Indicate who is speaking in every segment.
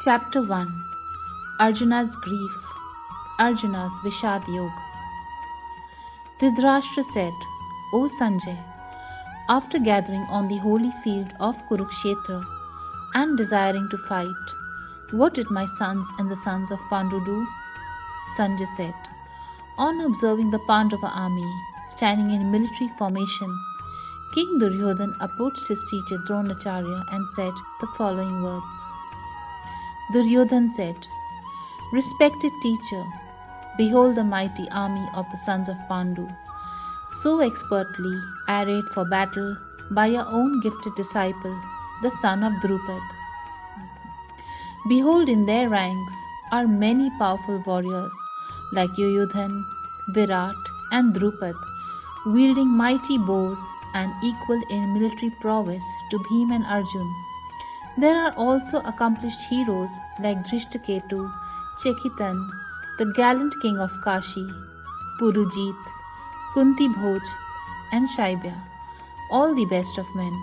Speaker 1: Chapter 1. Arjuna's Grief. Arjuna's Vidyayog. Dhritarashtra said, O Sanjay, after gathering on the holy field of Kurukshetra and desiring to fight, what did my sons and the sons of Pandu do? Sanjay said, on observing the Pandava army standing in military formation, King Duryodhan approached his teacher Dronacharya and said the following words. Duryodhan said, Respected teacher, behold the mighty army of the sons of Pandu, so expertly arrayed for battle by your own gifted disciple, the son of Drupad. Behold, in their ranks are many powerful warriors like Yuyudhan, Virat, and Drupad, wielding mighty bows and equal in military prowess to Bhim and Arjun. There are also accomplished heroes like Drishtaketu, Chekitan, the gallant king of Kashi, Purujit, Kunti Bhoj, and Shaibya, all the best of men.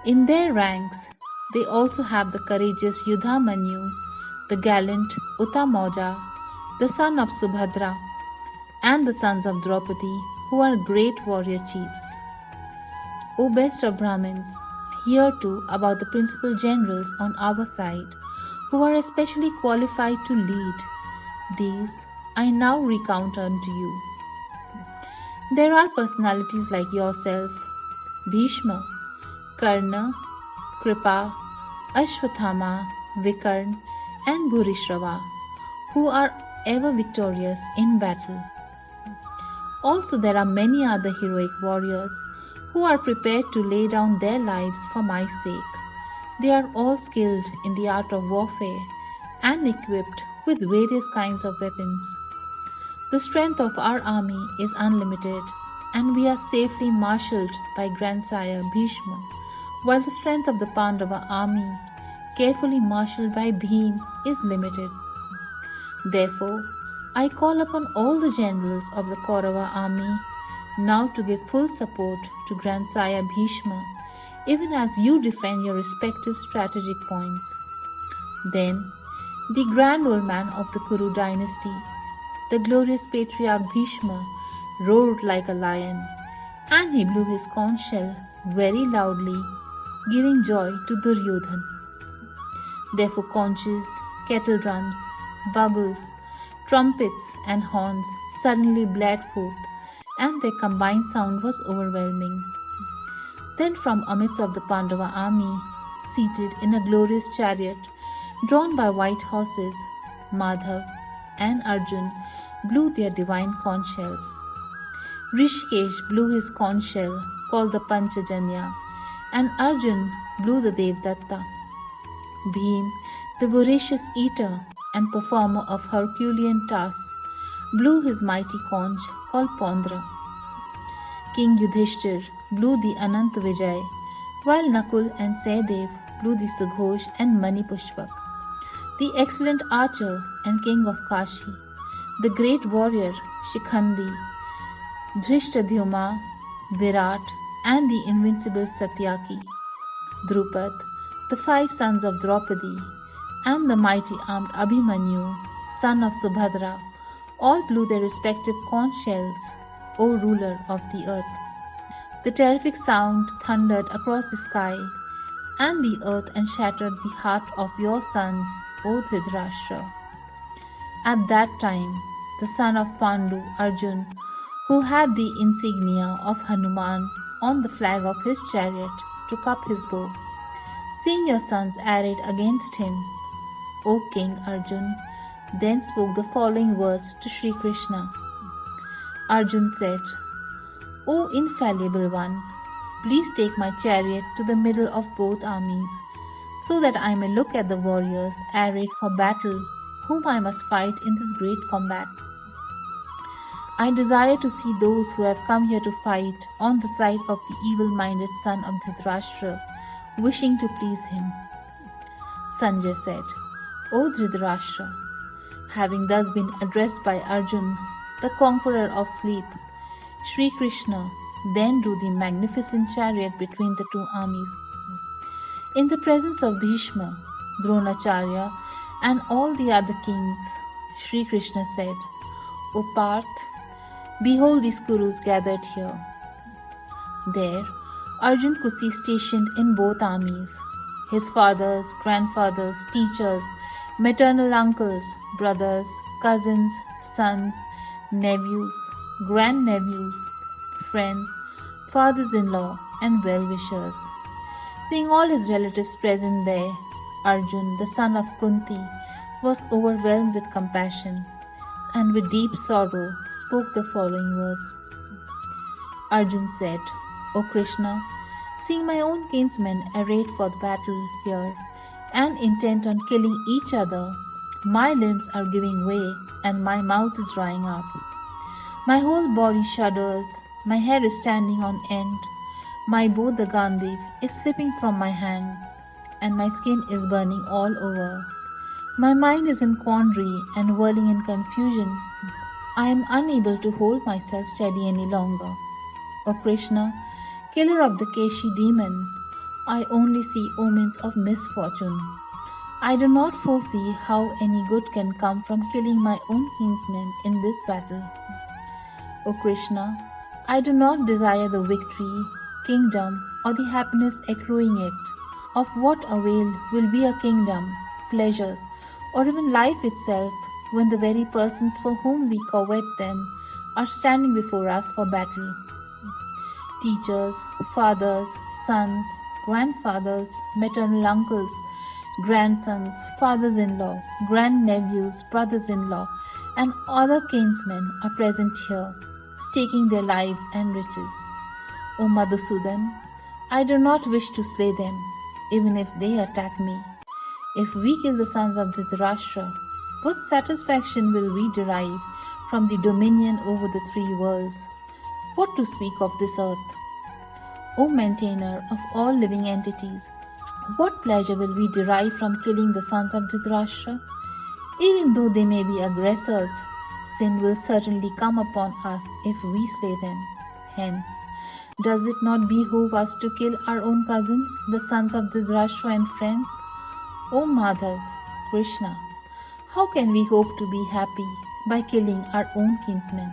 Speaker 1: In their ranks, they also have the courageous Yudhamanyu, the gallant Uttamoja, the son of Subhadra, and the sons of Draupadi, who are great warrior chiefs. O best of Brahmins, hear too about the principal generals on our side, who are especially qualified to lead. These I now recount unto you. There are personalities like yourself, Bhishma, Karna, Kripa, Ashwathama, Vikarn, and Bhurishrava, who are ever victorious in battle. Also there are many other heroic warriors who are prepared to lay down their lives for my sake. They are all skilled in the art of warfare and equipped with various kinds of weapons. The strength of our army is unlimited, and we are safely marshalled by grandsire Bhishma, while the strength of the Pandava army, carefully marshalled by Bhim, is limited. Therefore, I call upon all the generals of the Kaurava army now to give full support to grandsire Bhishma, even as you defend your respective strategic points. Then, the grand old man of the Kuru dynasty, the glorious patriarch Bhishma, roared like a lion, and he blew his conch shell very loudly, giving joy to Duryodhan. Therefore conches, kettle drums, bugles, trumpets, and horns suddenly blared forth, and their combined sound was overwhelming. Then from amidst of the Pandava army, seated in a glorious chariot, drawn by white horses, Madhav and Arjun blew their divine conch shells. Rishikesh blew his conch shell, called the Panchajanya, and Arjun blew the Devdatta. Bhim, the voracious eater and performer of Herculean tasks, blew his mighty conch called Pondra. King Yudhishthir blew the Anant Vijay, while Nakul and Sehdev blew the Sughosh and Manipushpak. The excellent archer and king of Kashi, the great warrior Shikhandi, Drishtadhyuma, Virat, and the invincible Satyaki, Drupad, the 5 sons of Draupadi, and the mighty armed Abhimanyu, son of Subhadra, all blew their respective conch shells, O ruler of the earth. The terrific sound thundered across the sky and the earth and shattered the heart of your sons, O Dhritarashtra. At that time, the son of Pandu, Arjun, who had the insignia of Hanuman on the flag of his chariot, took up his bow. Seeing your sons arrayed against him, O King Arjun, then spoke the following words to Sri Krishna. Arjun said, O infallible one, please take my chariot to the middle of both armies, so that I may look at the warriors arrayed for battle, whom I must fight in this great combat. I desire to see those who have come here to fight on the side of the evil-minded son of Dhritarashtra, wishing to please him. Sanjay said, O Dhritarashtra, having thus been addressed by Arjun, the conqueror of sleep, Sri Krishna then drew the magnificent chariot between the two armies. In the presence of Bhishma, Dronacharya, and all the other kings, Sri Krishna said, O Parth, behold these Kurus gathered here. There, Arjun could see stationed in both armies his fathers, grandfathers, teachers, maternal uncles, brothers, cousins, sons, nephews, grandnephews, friends, fathers-in-law, and well-wishers. Seeing all his relatives present there, Arjun, the son of Kunti, was overwhelmed with compassion and with deep sorrow spoke the following words. Arjun said, O Krishna, seeing my own kinsmen arrayed for the battle here and intent on killing each other, my limbs are giving way and my mouth is drying up. My whole body shudders, my hair is standing on end, my bow the Gandiv is slipping from my hand, and my skin is burning all over. My mind is in quandary and whirling in confusion. I am unable to hold myself steady any longer. O Krishna, killer of the Keshi demon, I only see omens of misfortune. I do not foresee how any good can come from killing my own kinsmen in this battle. O Krishna, I do not desire the victory, kingdom, or the happiness accruing it. Of what avail will be a kingdom, pleasures, or even life itself when the very persons for whom we covet them are standing before us for battle? Teachers, fathers, sons, grandfathers, maternal uncles, grandsons, fathers-in-law, grandnephews, brothers-in-law, and other kinsmen are present here, staking their lives and riches. O Madhusudan, I do not wish to slay them, even if they attack me. If we kill the sons of Dhritarashtra, what satisfaction will we derive from the dominion over the three worlds? What to speak of this earth? O maintainer of all living entities, what pleasure will we derive from killing the sons of Dhritarashtra? Even though they may be aggressors, sin will certainly come upon us if we slay them. Hence, does it not behoove us to kill our own cousins, the sons of Dhritarashtra and friends? O Madhav, Krishna, how can we hope to be happy by killing our own kinsmen?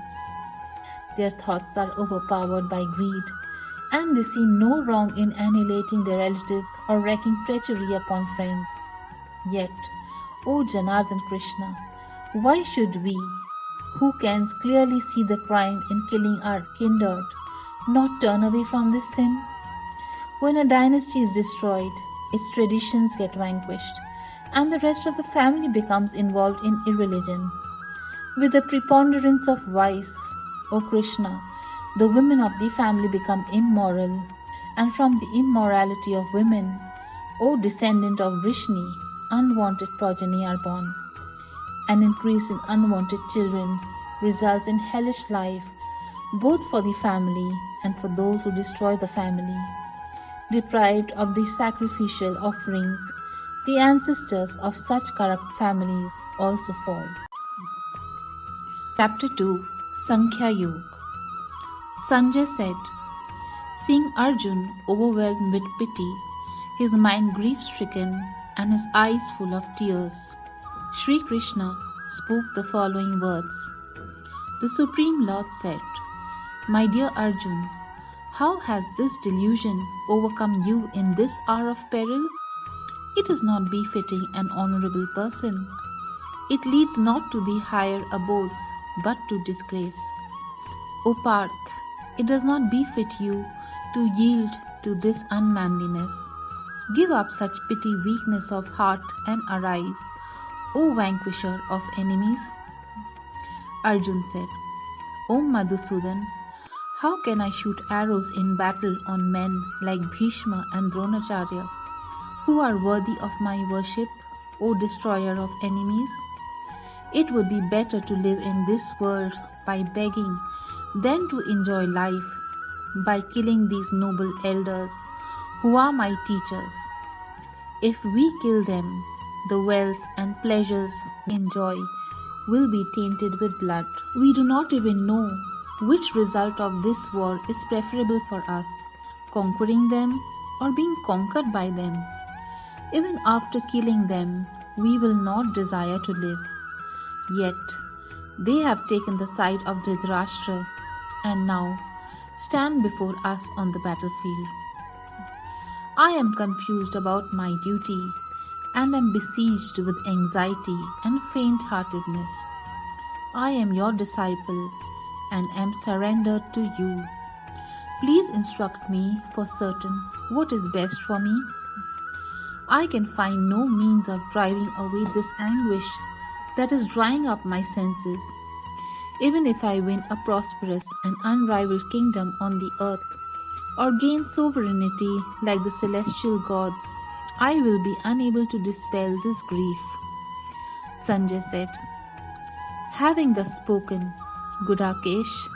Speaker 1: Their thoughts are overpowered by greed, and they see no wrong in annihilating their relatives or wreaking treachery upon friends. Yet, O Janardhan Krishna, why should we, who can clearly see the crime in killing our kindred, not turn away from this sin? When a dynasty is destroyed, its traditions get vanquished, and the rest of the family becomes involved in irreligion. With the preponderance of vice, O Krishna, the women of the family become immoral, and from the immorality of women, O descendant of Vrishni, unwanted progeny are born. An increase in unwanted children results in hellish life, both for the family and for those who destroy the family. Deprived of the sacrificial offerings, the ancestors of such corrupt families also fall. Chapter 2, Sankhya Yoga. Sanjay said, seeing Arjun overwhelmed with pity, his mind grief-stricken and his eyes full of tears, Sri Krishna spoke the following words. The Supreme Lord said, My dear Arjun, how has this delusion overcome you in this hour of peril? It is not befitting an honorable person. It leads not to the higher abodes, but to disgrace. O Parth, it does not befit you to yield to this unmanliness. Give up such petty weakness of heart and arise, O vanquisher of enemies. Arjun said, O Madhusudan, how can I shoot arrows in battle on men like Bhishma and Dronacharya, who are worthy of my worship, O destroyer of enemies? It would be better to live in this world by begging than to enjoy life by killing these noble elders who are my teachers. If we kill them, the wealth and pleasures we enjoy will be tainted with blood. We do not even know which result of this war is preferable for us, conquering them or being conquered by them. Even after killing them, we will not desire to live. Yet, they have taken the side of Dhritarashtra and now stand before us on the battlefield. I am confused about my duty and am besieged with anxiety and faint-heartedness. I am your disciple and am surrendered to you. Please instruct me for certain what is best for me. I can find no means of driving away this anguish that is drying up my senses. Even if I win a prosperous and unrivaled kingdom on the earth, or gain sovereignty like the celestial gods, I will be unable to dispel this grief. Sanjay said, having thus spoken, Gudakesh,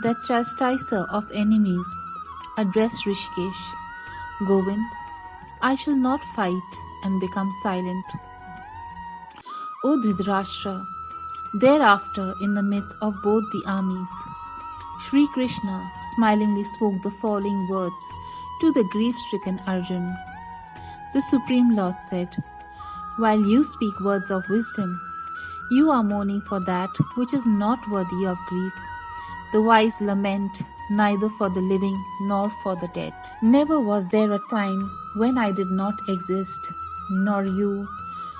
Speaker 1: that chastiser of enemies, addressed Rishikesh, Govind, I shall not fight and become silent. O Dhritarashtra, thereafter in the midst of both the armies, Sri Krishna smilingly spoke the following words to the grief-stricken Arjuna. The Supreme Lord said, while you speak words of wisdom, you are mourning for that which is not worthy of grief. The wise lament neither for the living nor for the dead. Never was there a time when I did not exist, nor you,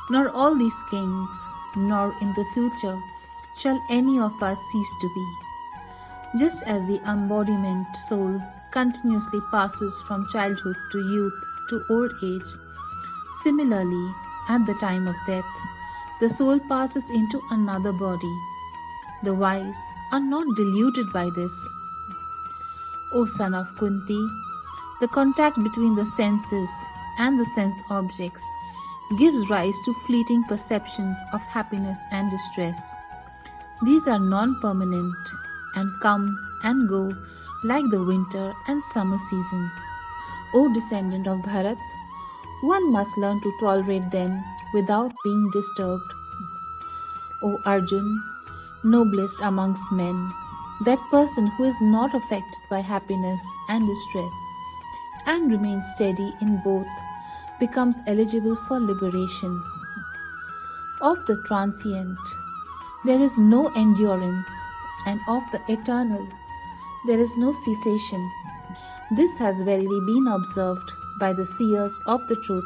Speaker 1: nor all these kings, nor in the future shall any of us cease to be. Just as the embodiment soul continuously passes from childhood to youth to old age, similarly, at the time of death, the soul passes into another body. The wise are not deluded by this. O son of Kunti, the contact between the senses and the sense objects gives rise to fleeting perceptions of happiness and distress. These are non-permanent and come and go like the winter and summer seasons. O descendant of Bharat, one must learn to tolerate them without being disturbed. O Arjun, noblest amongst men, that person who is not affected by happiness and distress and remains steady in both becomes eligible for liberation. Of the transient, there is no endurance, and of the eternal, there is no cessation. This has verily been observed by the seers of the truth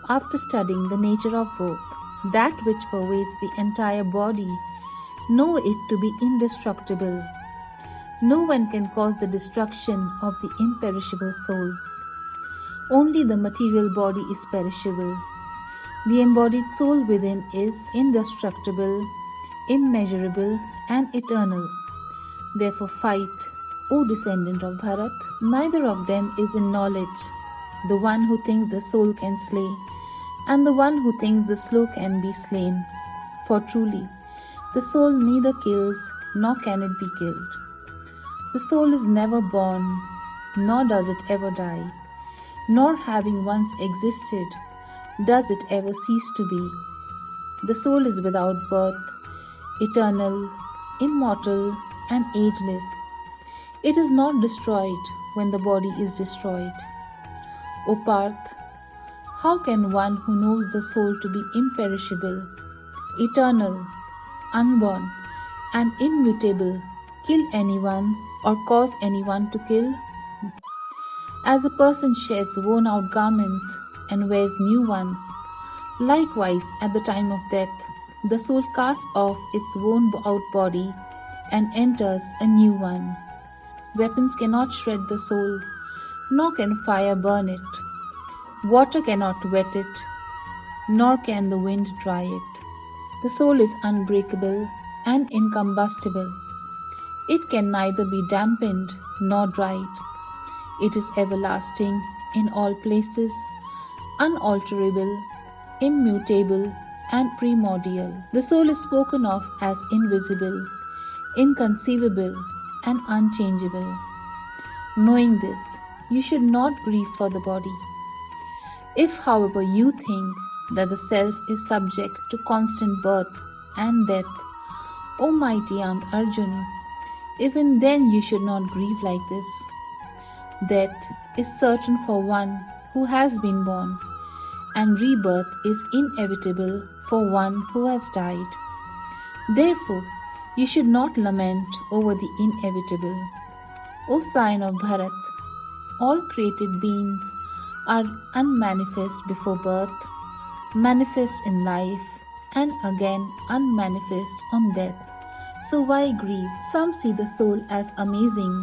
Speaker 1: after studying the nature of both. That which pervades the entire body, know it to be indestructible. No one can cause the destruction of the imperishable soul. Only the material body is perishable. The embodied soul within is indestructible, immeasurable, and eternal. Therefore fight, O descendant of Bharat. Neither of them is in knowledge, the one who thinks the soul can slay, and the one who thinks the soul can be slain. For truly, the soul neither kills nor can it be killed. The soul is never born, nor does it ever die, nor having once existed, does it ever cease to be. The soul is without birth, eternal, immortal, and ageless. It is not destroyed when the body is destroyed. O Parth, how can one who knows the soul to be imperishable, eternal, unborn, and immutable kill anyone or cause anyone to kill? As a person sheds worn-out garments and wears new ones, likewise at the time of death, the soul casts off its worn-out body and enters a new one. Weapons cannot shred the soul, nor can fire burn it. Water cannot wet it, nor can the wind dry it. The soul is unbreakable and incombustible. It can neither be dampened nor dried. It is everlasting in all places, unalterable, immutable, and primordial. The soul is spoken of as invisible, inconceivable, and unchangeable. Knowing this, you should not grieve for the body. If, however, you think that the self is subject to constant birth and death, O mighty armed Arjuna, even then you should not grieve like this. Death is certain for one who has been born, and rebirth is inevitable for one who has died. Therefore, you should not lament over the inevitable. O sign of Bharat, all created beings are unmanifest before birth, manifest in life, and again unmanifest on death. So why grieve? Some see the soul as amazing,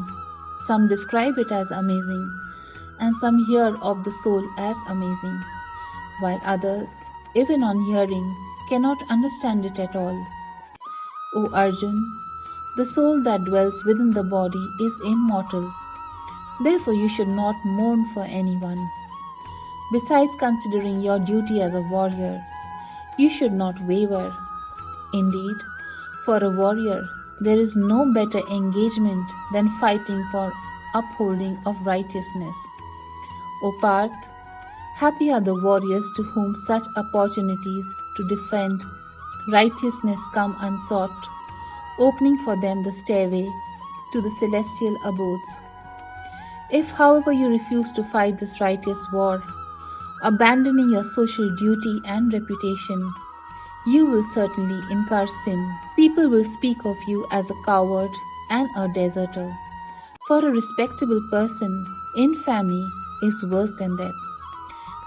Speaker 1: some describe it as amazing, and some hear of the soul as amazing, while others, even on hearing, cannot understand it at all. O Arjun, the soul that dwells within the body is immortal. Therefore you should not mourn for anyone. Besides considering your duty as a warrior, you should not waver. Indeed, for a warrior, there is no better engagement than fighting for upholding of righteousness. O Parth, happy are the warriors to whom such opportunities to defend righteousness come unsought, opening for them the stairway to the celestial abodes. If, however, you refuse to fight this righteous war, abandoning your social duty and reputation, you will certainly incur sin. People will speak of you as a coward and a deserter. For a respectable person, infamy is worse than death.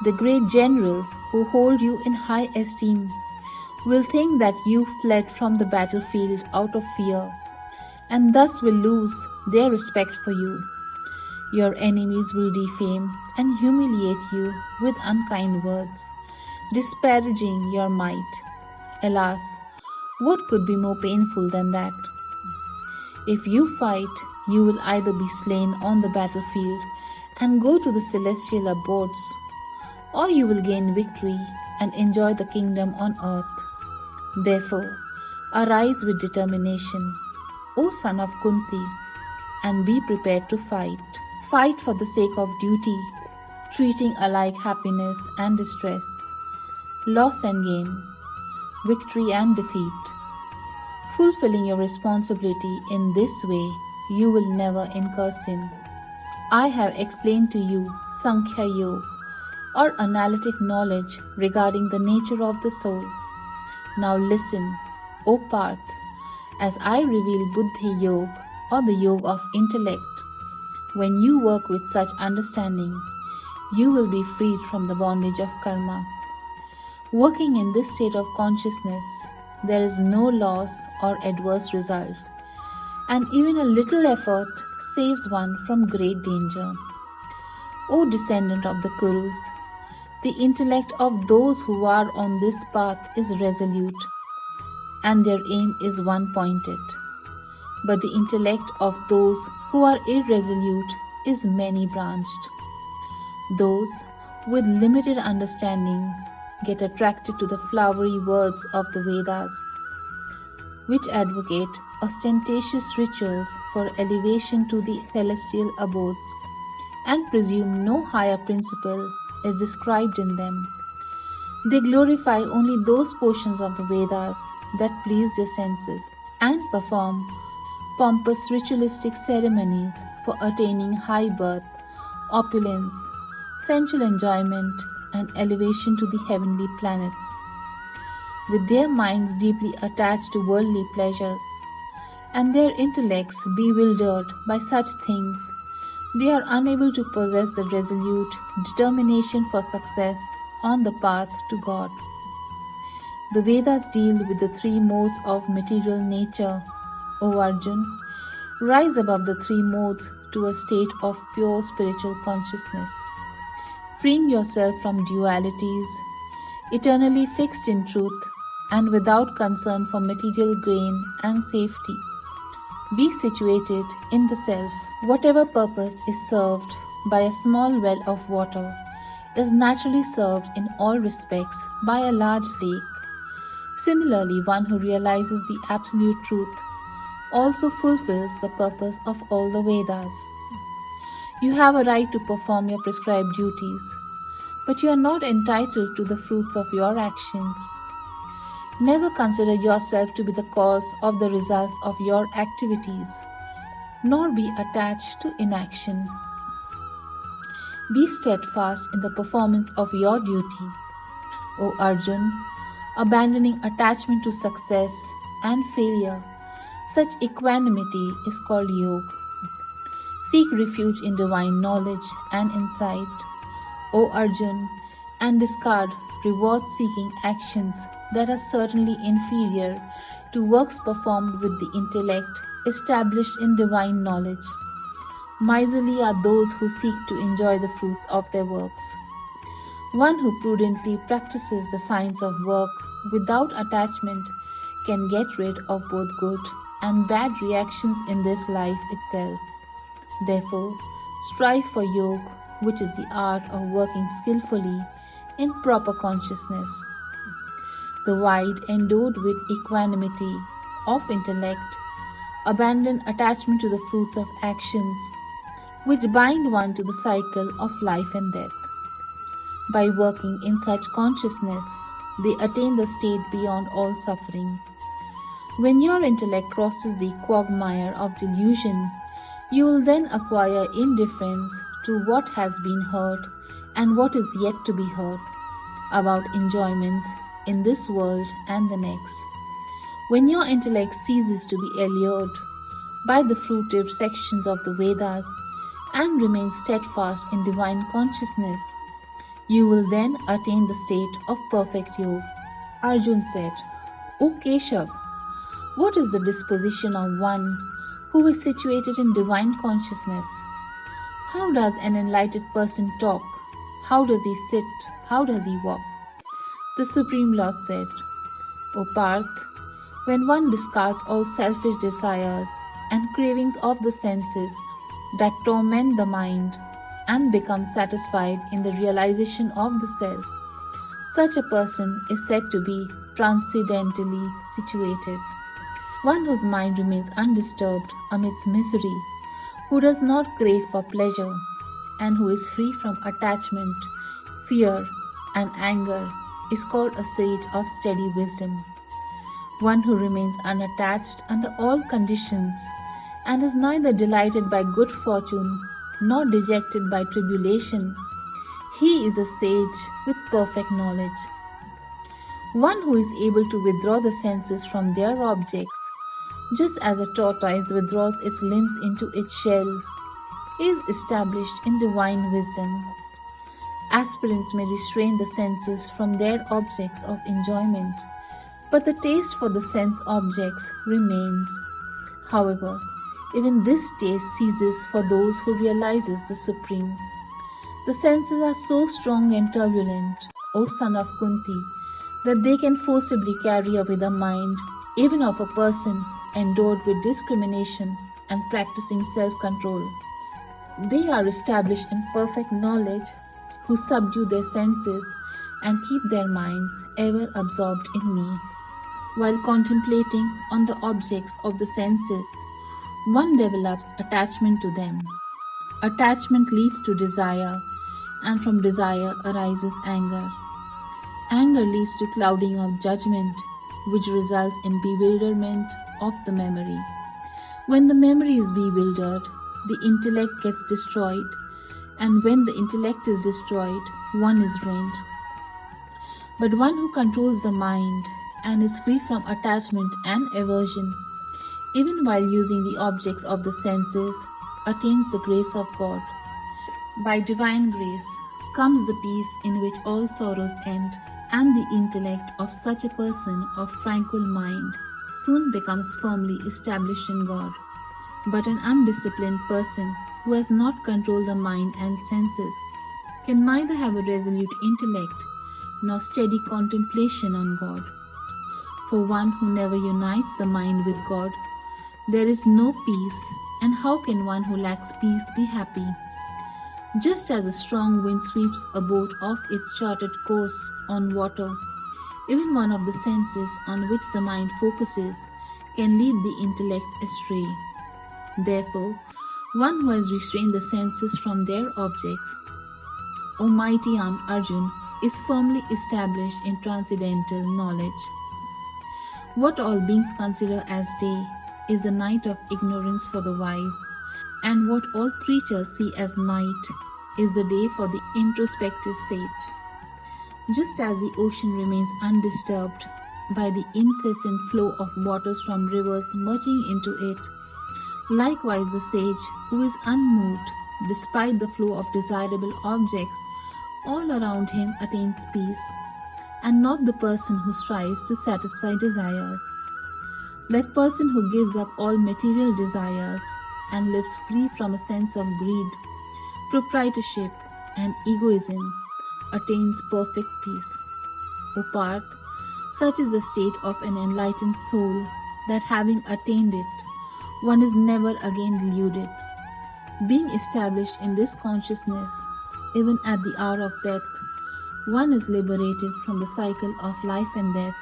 Speaker 1: The great generals who hold you in high esteem will think that you fled from the battlefield out of fear, and thus will lose their respect for you. Your enemies will defame and humiliate you with unkind words, disparaging your might. Alas, what could be more painful than that? If you fight, you will either be slain on the battlefield and go to the celestial abodes, or you will gain victory and enjoy the kingdom on earth. Therefore, arise with determination, O son of Kunti, and be prepared to fight. Fight for the sake of duty, treating alike happiness and distress, loss and gain, victory and defeat. Fulfilling your responsibility in this way, you will never incur sin. I have explained to you Sankhya Yoga, or analytic knowledge regarding the nature of the soul. Now listen, O Parth, as I reveal Buddhi Yoga, or the yoga of intellect. When you work with such understanding, you will be freed from the bondage of karma. Working in this state of consciousness, there is no loss or adverse result, and even a little effort saves one from great danger. O descendant of the Kurus, the intellect of those who are on this path is resolute, and their aim is one-pointed. But the intellect of those who are irresolute is many-branched. Those with limited understanding get attracted to the flowery words of the Vedas, which advocate ostentatious rituals for elevation to the celestial abodes, and presume no higher principle is described in them. They glorify only those portions of the Vedas that please their senses, and perform pompous ritualistic ceremonies for attaining high birth, opulence, sensual enjoyment, and elevation to the heavenly planets. With their minds deeply attached to worldly pleasures, and their intellects bewildered by such things, they are unable to possess the resolute determination for success on the path to God. The Vedas deal with the three modes of material nature, O Arjun. Rise above the three modes to a state of pure spiritual consciousness, freeing yourself from dualities, eternally fixed in truth, and without concern for material gain and safety. Be situated in the self. Whatever purpose is served by a small well of water is naturally served in all respects by a large lake. Similarly, one who realizes the absolute truth also fulfills the purpose of all the Vedas. You have a right to perform your prescribed duties, but you are not entitled to the fruits of your actions. Never consider yourself to be the cause of the results of your activities, nor be attached to inaction. Be steadfast in the performance of your duty, O Arjun, abandoning attachment to success and failure. Such equanimity is called yoga. Seek refuge in divine knowledge and insight, O Arjun, and discard reward-seeking actions that are certainly inferior to works performed with the intellect established in divine knowledge. Miserly are those who seek to enjoy the fruits of their works. One who prudently practices the science of work without attachment can get rid of both good and bad reactions in this life itself. Therefore, strive for yoga, which is the art of working skillfully in proper consciousness. The wise, endowed with equanimity of intellect, abandon attachment to the fruits of actions, which bind one to the cycle of life and death. By working in such consciousness, they attain the state beyond all suffering. When your intellect crosses the quagmire of delusion, you will then acquire indifference to what has been heard and what is yet to be heard about enjoyments in this world and the next. When your intellect ceases to be allured by the fruitive sections of the Vedas and remains steadfast in divine consciousness, you will then attain the state of perfect yoga. Arjun said, O Keshav, what is the disposition of one who is situated in divine consciousness? How does an enlightened person talk? How does he sit? How does he walk? The Supreme Lord said, O Parth, when one discards all selfish desires and cravings of the senses that torment the mind and becomes satisfied in the realization of the self, such a person is said to be transcendentally situated. One whose mind remains undisturbed amidst misery, who does not crave for pleasure, and who is free from attachment, fear, and anger, is called a sage of steady wisdom. One who remains unattached under all conditions and is neither delighted by good fortune nor dejected by tribulation, he is a sage with perfect knowledge. One who is able to withdraw the senses from their objects, just as a tortoise withdraws its limbs into its shell, is established in divine wisdom. Aspirants may restrain the senses from their objects of enjoyment, but the taste for the sense objects remains. However, even this taste ceases for those who realizes the Supreme. The senses are so strong and turbulent, O son of Kunti, that they can forcibly carry away the mind even of a person endowed with discrimination and practicing self-control. They are established in perfect knowledge who subdue their senses and keep their minds ever absorbed in me. While contemplating on the objects of the senses, one develops attachment to them. Attachment leads to desire, and from desire arises anger. Anger leads to clouding of judgment, which results in bewilderment of the memory. When the memory is bewildered, the intellect gets destroyed, and when the intellect is destroyed, one is ruined. But one who controls the mind and is free from attachment and aversion, even while using the objects of the senses, attains the grace of God. By divine grace comes the peace in which all sorrows end, and the intellect of such a person of tranquil mind soon becomes firmly established in God. But an undisciplined person who has not controlled the mind and senses can neither have a resolute intellect nor steady contemplation on God. For one who never unites the mind with God, there is no peace, and how can one who lacks peace be happy? Just as a strong wind sweeps a boat off its charted course on water, even one of the senses on which the mind focuses can lead the intellect astray. Therefore, one who has restrained the senses from their objects, O mighty armed Arjun, is firmly established in transcendental knowledge. What all beings consider as day is the night of ignorance for the wise, and what all creatures see as night is the day for the introspective sage. Just as the ocean remains undisturbed by the incessant flow of waters from rivers merging into it, likewise the sage, who is unmoved despite the flow of desirable objects all around him, attains peace, and not the person who strives to satisfy desires. That person who gives up all material desires and lives free from a sense of greed, proprietorship, and egoism attains perfect peace. O Parth, such is the state of an enlightened soul that having attained it, one is never again deluded. Being established in this consciousness, even at the hour of death, one is liberated from the cycle of life and death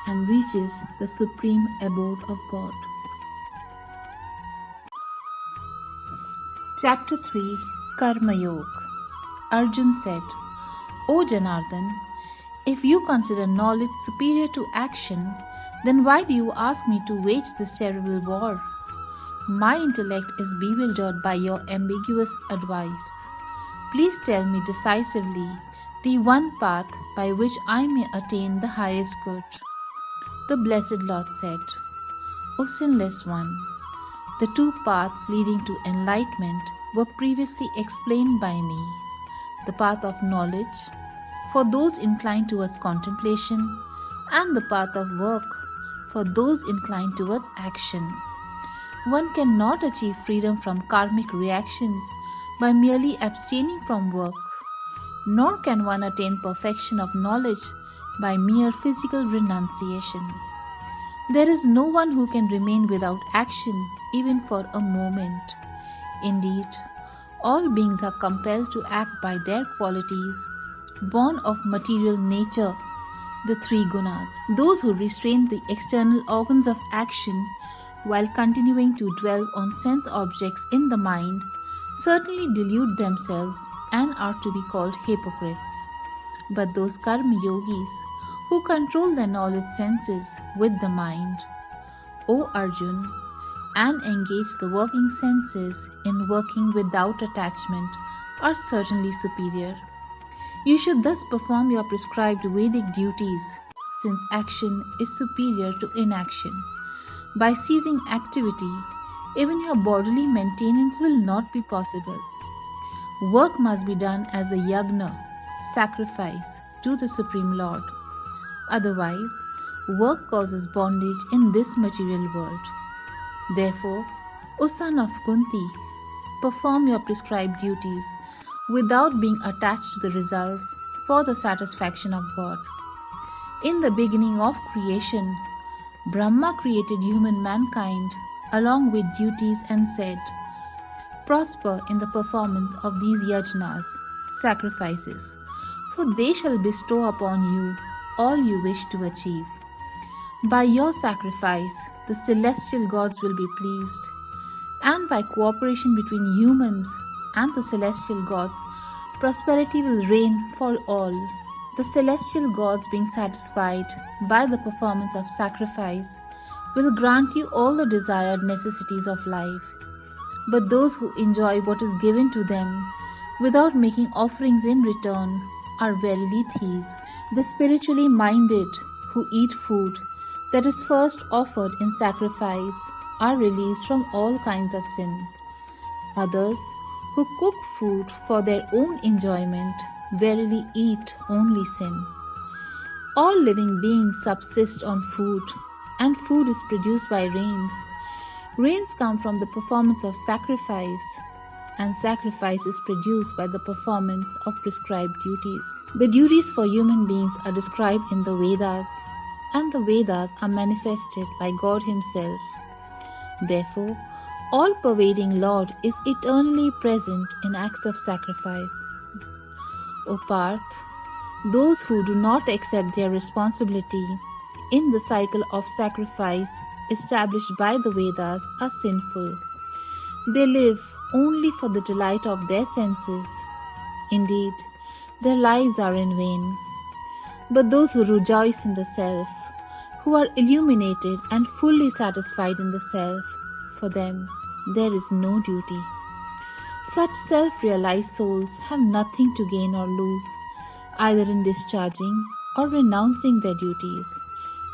Speaker 1: and reaches the supreme abode of God. Chapter 3, Karma Yoga. Arjuna said, O Janardhan, if you consider knowledge superior to action, then why do you ask me to wage this terrible war? My intellect is bewildered by your ambiguous advice. Please tell me decisively the one path by which I may attain the highest good. The Blessed Lord said, O sinless one, the two paths leading to enlightenment were previously explained by me. The path of knowledge, for those inclined towards contemplation, and the path of work, for those inclined towards action. One cannot achieve freedom from karmic reactions by merely abstaining from work, nor can one attain perfection of knowledge by mere physical renunciation. There is no one who can remain without action even for a moment. Indeed, all beings are compelled to act by their qualities, born of material nature, the three gunas. Those who restrain the external organs of action while continuing to dwell on sense objects in the mind certainly delude themselves and are to be called hypocrites. But those karma yogis who control their knowledge senses with the mind, O Arjuna, and engage the working senses in working without attachment are certainly superior. You should thus perform your prescribed Vedic duties, since action is superior to inaction. By ceasing activity, even your bodily maintenance will not be possible. Work must be done as a yagna, sacrifice to the Supreme Lord. Otherwise, work causes bondage in this material world. Therefore, O son of Kunti, perform your prescribed duties without being attached to the results for the satisfaction of God. In the beginning of creation, Brahma created human mankind along with duties and said, prosper in the performance of these yajnas, sacrifices, for they shall bestow upon you all you wish to achieve. By your sacrifice, the celestial gods will be pleased, and by cooperation between humans and the celestial gods, prosperity will reign for all. The celestial gods, being satisfied by the performance of sacrifice, will grant you all the desired necessities of life. But those who enjoy what is given to them without making offerings in return are verily thieves. The spiritually minded who eat food that is first offered in sacrifice are released from all kinds of sin. Others who cook food for their own enjoyment verily eat only sin. All living beings subsist on food, and food is produced by rains. Rains come from the performance of sacrifice, and sacrifice is produced by the performance of prescribed duties. The duties for human beings are described in the Vedas, and the Vedas are manifested by God Himself. Therefore, all-pervading Lord is eternally present in acts of sacrifice. O Parth, those who do not accept their responsibility in the cycle of sacrifice established by the Vedas are sinful. They live only for the delight of their senses. Indeed, their lives are in vain. But those who rejoice in the self, who are illuminated and fully satisfied in the self, for them there is no duty. Such self-realized souls have nothing to gain or lose either in discharging or renouncing their duties,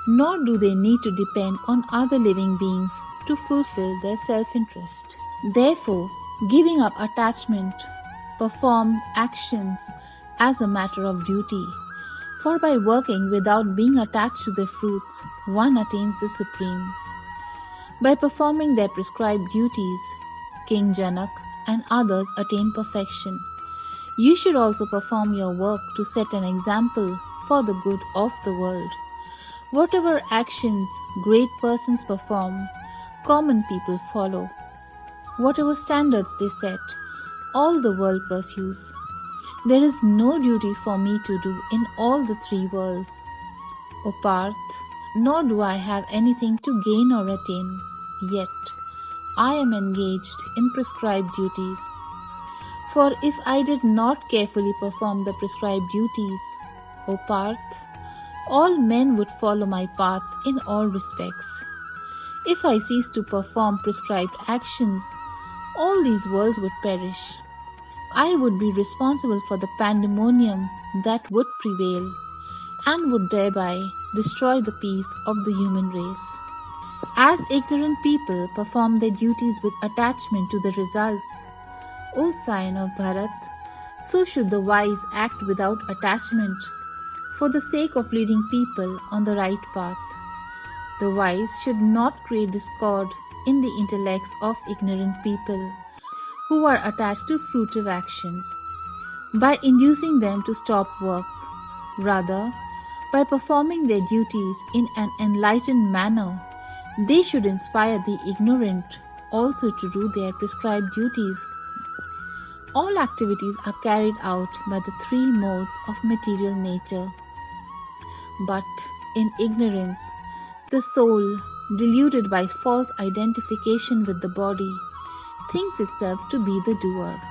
Speaker 1: nor do they need to depend on other living beings to fulfill their self-interest. Therefore, giving up attachment, perform actions as a matter of duty, for by working without being attached to the fruits, one attains the Supreme. By performing their prescribed duties, King Janak and others attain perfection. You should also perform your work to set an example for the good of the world. Whatever actions great persons perform, common people follow. Whatever standards they set, all the world pursues. There is no duty for me to do in all the three worlds, O Parth, nor do I have anything to gain or attain, yet I am engaged in prescribed duties. For if I did not carefully perform the prescribed duties, O Parth, all men would follow my path in all respects. If I cease to perform prescribed actions, all these worlds would perish. I would be responsible for the pandemonium that would prevail, and would thereby destroy the peace of the human race. As ignorant people perform their duties with attachment to the results, O scion of Bharat, so should the wise act without attachment, for the sake of leading people on the right path. The wise should not create discord in the intellects of ignorant people who are attached to fruitive actions, by inducing them to stop work. Rather, by performing their duties in an enlightened manner, they should inspire the ignorant also to do their prescribed duties. All activities are carried out by the three modes of material nature. But in ignorance, the soul, deluded by false identification with the body, thinks itself to be the doer.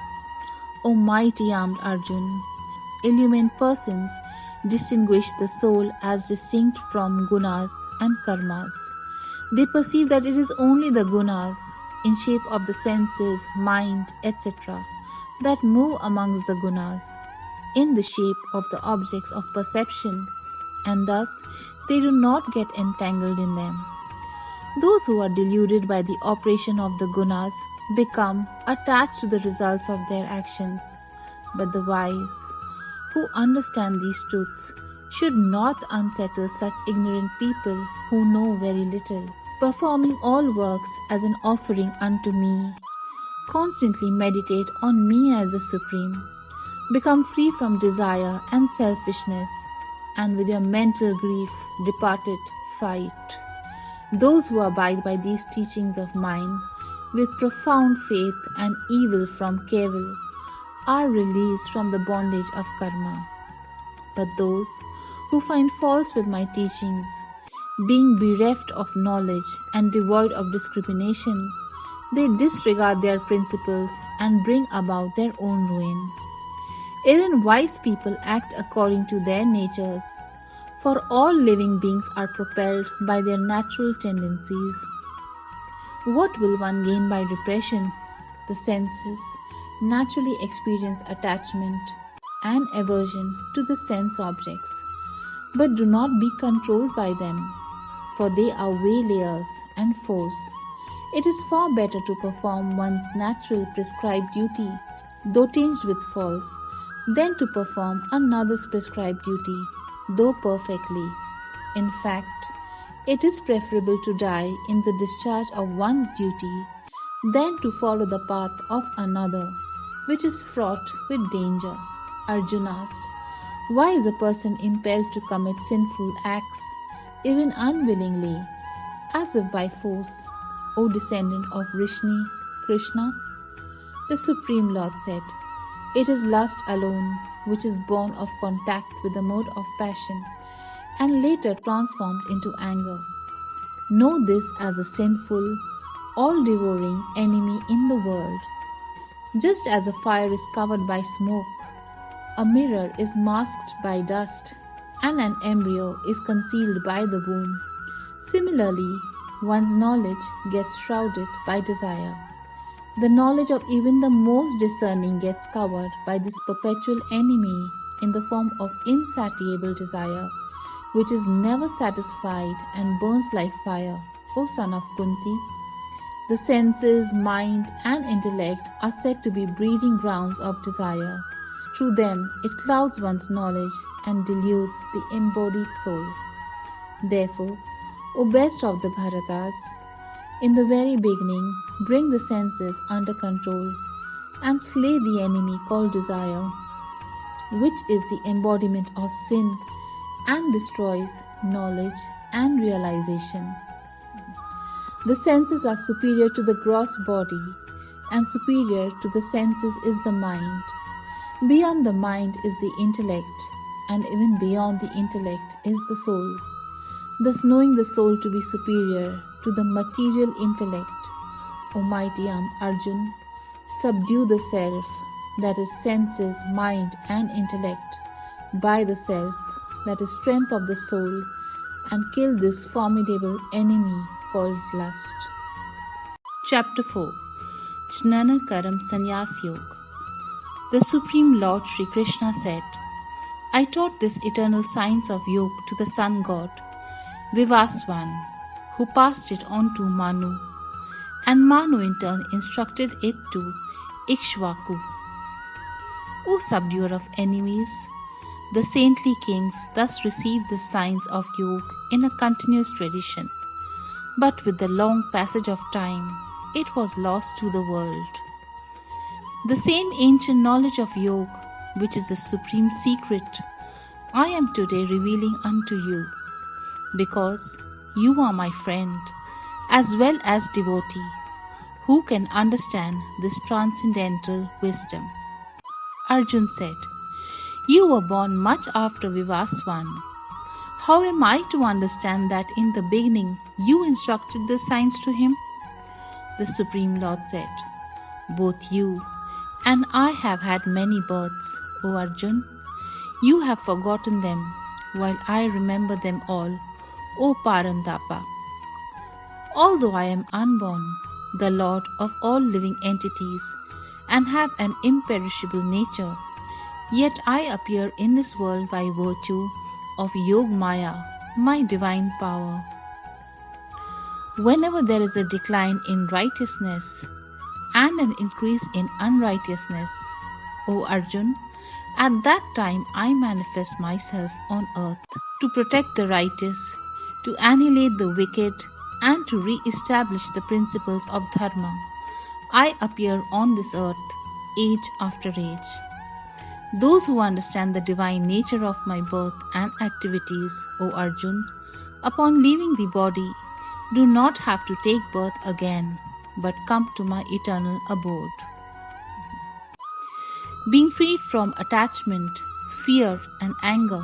Speaker 1: O mighty armed Arjun, illumined persons distinguish the soul as distinct from gunas and karmas. They perceive that it is only the gunas, in shape of the senses, mind, etc., that move amongst the gunas, in the shape of the objects of perception, and thus they do not get entangled in them. Those who are deluded by the operation of the gunas become attached to the results of their actions. But the wise, who understand these truths, should not unsettle such ignorant people who know very little. Performing all works as an offering unto me, constantly meditate on me as the Supreme. Become free from desire and selfishness, and with your mental grief departed, fight. Those who abide by these teachings of mine with profound faith and evil from Keval are released from the bondage of karma. But those who find faults with my teachings, being bereft of knowledge and devoid of discrimination, they disregard their principles and bring about their own ruin. Even wise people act according to their natures, for all living beings are propelled by their natural tendencies. What will one gain by repression? The senses naturally experience attachment and aversion to the sense objects, but do not be controlled by them, for they are waylayers and foes. It is far better to perform one's natural prescribed duty, though tinged with faults, than to perform another's prescribed duty, though perfectly. In fact, it is preferable to die in the discharge of one's duty than to follow the path of another, which is fraught with danger. Arjuna asked, why is a person impelled to commit sinful acts, even unwillingly, as if by force, O descendant of Vrishni, Krishna? The Supreme Lord said, it is lust alone which is born of contact with the mode of passion and later transformed into anger. Know this as a sinful, all-devouring enemy in the world. Just as a fire is covered by smoke, a mirror is masked by dust, and an embryo is concealed by the womb, similarly, one's knowledge gets shrouded by desire. The knowledge of even the most discerning gets covered by this perpetual enemy in the form of insatiable desire, which is never satisfied and burns like fire, O son of Kunti. The senses, mind, and intellect are said to be breeding grounds of desire. Through them, it clouds one's knowledge and dilutes the embodied soul. Therefore, O best of the Bharatas, in the very beginning, bring the senses under control and slay the enemy called desire, which is the embodiment of sin and destroys knowledge and realization. The senses are superior to the gross body, and superior to the senses is the mind. Beyond the mind is the intellect, and even beyond the intellect is the soul. Thus, knowing the soul to be superior to the material intellect, O mighty Arjun, subdue the self, that is senses, mind and intellect, by the self, that is strength of the soul, and kill this formidable enemy called lust. Chapter 4. Jnana Karam Sannyas Yoga. The Supreme Lord Sri Krishna said, I taught this eternal science of yoga to the sun god, Vivaswan, who passed it on to Manu, and Manu in turn instructed it to Ikshvaku. O subduer of enemies, the saintly kings thus received the science of yoga in a continuous tradition, but with the long passage of time, it was lost to the world. The same ancient knowledge of yoga, which is the supreme secret, I am today revealing unto you, because you are my friend, as well as devotee, who can understand this transcendental wisdom. Arjun said, You were born much after Vivaswan. How am I to understand that in the beginning you instructed the science to him? The Supreme Lord said, Both you and I have had many births, O Arjun. You have forgotten them, while I remember them all, O Parandapa. Although I am unborn, the Lord of all living entities, and have an imperishable nature, yet I appear in this world by virtue of Yog Maya, my divine power. Whenever there is a decline in righteousness and an increase in unrighteousness, O Arjun, at that time I manifest myself on earth to protect the righteous, to annihilate the wicked, and to re-establish the principles of dharma. I appear on this earth age after age. Those who understand the divine nature of my birth and activities, O Arjun, upon leaving the body, do not have to take birth again, but come to my eternal abode. Being freed from attachment, fear, and anger,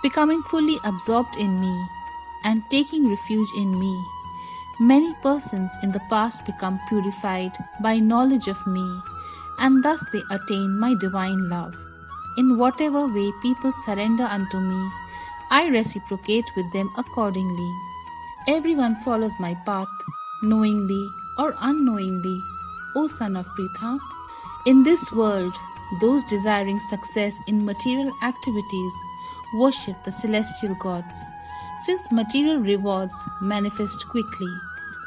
Speaker 1: becoming fully absorbed in me, and taking refuge in me, many persons in the past become purified by knowledge of me, and thus they attain my divine love. In whatever way people surrender unto me, I reciprocate with them accordingly. Everyone follows my path, knowingly or unknowingly, O son of Pritha. In this world, those desiring success in material activities worship the celestial gods, since material rewards manifest quickly.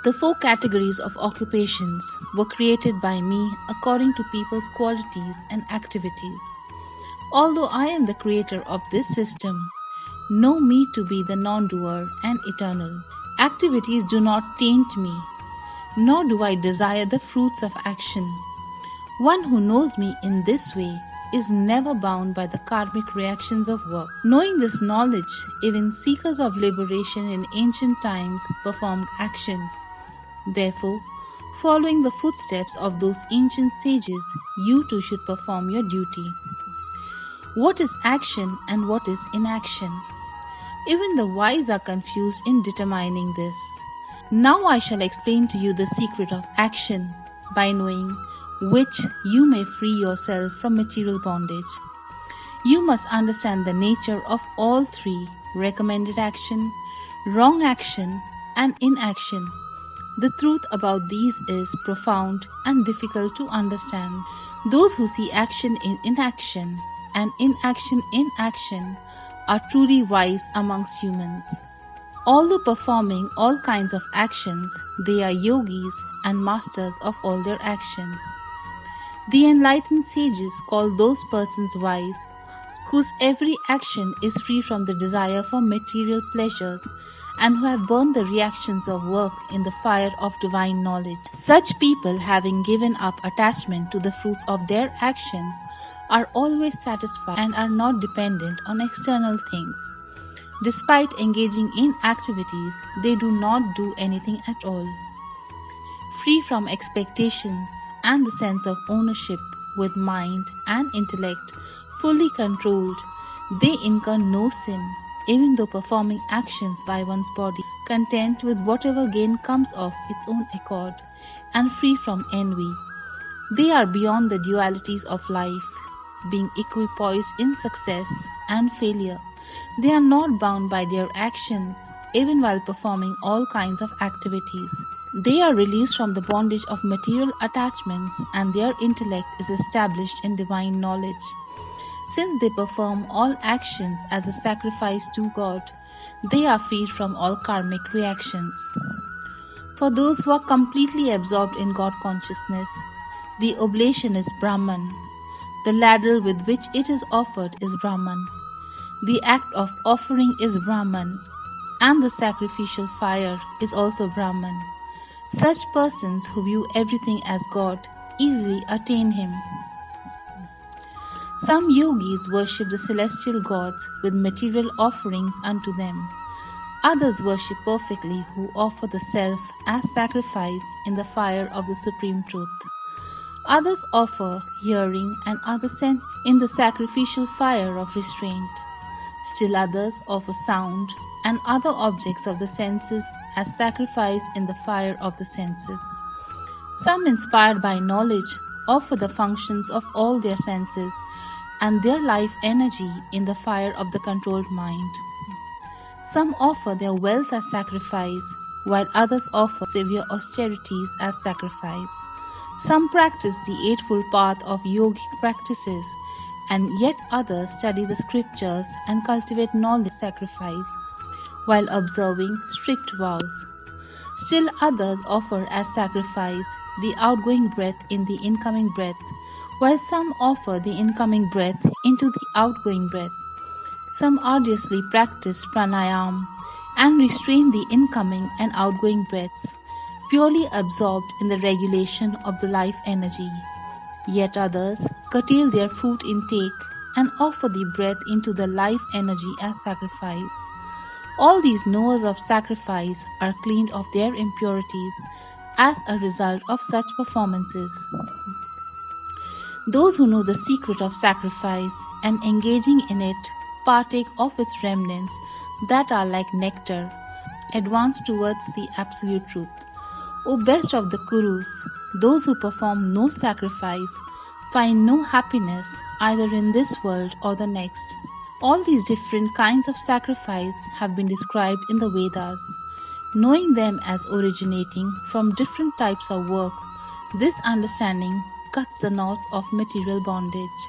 Speaker 1: The 4 categories of occupations were created by me according to people's qualities and activities. Although I am the creator of this system, know me to be the non-doer and eternal. Activities do not taint me, nor do I desire the fruits of action. One who knows me in this way is never bound by the karmic reactions of work. Knowing this knowledge, even seekers of liberation in ancient times performed actions. Therefore, following the footsteps of those ancient sages, you too should perform your duty. What is action and what is inaction? Even the wise are confused in determining this. Now I shall explain to you the secret of action, by knowing which you may free yourself from material bondage. You must understand the nature of all 3: recommended action, wrong action, and inaction. The truth about these is profound and difficult to understand. Those who see action in inaction and inaction in action are truly wise amongst humans. Although performing all kinds of actions, they are yogis and masters of all their actions. The enlightened sages call those persons wise whose every action is free from the desire for material pleasures and who have burned the reactions of work in the fire of divine knowledge. Such people, having given up attachment to the fruits of their actions, are always satisfied and are not dependent on external things. Despite engaging in activities, they do not do anything at all. Free from expectations and the sense of ownership, with mind and intellect fully controlled, they incur no sin, even though performing actions by one's body, content with whatever gain comes of its own accord, and free from envy. They are beyond the dualities of life, being equipoised in success and failure. They are not bound by their actions, even while performing all kinds of activities. They are released from the bondage of material attachments, and their intellect is established in divine knowledge. Since they perform all actions as a sacrifice to God, they are freed from all karmic reactions. For those who are completely absorbed in God consciousness, the oblation is Brahman. The ladle with which it is offered is Brahman. The act of offering is Brahman, and the sacrificial fire is also Brahman. Such persons who view everything as God easily attain Him. Some yogis worship the celestial gods with material offerings unto them. Others worship perfectly who offer the self as sacrifice in the fire of the Supreme Truth. Others offer hearing and other sense in the sacrificial fire of restraint. Still others offer sound and other objects of the senses as sacrifice in the fire of the senses. Some, inspired by knowledge, offer the functions of all their senses and their life energy in the fire of the controlled mind. Some offer their wealth as sacrifice, while others offer severe austerities as sacrifice. Some practice the Eightfold Path of yogic practices, and yet others study the scriptures and cultivate knowledge sacrifice, while observing strict vows. Still others offer as sacrifice the outgoing breath in the incoming breath, while some offer the incoming breath into the outgoing breath. Some arduously practice pranayam and restrain the incoming and outgoing breaths, purely absorbed in the regulation of the life energy. Yet others curtail their food intake and offer the breath into the life energy as sacrifice. All these knowers of sacrifice are cleaned of their impurities as a result of such performances. Those who know the secret of sacrifice and engaging in it partake of its remnants that are like nectar, advance towards the absolute truth. O best of the Kurus, those who perform no sacrifice find no happiness either in this world or the next. All these different kinds of sacrifice have been described in the Vedas. Knowing them as originating from different types of work, this understanding cuts the knots of material bondage.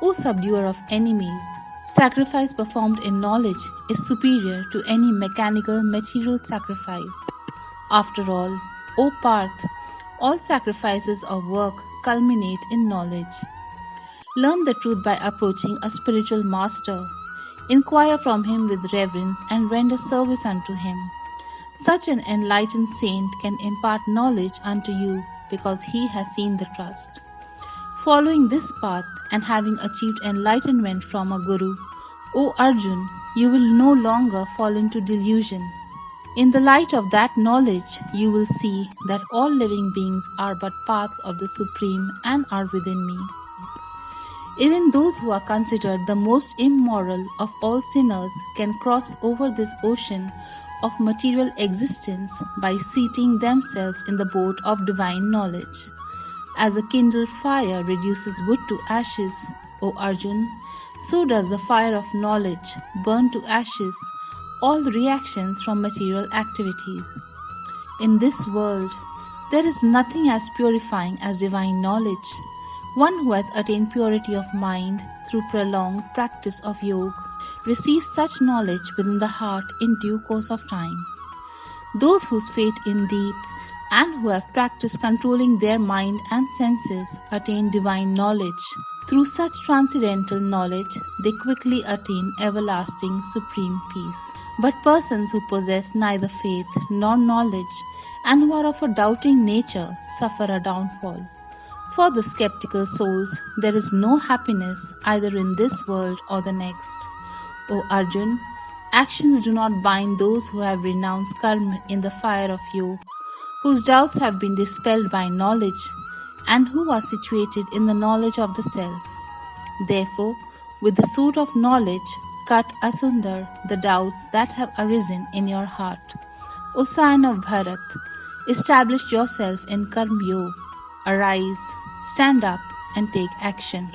Speaker 1: O subduer of enemies, sacrifice performed in knowledge is superior to any mechanical material sacrifice. After all, O Parth, all sacrifices of work culminate in knowledge. Learn the truth by approaching a spiritual master. Inquire from him with reverence and render service unto him. Such an enlightened saint can impart knowledge unto you because he has seen the trust. Following this path and having achieved enlightenment from a guru, O Arjun, you will no longer fall into delusion. In the light of that knowledge, you will see that all living beings are but parts of the Supreme and are within me. Even those who are considered the most immoral of all sinners can cross over this ocean of material existence by seating themselves in the boat of divine knowledge. As a kindled fire reduces wood to ashes, O Arjun, so does the fire of knowledge burn to ashes all reactions from material activities. In this world, there is nothing as purifying as divine knowledge. One who has attained purity of mind through prolonged practice of yoga receives such knowledge within the heart in due course of time. Those whose faith is deep and who have practiced controlling their mind and senses attain divine knowledge. Through such transcendental knowledge, they quickly attain everlasting supreme peace. But persons who possess neither faith nor knowledge and who are of a doubting nature suffer a downfall. For the skeptical souls, there is no happiness either in this world or the next. O Arjun, actions do not bind those who have renounced karma in the fire of yoga, whose doubts have been dispelled by knowledge, and who are situated in the knowledge of the self. Therefore, with the sword of knowledge, cut asunder the doubts that have arisen in your heart. O Scion of Bharat, establish yourself in Karma Yoga. Arise, stand up, and take action.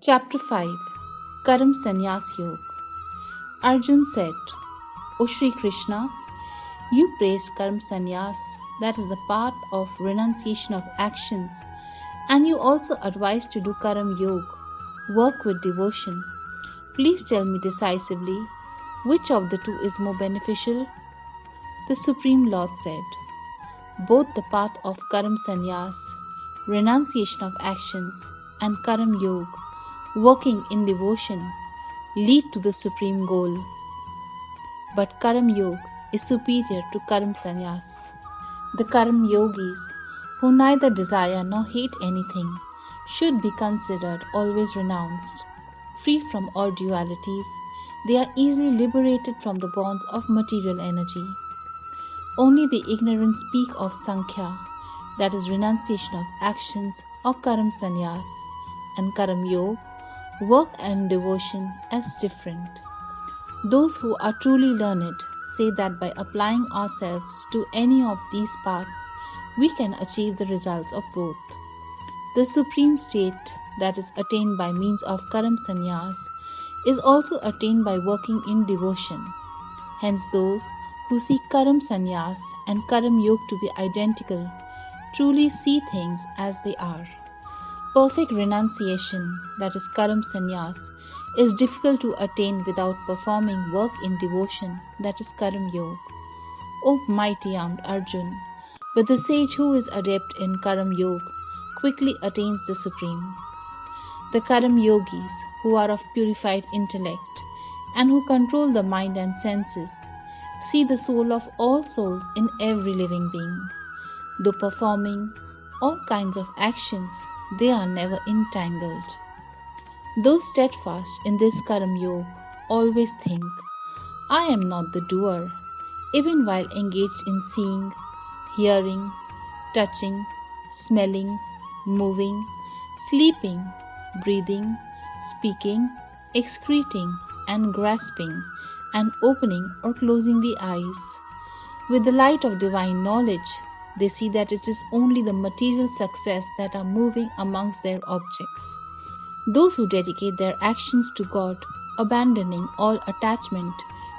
Speaker 1: Chapter 5 Karam Sannyas Yoga. Arjun said, O Shri Krishna, you praised Karam Sannyas, that is the path of renunciation of actions, and you also advised to do Karam Yoga, work with devotion. Please tell me decisively, which of the two is more beneficial? The Supreme Lord said, both the path of Karam Sannyas, renunciation of actions, and Karam Yoga, working in devotion, lead to the supreme goal. But Karam Yoga is superior to Karam Sannyas. The Karam Yogis, who neither desire nor hate anything, should be considered always renounced. Free from all dualities, they are easily liberated from the bonds of material energy. Only the ignorant speak of Sankhya, that is renunciation of actions, or Karam Sannyas, and Karam Yoga, work and devotion as different. Those who are truly learned say that by applying ourselves to any of these paths, we can achieve the results of both. The supreme state that is attained by means of Karam Sannyas is also attained by working in devotion. Hence those who see Karam Sannyas and Karam Yoga to be identical truly see things as they are. Perfect renunciation, that is Karam Sannyas, is difficult to attain without performing work in devotion, that is Karam Yoga. O mighty armed Arjun, but the sage who is adept in Karam Yoga quickly attains the supreme. The Karam Yogis, who are of purified intellect and who control the mind and senses, see the soul of all souls in every living being. Though performing all kinds of actions, they are never entangled. Those steadfast in this Karam Yoga always think, I am not the doer, even while engaged in seeing, hearing, touching, smelling, moving, sleeping, breathing, speaking, excreting, and grasping, and opening or closing the eyes. With the light of divine knowledge, they see that it is only the material success that are moving amongst their objects. Those who dedicate their actions to God, abandoning all attachment,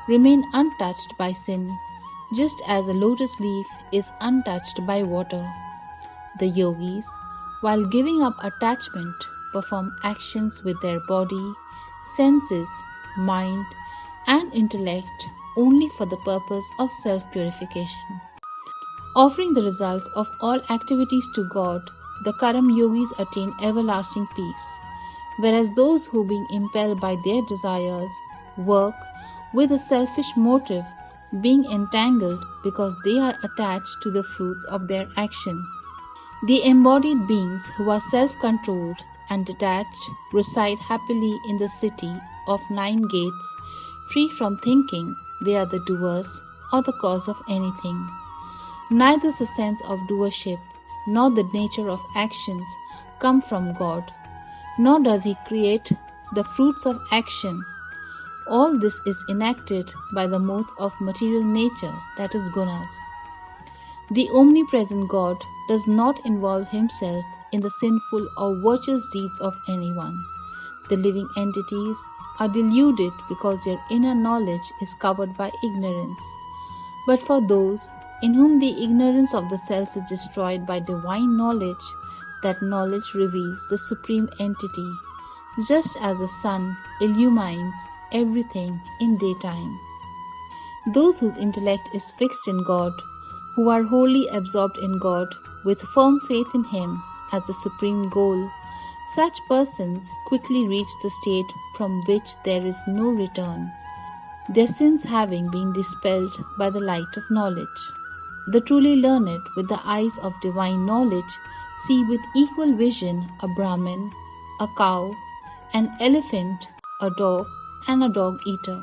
Speaker 1: remain untouched by sin, just as a lotus leaf is untouched by water. The yogis, while giving up attachment, perform actions with their body, senses, mind, and intellect only for the purpose of self-purification. Offering the results of all activities to God, the Karam Yogis attain everlasting peace, whereas those who, being impelled by their desires, work with a selfish motive, being entangled because they are attached to the fruits of their actions. The embodied beings who are self-controlled and detached reside happily in the city of 9 gates, free from thinking they are the doers or the cause of anything. Neither the sense of doership nor the nature of actions come from God, nor does He create the fruits of action. All this is enacted by the modes of material nature, that is gunas. The omnipresent God does not involve himself in the sinful or virtuous deeds of anyone. The living entities are deluded because their inner knowledge is covered by ignorance. But for those in whom the ignorance of the self is destroyed by divine knowledge, that knowledge reveals the supreme entity, just as the sun illumines everything in daytime. Those whose intellect is fixed in God, who are wholly absorbed in God with firm faith in Him as the supreme goal, such persons quickly reach the state from which there is no return, their sins having been dispelled by the light of knowledge. The truly learned with the eyes of divine knowledge see with equal vision a Brahmin, a cow, an elephant, a dog, and a dog-eater.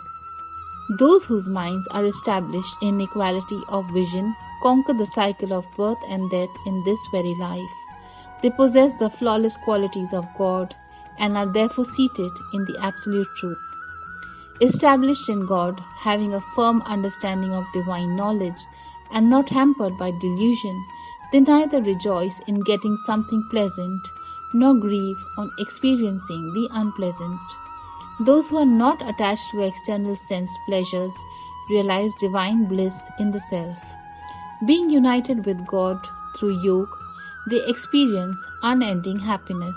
Speaker 1: Those whose minds are established in equality of vision conquer the cycle of birth and death in this very life. They possess the flawless qualities of God and are therefore seated in the absolute truth. Established in God, having a firm understanding of divine knowledge and not hampered by delusion, they neither rejoice in getting something pleasant nor grieve on experiencing the unpleasant. Those who are not attached to external sense pleasures realize divine bliss in the self. Being united with God through yoga, they experience unending happiness.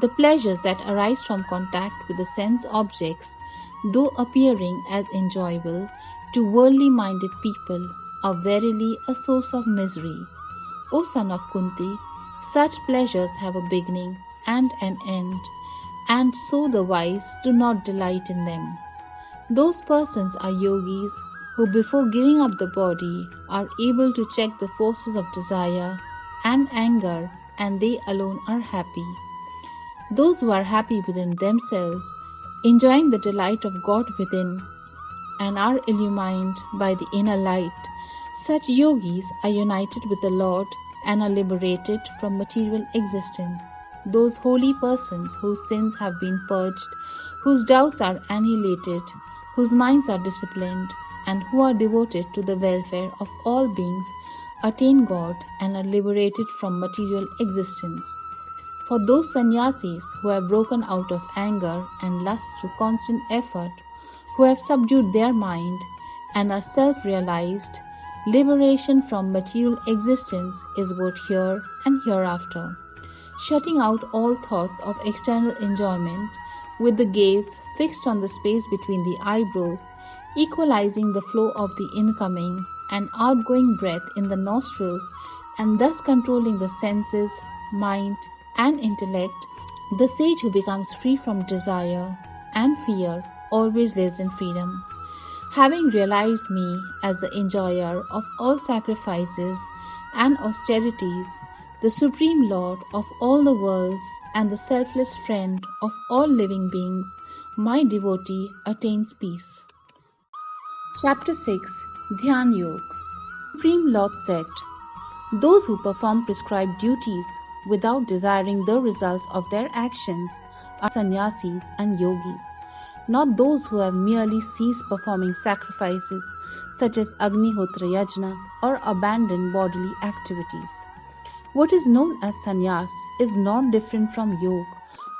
Speaker 1: The pleasures that arise from contact with the sense objects, though appearing as enjoyable to worldly-minded people, are verily a source of misery. O son of Kunti, such pleasures have a beginning and an end, and so the wise do not delight in them. Those persons are yogis who before giving up the body are able to check the forces of desire and anger, and they alone are happy. Those who are happy within themselves, enjoying the delight of God within, and are illumined by the inner light, such yogis are united with the Lord and are liberated from material existence. Those holy persons whose sins have been purged, whose doubts are annihilated, whose minds are disciplined, and who are devoted to the welfare of all beings, attain God and are liberated from material existence. For those sannyasis who have broken out of anger and lust through constant effort, who have subdued their mind and are self-realized, liberation from material existence is both here and hereafter. Shutting out all thoughts of external enjoyment, with the gaze fixed on the space between the eyebrows, equalizing the flow of the incoming and outgoing breath in the nostrils, and thus controlling the senses, mind, and intellect, the sage who becomes free from desire and fear always lives in freedom. Having realized me as the enjoyer of all sacrifices and austerities, the Supreme Lord of all the worlds and the selfless friend of all living beings, my devotee attains peace. Chapter 6 Dhyan Yoga. Supreme Lord said, those who perform prescribed duties without desiring the results of their actions are sannyasis and yogis, not those who have merely ceased performing sacrifices such as Agnihotra Yajna or abandoned bodily activities. What is known as sannyas is not different from yoga,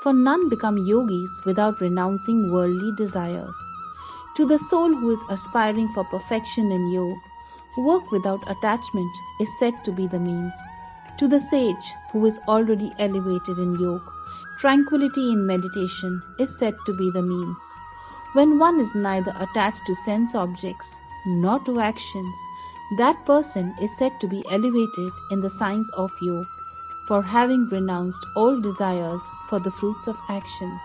Speaker 1: for none become yogis without renouncing worldly desires. To the soul who is aspiring for perfection in yoga, work without attachment is said to be the means. To the sage who is already elevated in yoga, tranquility in meditation is said to be the means. When one is neither attached to sense objects nor to actions, that person is said to be elevated in the science of yoga, for having renounced all desires for the fruits of actions.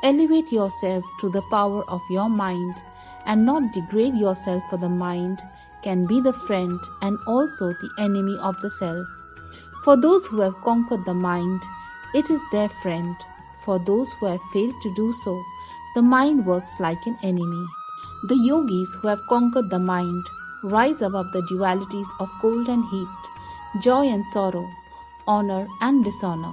Speaker 1: Elevate yourself to the power of your mind and not degrade yourself, for the mind can be the friend and also the enemy of the self. For those who have conquered the mind, it is their friend. For those who have failed to do so, the mind works like an enemy. The yogis who have conquered the mind rise above the dualities of cold and heat, joy and sorrow, honor and dishonor.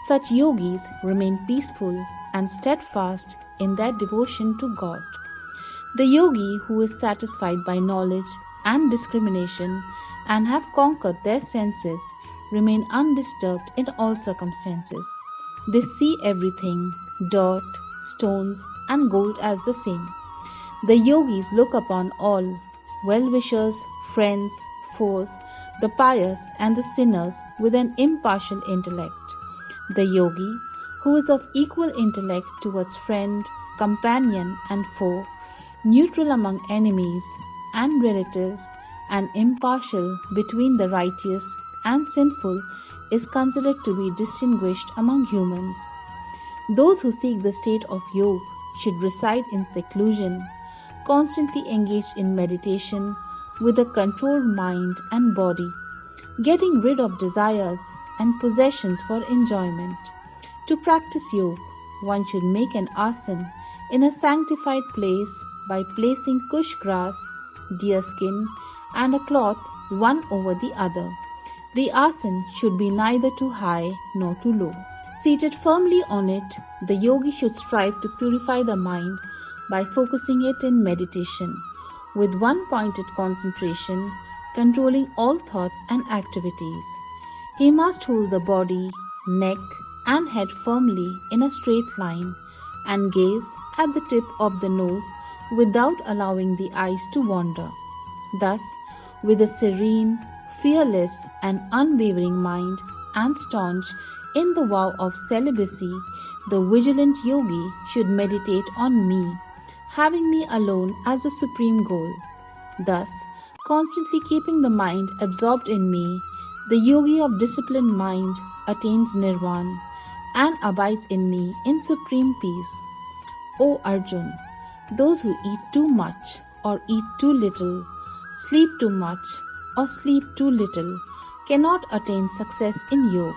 Speaker 1: Such yogis remain peaceful and steadfast in their devotion to God. The yogi who is satisfied by knowledge and discrimination and have conquered their senses remain undisturbed in all circumstances. They see everything, dirt, stones, and gold as the same. The yogis look upon all, well-wishers, friends, foes, the pious and the sinners with an impartial intellect. The yogi, who is of equal intellect towards friend, companion, and foe, neutral among enemies and relatives, and impartial between the righteous and sinful, is considered to be distinguished among humans. Those who seek the state of yoga should reside in seclusion, constantly engaged in meditation with a controlled mind and body, getting rid of desires and possessions for enjoyment. To practice yoga, one should make an asan in a sanctified place by placing kush grass, deerskin, and a cloth one over the other. The asan should be neither too high nor too low. Seated firmly on it, the yogi should strive to purify the mind by focusing it in meditation, with one-pointed concentration, controlling all thoughts and activities. He must hold the body, neck, and head firmly in a straight line and gaze at the tip of the nose without allowing the eyes to wander. Thus, with a serene, fearless, and unwavering mind and staunch in the vow of celibacy, the vigilant yogi should meditate on me, having me alone as the supreme goal. Thus, constantly keeping the mind absorbed in me, the yogi of disciplined mind attains nirvana and abides in me in supreme peace. O Arjun, those who eat too much or eat too little, sleep too much or sleep too little, cannot attain success in yoga.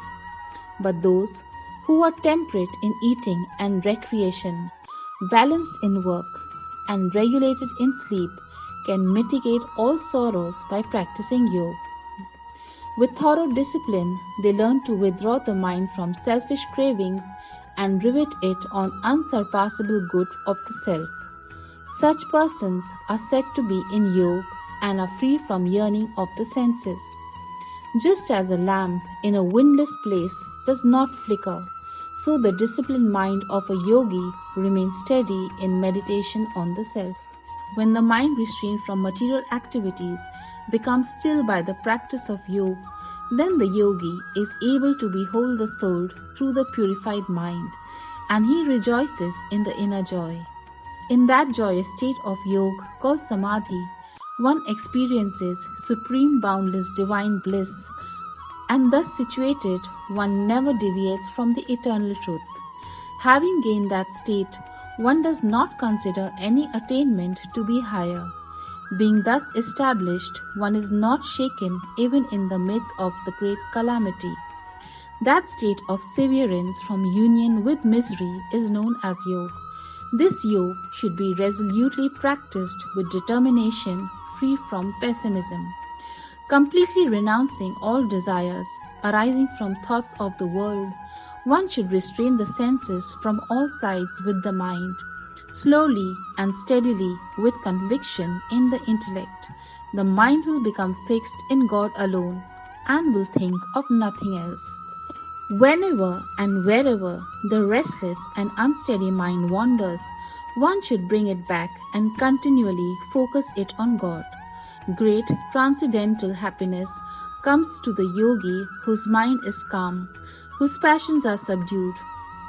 Speaker 1: But those who are temperate in eating and recreation, balanced in work, and regulated in sleep, can mitigate all sorrows by practicing yoga. With thorough discipline, they learn to withdraw the mind from selfish cravings and rivet it on unsurpassable good of the self. Such persons are said to be in yoga and are free from yearning of the senses. Just as a lamp in a windless place does not flicker, so the disciplined mind of a yogi remains steady in meditation on the self. When the mind restrained from material activities becomes still by the practice of yoga, then the yogi is able to behold the soul through the purified mind, and he rejoices in the inner joy. In that joyous state of yoga called samadhi, one experiences supreme boundless divine bliss, and thus situated, one never deviates from the eternal truth. Having gained that state, one does not consider any attainment to be higher. Being thus established, one is not shaken even in the midst of the great calamity. That state of severance from union with misery is known as yoga. This yoga should be resolutely practiced with determination, free from pessimism. Completely renouncing all desires arising from thoughts of the world, one should restrain the senses from all sides with the mind. Slowly and steadily, with conviction in the intellect, the mind will become fixed in God alone and will think of nothing else. Whenever and wherever the restless and unsteady mind wanders, one should bring it back and continually focus it on God. Great transcendental happiness comes to the yogi whose mind is calm, whose passions are subdued,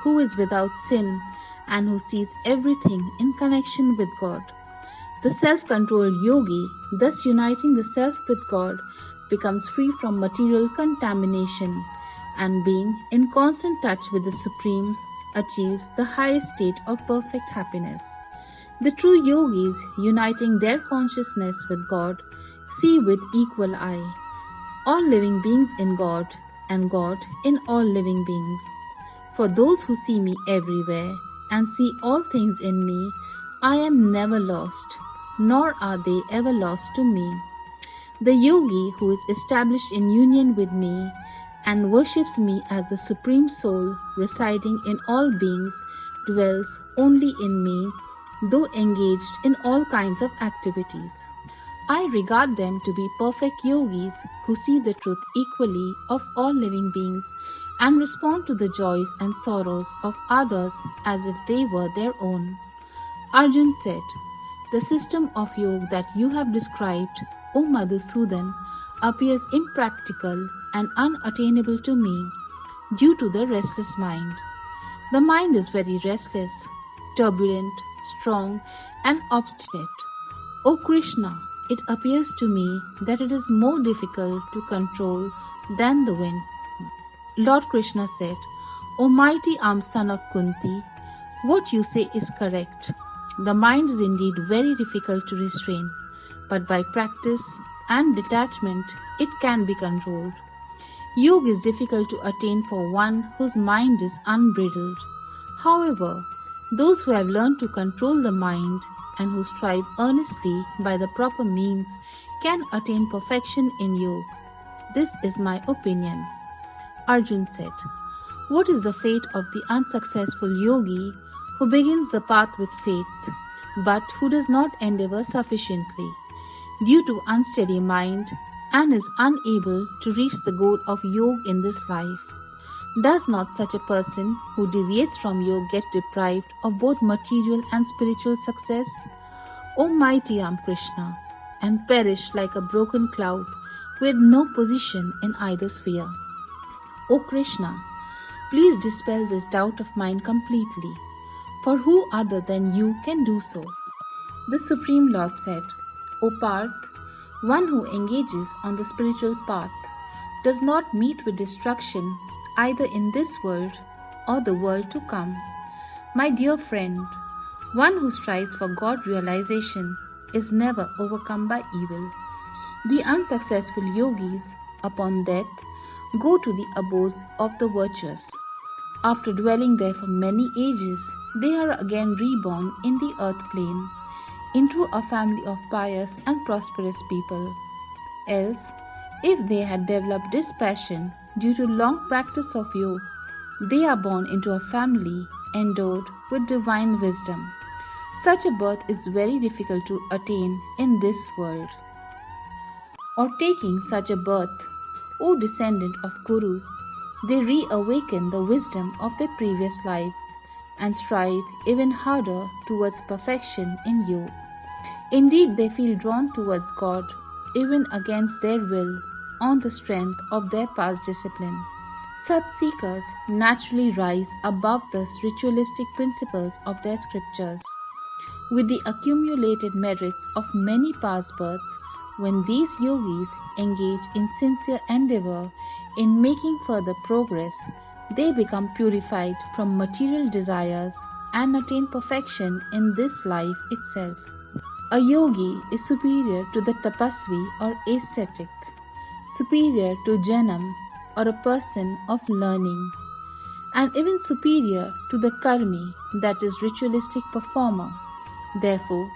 Speaker 1: who is without sin, and who sees everything in connection with God. The self-controlled yogi, thus uniting the self with God, becomes free from material contamination, and being in constant touch with the Supreme, achieves the highest state of perfect happiness. The true yogis, uniting their consciousness with God, see with equal eye all living beings in God, and God in all living beings. For those who see me everywhere, and see all things in me, I am never lost, nor are they ever lost to me. The yogi who is established in union with me and worships me as the Supreme Soul residing in all beings dwells only in me, though engaged in all kinds of activities. I regard them to be perfect yogis who see the truth equally of all living beings and respond to the joys and sorrows of others as if they were their own. Arjun said, "The system of yoga that you have described, O Madhusudan, appears impractical and unattainable to me due to the restless mind. The mind is very restless, turbulent, strong, and obstinate. O Krishna, it appears to me that it is more difficult to control than the wind." Lord Krishna said, "O mighty armed son of Kunti, what you say is correct. The mind is indeed very difficult to restrain, but by practice and detachment it can be controlled. Yoga is difficult to attain for one whose mind is unbridled. However, those who have learned to control the mind and who strive earnestly by the proper means can attain perfection in yoga. This is my opinion." Arjun said, "What is the fate of the unsuccessful yogi who begins the path with faith, but who does not endeavor sufficiently due to unsteady mind and is unable to reach the goal of yoga in this life? Does not such a person who deviates from yoga get deprived of both material and spiritual success? O mighty armed Krishna, and perish like a broken cloud with no position in either sphere. O Krishna, please dispel this doubt of mine completely, for who other than you can do so?" The Supreme Lord said, "O Parth, one who engages on the spiritual path does not meet with destruction either in this world or the world to come. My dear friend, one who strives for God realization is never overcome by evil. The unsuccessful yogis, upon death, go to the abodes of the virtuous. After dwelling there for many ages, they are again reborn in the earth plane, into a family of pious and prosperous people. Else, if they had developed this passion due to long practice of yoga, they are born into a family endowed with divine wisdom. Such a birth is very difficult to attain in this world. Or taking such a birth, O descendant of Gurus, they reawaken the wisdom of their previous lives and strive even harder towards perfection in yoga. Indeed, they feel drawn towards God even against their will on the strength of their past discipline. Such seekers naturally rise above the ritualistic principles of their scriptures. With the accumulated merits of many past births, when these yogis engage in sincere endeavor in making further progress, they become purified from material desires and attain perfection in this life itself. A yogi is superior to the tapasvi or ascetic, superior to janam or a person of learning, and even superior to the karmi, that is ritualistic performer. Therefore,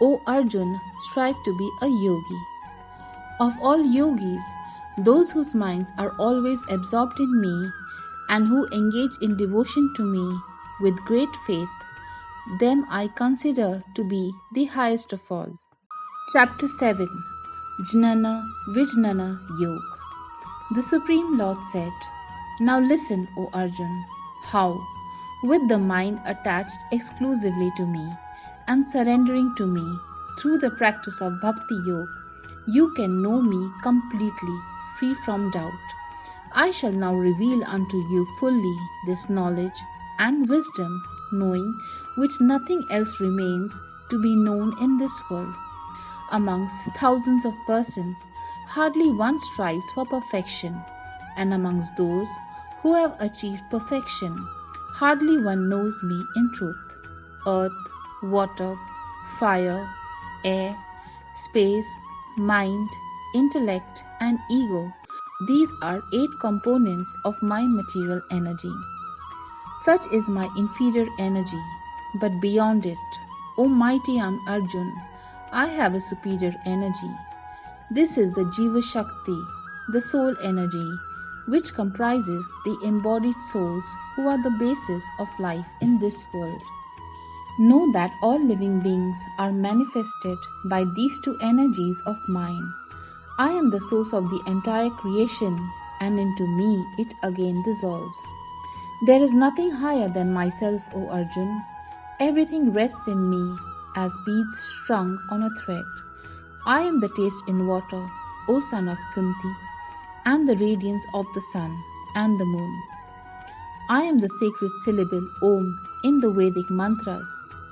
Speaker 1: O Arjun, strive to be a yogi. Of all yogis, those whose minds are always absorbed in me and who engage in devotion to me with great faith, them I consider to be the highest of all. Chapter 7. Jnana Vijnana Yoga. The Supreme Lord said, "Now listen, O Arjun, how, with the mind attached exclusively to me and surrendering to me through the practice of Bhakti Yoga, you can know me completely, free from doubt. I shall now reveal unto you fully this knowledge and wisdom, knowing which nothing else remains to be known in this world. Amongst thousands of persons, hardly one strives for perfection, and amongst those who have achieved perfection, hardly one knows me in truth. Earth, water, fire, air, space, mind, intellect, and ego, these are 8 components of my material energy. Such is my inferior energy, but beyond it, O mighty Arjun, I have a superior energy. This is the Jiva Shakti, the soul energy, which comprises the embodied souls who are the basis of life in this world. Know that all living beings are manifested by these two energies of mine. I am the source of the entire creation, and into me it again dissolves. There is nothing higher than myself, O Arjun. Everything rests in me as beads strung on a thread. I am the taste in water, O son of Kunti, and the radiance of the sun and the moon. I am the sacred syllable Om in the Vedic mantras.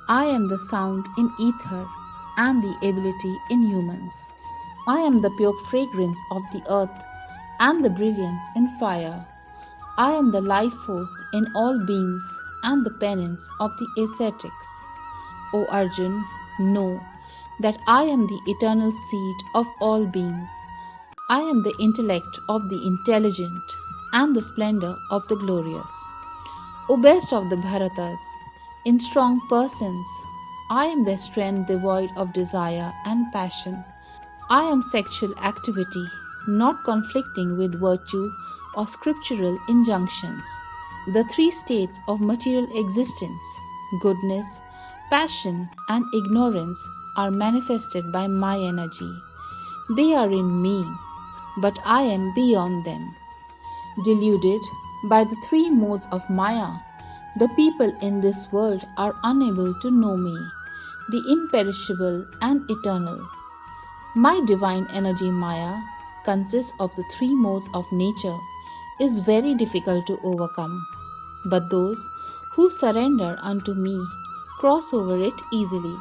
Speaker 1: I am the sound in ether and the ability in humans. I am the pure fragrance of the earth and the brilliance in fire. I am the life force in all beings and the penance of the ascetics. O Arjun, know that I am the eternal seed of all beings. I am the intellect of the intelligent and the splendor of the glorious. O best of the Bharatas, in strong persons, I am the strength devoid of desire and passion. I am sexual activity, not conflicting with virtue or scriptural injunctions. The three states of material existence, goodness, passion, and ignorance, are manifested by my energy. They are in me, but I am beyond them. Deluded by the three modes of Maya, the people in this world are unable to know me, the imperishable and eternal. My divine energy Maya consists of the three modes of nature, is very difficult to overcome. But those who surrender unto me cross over it easily.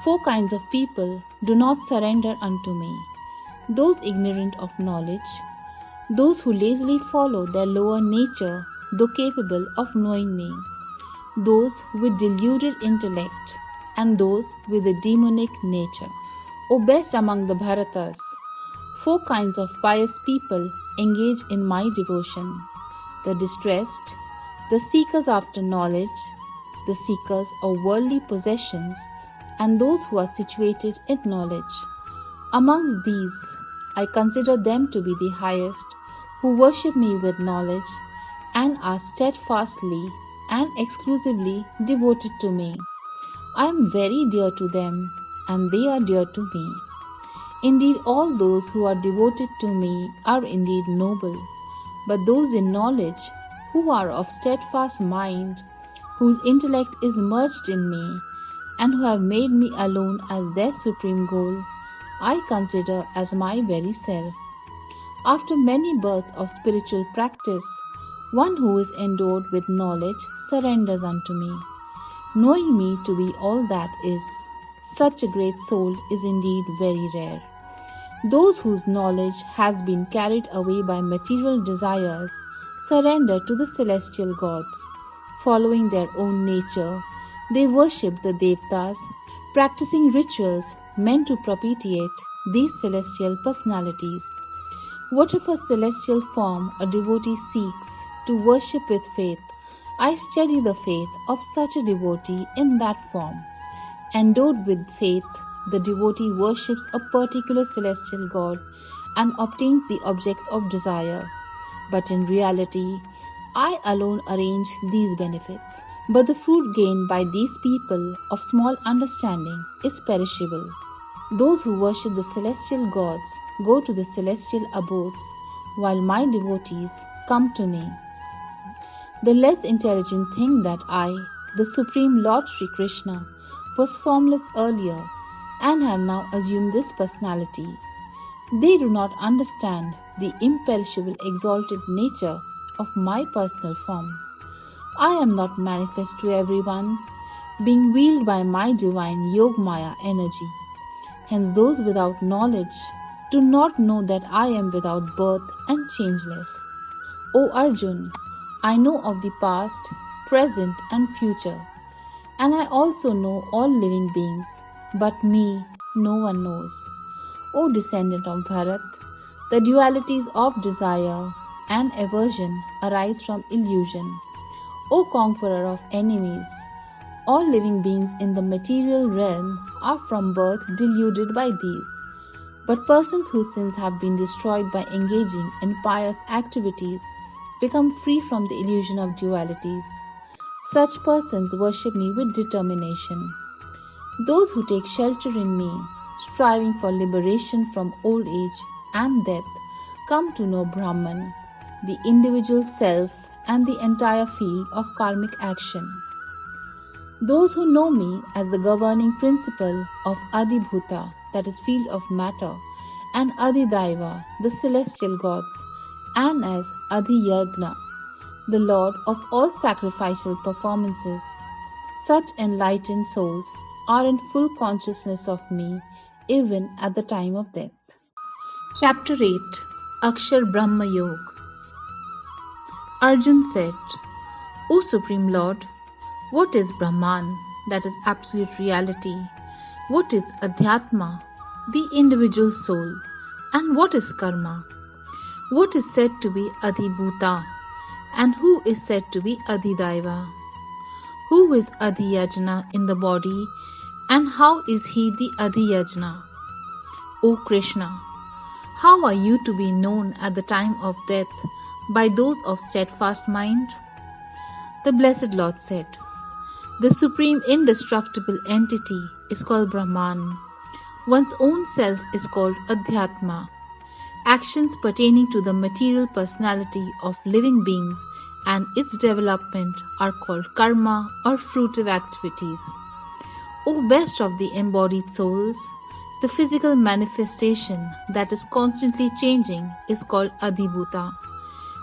Speaker 1: Four kinds of people do not surrender unto me: those ignorant of knowledge, those who lazily follow their lower nature though capable of knowing me, those with deluded intellect, and those with a demonic nature. O best among the Bharatas, four kinds of pious people engage in my devotion: the distressed, the seekers after knowledge, the seekers of worldly possessions, and those who are situated in knowledge. Amongst these, I consider them to be the highest, who worship me with knowledge and are steadfastly and exclusively devoted to me. I am very dear to them, and they are dear to me. Indeed, all those who are devoted to me are indeed noble, but those in knowledge, who are of steadfast mind, whose intellect is merged in me, and who have made me alone as their supreme goal, I consider as my very self. After many births of spiritual practice, one who is endowed with knowledge surrenders unto me, knowing me to be all that is. Such a great soul is indeed very rare. Those whose knowledge has been carried away by material desires surrender to the celestial gods. Following their own nature, they worship the Devtas, practicing rituals meant to propitiate these celestial personalities. Whatever celestial form a devotee seeks to worship with faith, I study the faith of such a devotee in that form. Endowed with faith, the devotee worships a particular celestial god and obtains the objects of desire. But in reality, I alone arrange these benefits. But the fruit gained by these people of small understanding is perishable. Those who worship the celestial gods go to the celestial abodes, while my devotees come to me. The less intelligent think that I, the Supreme Lord Sri Krishna, was formless earlier and have now assumed this personality. They do not understand the imperishable exalted nature of my personal form. I am not manifest to everyone, being wielded by my divine Yogmaya energy. Hence those without knowledge do not know that I am without birth and changeless. O Arjun, I know of the past, present and future, and I also know all living beings, but me no one knows. O descendant of Bharat, the dualities of desire and aversion arise from illusion. O conqueror of enemies, all living beings in the material realm are from birth deluded by these. But persons whose sins have been destroyed by engaging in pious activities become free from the illusion of dualities. Such persons worship me with determination. Those who take shelter in me, striving for liberation from old age and death, come to know Brahman, the individual self, and the entire field of karmic action. Those who know me as the governing principle of Adibhuta, that is field of matter, and Adidaiva, the celestial gods, and as Adhiyagna, the lord of all sacrificial performances, such enlightened souls are in full consciousness of me even at the time of death. Chapter 8, Akshar Brahma Yoga. Arjuna said, O Supreme Lord, what is Brahman, that is absolute reality? What is Adhyatma, the individual soul? And what is Karma? What is said to be Adhibhuta? And who is said to be Adhidaiva? Who is Adhiyajna in the body? And how is he the Adhiyajna? O Krishna, how are you to be known at the time of death by those of steadfast mind? The Blessed Lord said, the supreme indestructible entity is called Brahman. One's own self is called Adhyatma. Actions pertaining to the material personality of living beings and its development are called karma or fruitive activities. O best of the embodied souls, the physical manifestation that is constantly changing is called Adhibhuta.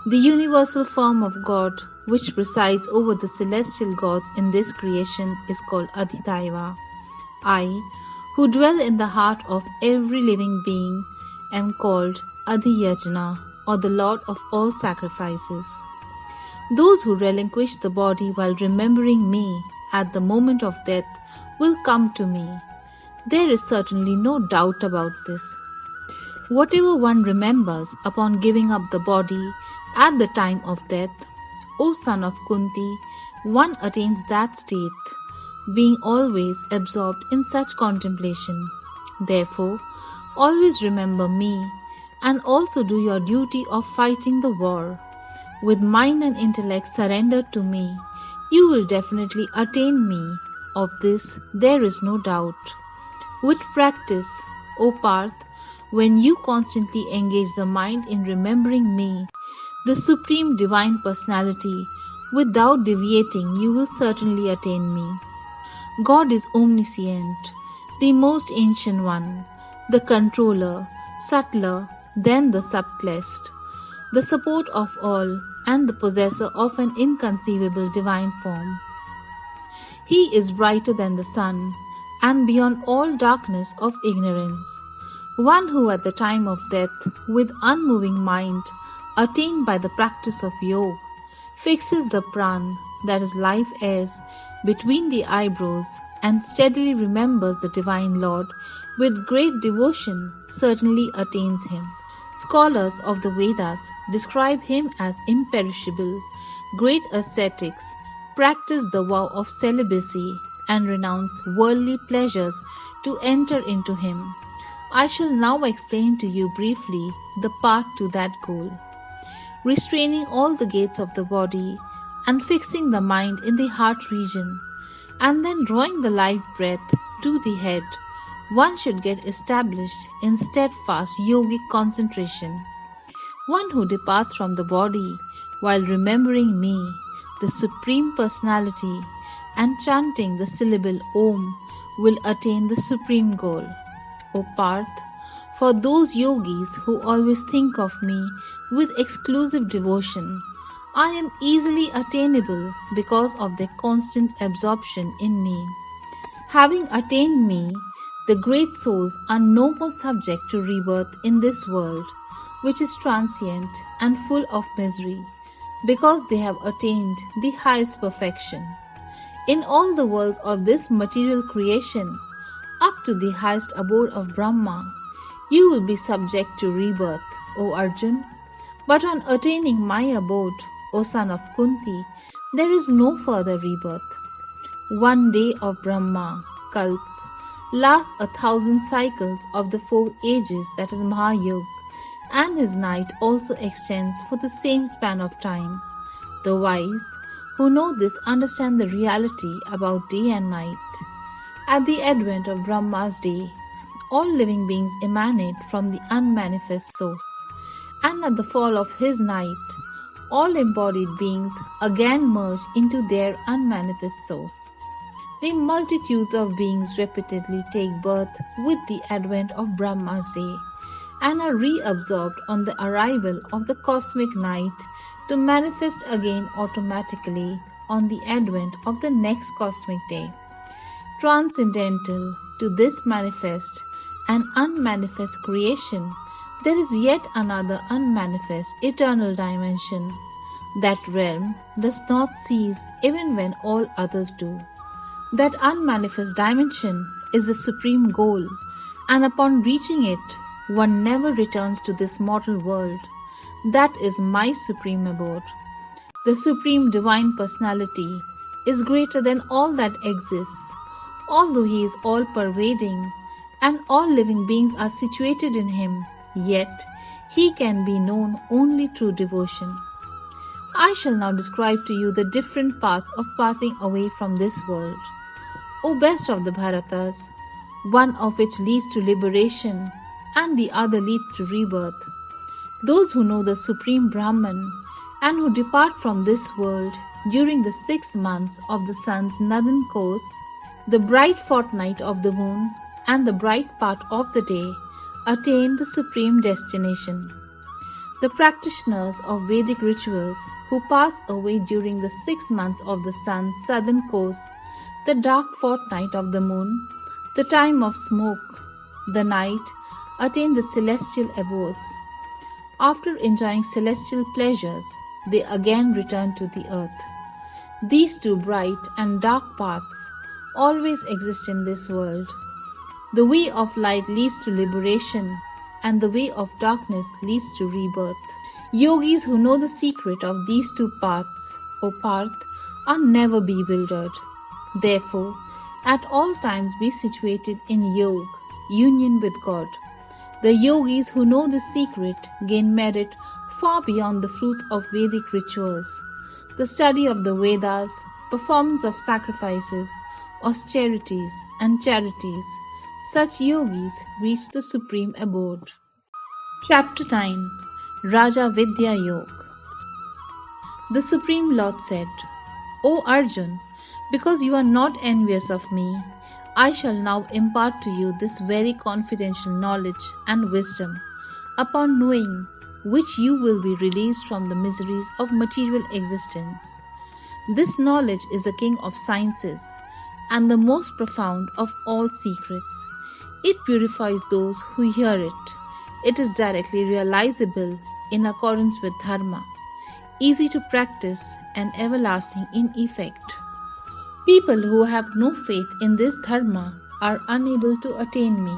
Speaker 1: The universal form of God, which presides over the celestial gods in this creation, is called Adhidaiva. I, who dwell in the heart of every living being, am called Adhiyajna, or the Lord of all sacrifices. Those who relinquish the body while remembering me at the moment of death will come to me. There is certainly no doubt about this. Whatever one remembers upon giving up the body at the time of death, O son of Kunti, one attains that state, being always absorbed in such contemplation. Therefore, always remember me, and also do your duty of fighting the war. With mind and intellect surrendered to me, you will definitely attain me. Of this there is no doubt. With practice, O Parth, when you constantly engage the mind in remembering me, the Supreme Divine Personality, without deviating, you will certainly attain me. God is omniscient, the most ancient one, the controller, subtler than the subtlest, the support of all, and the possessor of an inconceivable divine form. He is brighter than the sun, and beyond all darkness of ignorance, one who at the time of death, with unmoving mind, attained by the practice of yoga, fixes the pran, that is life airs, between the eyebrows, and steadily remembers the Divine Lord with great devotion, certainly attains him. Scholars of the Vedas describe him as imperishable. Great ascetics practice the vow of celibacy and renounce worldly pleasures to enter into him. I shall now explain to you briefly the path to that goal. Restraining all the gates of the body and fixing the mind in the heart region, and then drawing the life breath to the head, one should get established in steadfast yogic concentration. One who departs from the body while remembering me, the Supreme Personality, and chanting the syllable Om will attain the supreme goal. O Parth, for those yogis who always think of me with exclusive devotion, I am easily attainable because of their constant absorption in me. Having attained me, the great souls are no more subject to rebirth in this world, which is transient and full of misery, because they have attained the highest perfection. In all the worlds of this material creation, up to the highest abode of Brahma, you will be subject to rebirth, O Arjun. But on attaining my abode, O son of Kunti, there is no further rebirth. One day of Brahma, Kalp, lasts 1,000 cycles of the 4 ages, that is Mahayug, and his night also extends for the same span of time. The wise who know this understand the reality about day and night. At the advent of Brahma's day, all living beings emanate from the unmanifest source, and at the fall of his night, all embodied beings again merge into their unmanifest source. The multitudes of beings repeatedly take birth with the advent of Brahma's day and are reabsorbed on the arrival of the cosmic night to manifest again automatically on the advent of the next cosmic day. Transcendental to this manifest and unmanifest creation, there is yet another unmanifest eternal dimension. That realm does not cease even when all others do. That unmanifest dimension is the supreme goal, and upon reaching it, one never returns to this mortal world. That is my supreme abode. The Supreme Divine Personality is greater than all that exists. Although He is all-pervading and all living beings are situated in Him, yet He can be known only through devotion. I shall now describe to you the different paths of passing away from this world. O best of the Bharatas, one of which leads to liberation and the other leads to rebirth. Those who know the Supreme Brahman and who depart from this world during the 6 months of the sun's northern course, the bright fortnight of the moon, and the bright part of the day attain the supreme destination. The practitioners of Vedic rituals who pass away during the 6 months of the sun's southern course, the dark fortnight of the moon, the time of smoke, the night, attain the celestial abodes. After enjoying celestial pleasures, they again return to the earth. These two bright and dark paths always exist in this world. The way of light leads to liberation, and the way of darkness leads to rebirth. Yogis who know the secret of these two paths, O Parth, are never bewildered. Therefore, at all times be situated in Yog, union with God. The yogis who know this secret gain merit far beyond the fruits of Vedic rituals. The study of the Vedas, performance of sacrifices, austerities, and charities, such yogis reach the supreme abode. Chapter 9, Raja Vidyayog. The Supreme Lord said, O Arjun, because you are not envious of me, I shall now impart to you this very confidential knowledge and wisdom, upon knowing which you will be released from the miseries of material existence. This knowledge is the king of sciences and the most profound of all secrets. It purifies those who hear it. It is directly realizable in accordance with dharma, easy to practice and everlasting in effect. People who have no faith in this dharma are unable to attain me.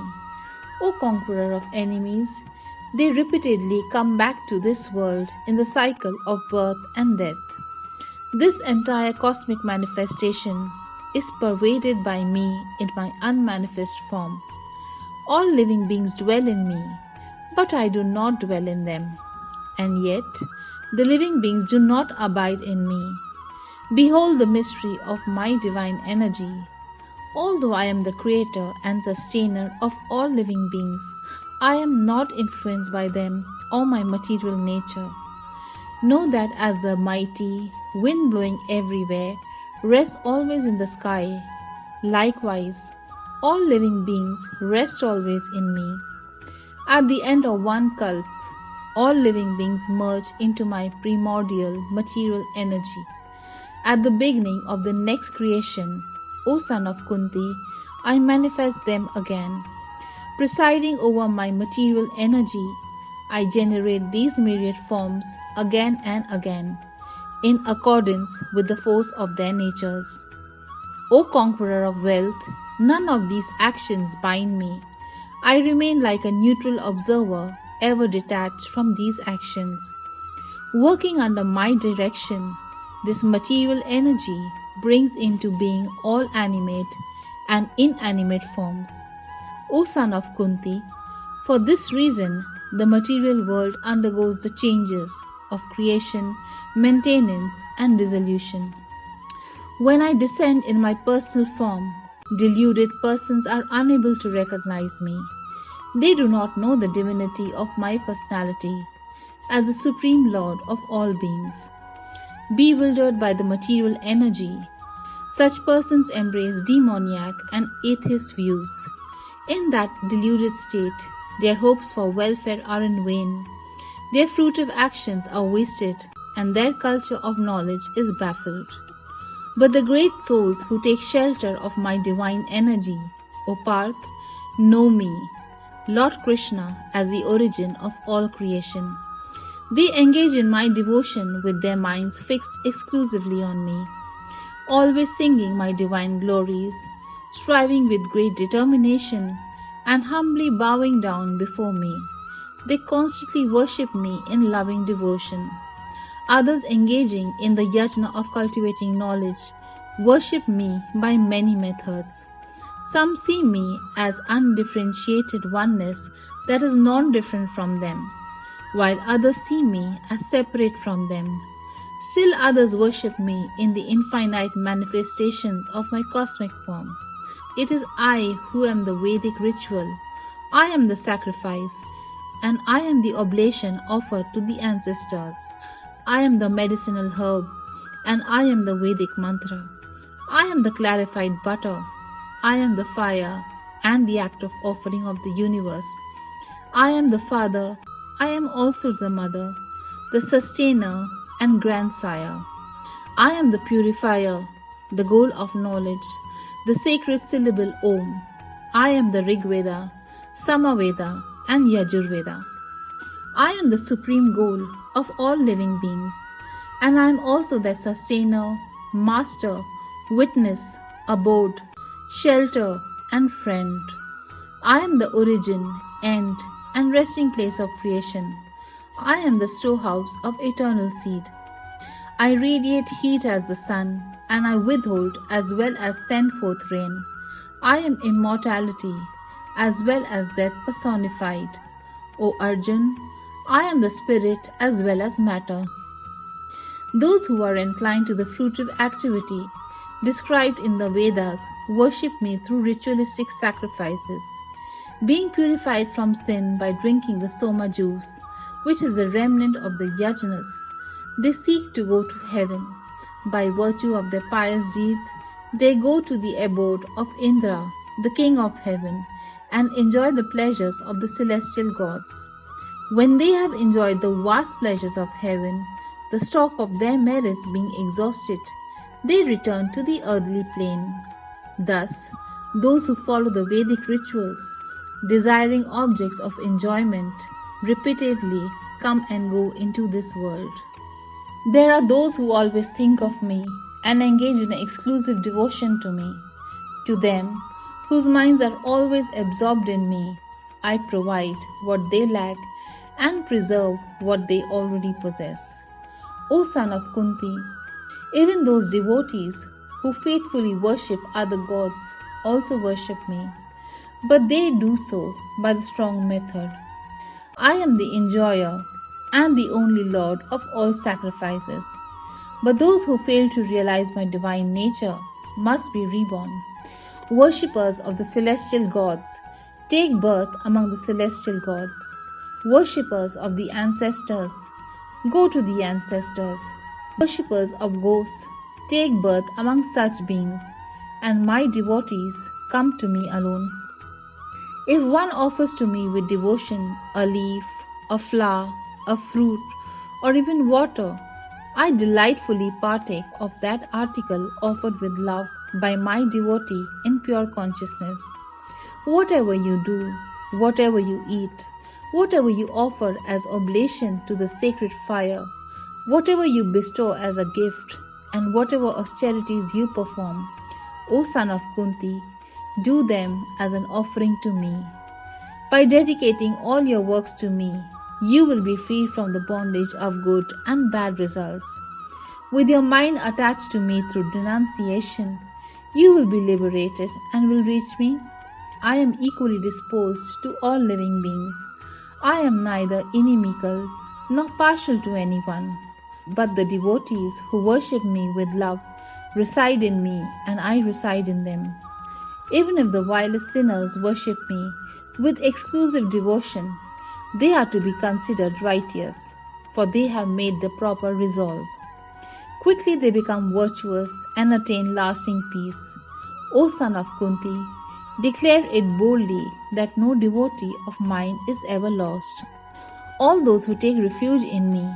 Speaker 1: O conqueror of enemies, they repeatedly come back to this world in the cycle of birth and death. This entire cosmic manifestation is pervaded by me in my unmanifest form. All living beings dwell in me, but I do not dwell in them. And yet, the living beings do not abide in me. Behold the mystery of my divine energy. Although I am the creator and sustainer of all living beings, I am not influenced by them or my material nature. Know that as the mighty wind blowing everywhere rests always in the sky, likewise, all living beings rest always in me. At the end of one kalp, all living beings merge into my primordial material energy. At the beginning of the next creation, O son of Kunti, I manifest them again. Presiding over my material energy, I generate these myriad forms again and again, in accordance with the force of their natures. O conqueror of wealth, none of these actions bind me. I remain like a neutral observer, ever detached from these actions. Working under my direction, this material energy brings into being all animate and inanimate forms. O son of Kunti, for this reason the material world undergoes the changes of creation, maintenance, and dissolution. When I descend in my personal form, deluded persons are unable to recognize me. They do not know the divinity of my personality as the Supreme Lord of all beings. Bewildered by the material energy, such persons embrace demoniac and atheist views. In that deluded state, their hopes for welfare are in vain. Their fruitive actions are wasted, and their culture of knowledge is baffled. But the great souls who take shelter of my divine energy, O Parth, know me, Lord Krishna, as the origin of all creation. They engage in my devotion with their minds fixed exclusively on me, always singing my divine glories, striving with great determination, and humbly bowing down before me. They constantly worship me in loving devotion. Others engaging in the yajna of cultivating knowledge worship me by many methods. Some see me as undifferentiated oneness that is non-different from them, while others see me as separate from them. Still others worship me in the infinite manifestations of my cosmic form. It is I who am the Vedic ritual, I am the sacrifice, and I am the oblation offered to the ancestors. I am the medicinal herb, and I am the Vedic mantra. I am the clarified butter. I am the fire and the act of offering of the universe. I am the father. I am also the mother, the sustainer and grandsire. I am the purifier, the goal of knowledge, the sacred syllable Om. I am the Rigveda, Samaveda, and Yajurveda. I am the supreme goal of all living beings, and I am also their sustainer, master, witness, abode, shelter, and friend. I am the origin, end, and resting place of creation. I am the storehouse of eternal seed. I radiate heat as the sun, and I withhold as well as send forth rain. I am immortality as well as death personified. O Arjun, I am the spirit as well as matter. Those who are inclined to the fruitive activity described in the Vedas worship me through ritualistic sacrifices. Being purified from sin by drinking the soma juice, which is the remnant of the yajnas, they seek to go to heaven. By virtue of their pious deeds, they go to the abode of Indra, the king of heaven, and enjoy the pleasures of the celestial gods. When they have enjoyed the vast pleasures of heaven, the stock of their merits being exhausted, they return to the earthly plane. Thus, those who follow the Vedic rituals, desiring objects of enjoyment, repeatedly come and go into this world. There are those who always think of me and engage in exclusive devotion to me. To them, whose minds are always absorbed in me, I provide what they lack and preserve what they already possess. O son of Kunti, even those devotees who faithfully worship other gods also worship me, but they do so by the strong method. I am the enjoyer and the only Lord of all sacrifices, but those who fail to realize my divine nature must be reborn. Worshippers of the celestial gods take birth among the celestial gods. Worshippers of the ancestors go to the ancestors. Worshippers of ghosts take birth among such beings, and my devotees come to me alone. If one offers to me with devotion a leaf, a flower, a fruit, or even water, I delightfully partake of that article offered with love by my devotee in pure consciousness. Whatever you do, whatever you eat, whatever you offer as oblation to the sacred fire, whatever you bestow as a gift, and whatever austerities you perform, O son of Kunti, do them as an offering to me. By dedicating all your works to me, you will be free from the bondage of good and bad results. With your mind attached to me through denunciation, You will be liberated and will reach me. I am equally disposed to all living beings. I am neither inimical nor partial to anyone, but the devotees who worship me with love reside in me and I reside in them. Even if the vilest sinners worship me with exclusive devotion, they are to be considered righteous, for they have made the proper resolve. Quickly they become virtuous and attain lasting peace. O son of Kunti, declare it boldly that no devotee of mine is ever lost. All those who take refuge in me,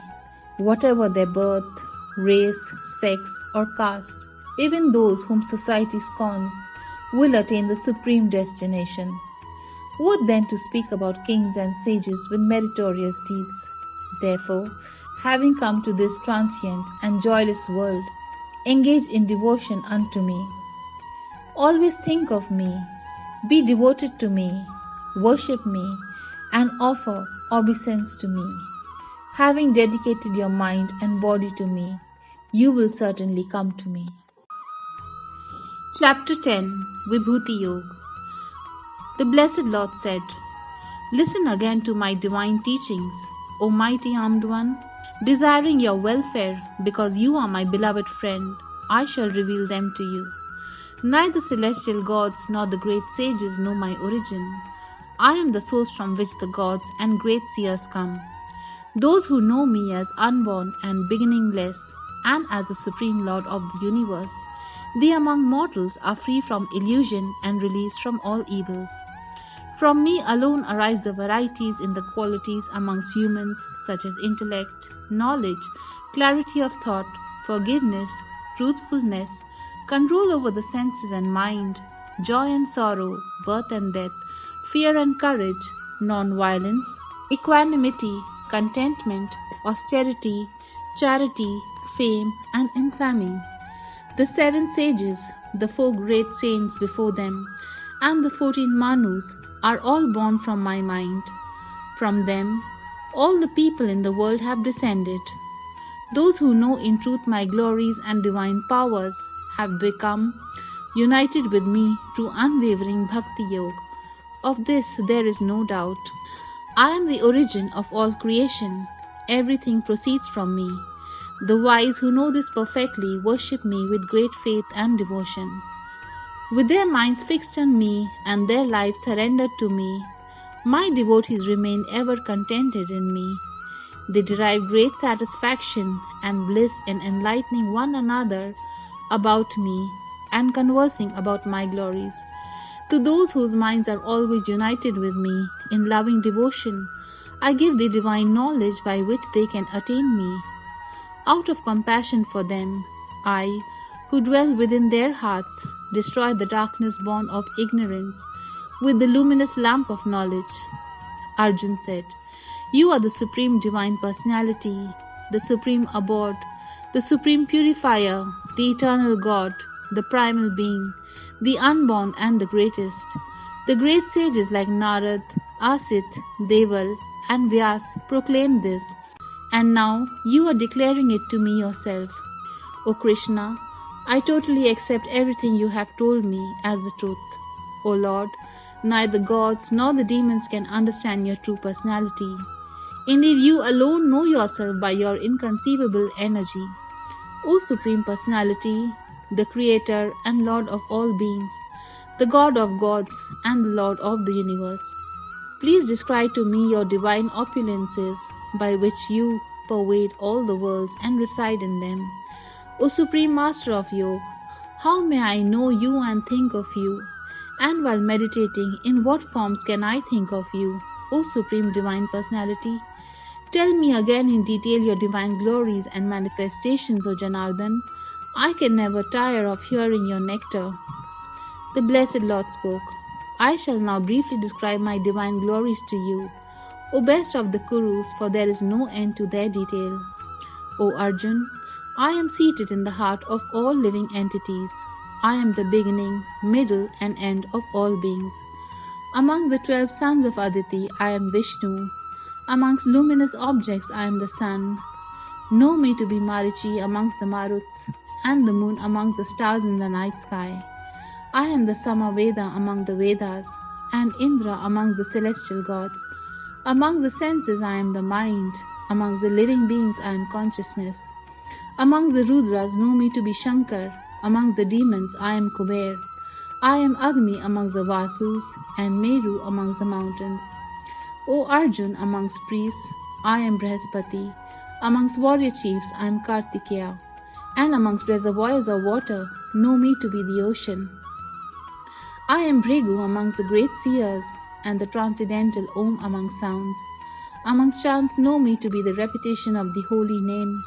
Speaker 1: whatever their birth, race, sex, or caste, even those whom society scorns, will attain the supreme destination. What then to speak about kings and sages with meritorious deeds? Therefore, having come to this transient and joyless world, engage in devotion unto me. Always think of me, be devoted to me, worship me, and offer obeisance to me. Having dedicated your mind and body to me, you will certainly come to me. Chapter 10 Vibhuti-yog. The Blessed Lord said, Listen again to my divine teachings, O mighty armed one. Desiring your welfare, because you are my beloved friend, I shall reveal them to you. Neither celestial gods nor the great sages know my origin. I am the source from which the gods and great seers come. Those who know me as unborn and beginningless, and as the Supreme Lord of the universe, they among mortals are free from illusion and released from all evils. From me alone arise the varieties in the qualities amongst humans, such as intellect, knowledge, clarity of thought, forgiveness, truthfulness, control over the senses and mind, joy and sorrow, birth and death, fear and courage, non-violence, equanimity, contentment, austerity, charity, fame, and infamy. The 7 sages, the 4 great saints before them, and the 14 Manus are all born from my mind. From them, all the people in the world have descended. Those who know in truth my glories and divine powers have become united with me through unwavering bhakti yoga. Of this there is no doubt. I am the origin of all creation. Everything proceeds from me. The wise who know this perfectly worship me with great faith and devotion. With their minds fixed on me and their lives surrendered to me, my devotees remain ever contented in me. They derive great satisfaction and bliss in enlightening one another about me and conversing about my glories. To those whose minds are always united with me in loving devotion, I give the divine knowledge by which they can attain me. Out of compassion for them, I, who dwell within their hearts, destroy the darkness born of ignorance with the luminous lamp of knowledge. Arjuna said, You are the Supreme Divine Personality, the Supreme Abode, the Supreme Purifier, the Eternal God, the Primal Being, the Unborn and the Greatest. The great sages like Narad, Asit, Deval, and Vyas proclaim this, and now you are declaring it to me yourself. O Krishna, I totally accept everything you have told me as the truth. O Lord, neither gods nor the demons can understand your true personality. Indeed, you alone know yourself by your inconceivable energy. O Supreme Personality, the Creator and Lord of all beings, the God of gods and the Lord of the universe, please describe to me your divine opulences by which you pervade all the worlds and reside in them. O Supreme Master of Yoga, how may I know you and think of you? And while meditating, in what forms can I think of you, O Supreme Divine Personality? Tell me again in detail your divine glories and manifestations, O Janardhan. I can never tire of hearing your nectar. The Blessed Lord spoke. I shall now briefly describe my divine glories to you, O best of the Kurus, for there is no end to their detail. O Arjun, I am seated in the heart of all living entities. I am the beginning, middle, and end of all beings. Among the 12 sons of Aditi, I am Vishnu. Amongst luminous objects, I am the sun. Know me to be Marichi amongst the Maruts, and the moon amongst the stars in the night sky. I am the Samaveda among the Vedas, and Indra among the celestial gods. Among the senses I am the mind, among the living beings I am consciousness. Among the Rudras know me to be Shankar, among the demons I am Kuber. I am Agni amongst the Vasus, and Meru amongst the mountains. O Arjun amongst priests, I am Brihaspati. Amongst warrior chiefs I am Kartikeya, and amongst reservoirs of water know me to be the ocean. I am Bhrigu amongst the great seers, and the transcendental Om amongst sounds. Amongst chants know me to be the repetition of the holy name.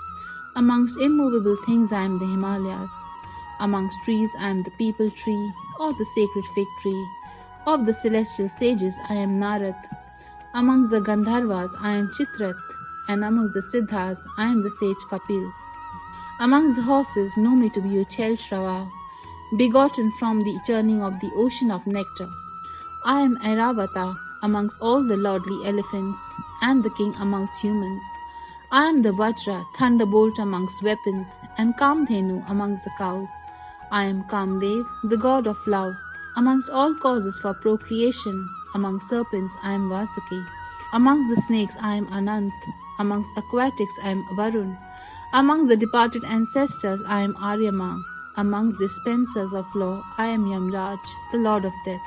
Speaker 1: Amongst immovable things I am the Himalayas. Amongst trees I am the peepal tree, or the sacred fig tree. Of the celestial sages I am Narad. Amongst the Gandharvas I am Chitrat, and amongst the Siddhas I am the sage Kapil. Amongst the horses know me to be Uchel Shrava, begotten from the churning of the ocean of nectar. I am Airavata amongst all the lordly elephants, and the king amongst humans. I am the Vajra, thunderbolt amongst weapons, and Kamdhenu amongst the cows. I am Kamdev, the god of love. Amongst all causes for procreation, amongst serpents I am Vasuki. Amongst the snakes I am Anant. Amongst aquatics I am Varun. Amongst the departed ancestors I am Aryama. Amongst dispensers of law I am Yamraj, the lord of death.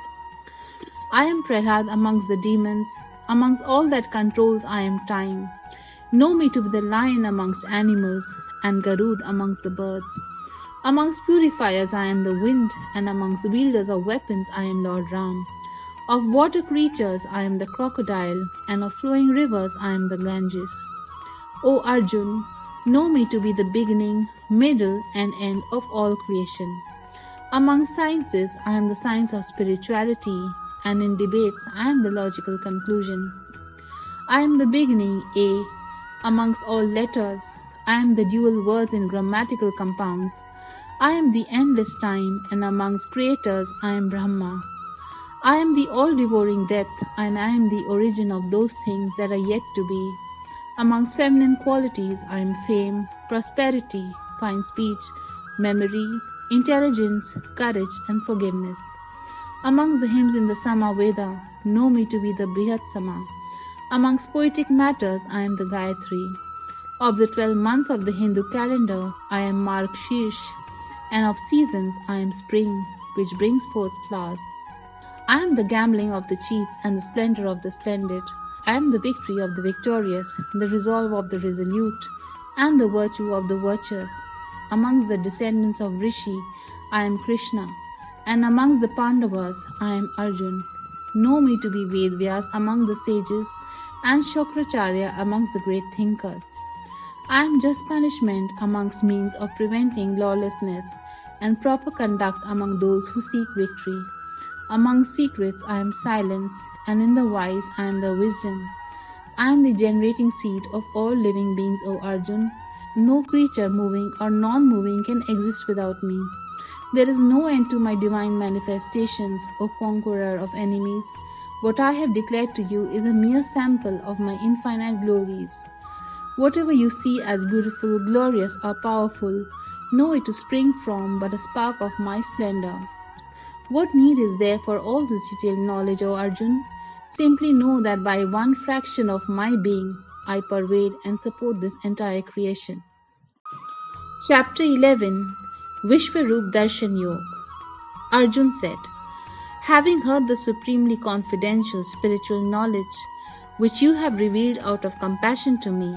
Speaker 1: I am Prahlad amongst the demons. Amongst all that controls I am time. Know me to be the lion amongst animals, and Garud amongst the birds. Amongst purifiers I am the wind, and amongst wielders of weapons I am Lord Ram. Of water creatures I am the crocodile, and of flowing rivers I am the Ganges. O Arjun, know me to be the beginning, middle, and end of all creation. Among sciences I am the science of spirituality, and in debates I am the logical conclusion. I am the beginning, A. Amongst all letters, I am the dual words in grammatical compounds. I am the endless time, and amongst creators I am Brahma. I am the all-devouring death, and I am the origin of those things that are yet to be. Amongst feminine qualities I am fame, prosperity, fine speech, memory, intelligence, courage, and forgiveness. Amongst the hymns in the Samaveda, know me to be the Brihat Sama. Amongst poetic matters I am the Gayatri. Of the 12 months of the Hindu calendar I am Marg Shirsh, and of seasons I am spring, which brings forth flowers. I am the gambling of the cheats and the splendor of the splendid. I am the victory of the victorious, the resolve of the resolute, and the virtue of the virtuous. Amongst the descendants of Rishi I am Krishna, and amongst the Pandavas I am Arjun. Know me to be Vedvyas among the sages, and Shokracharya amongst the great thinkers. I am just punishment amongst means of preventing lawlessness, and proper conduct among those who seek victory. Among secrets I am silence, and in the wise I am the wisdom. I am the generating seed of all living beings, O Arjun. No creature moving or non-moving can exist without me. There is no end to my divine manifestations, O conqueror of enemies. What I have declared to you is a mere sample of my infinite glories. Whatever you see as beautiful, glorious, or powerful, know it to spring from but a spark of my splendor. What need is there for all this detailed knowledge, O Arjun? Simply know that by one fraction of my being, I pervade and support this entire creation. Chapter 11 Vishwaroop Darshan Yog. Arjun said, having heard the supremely confidential spiritual knowledge which you have revealed out of compassion to me,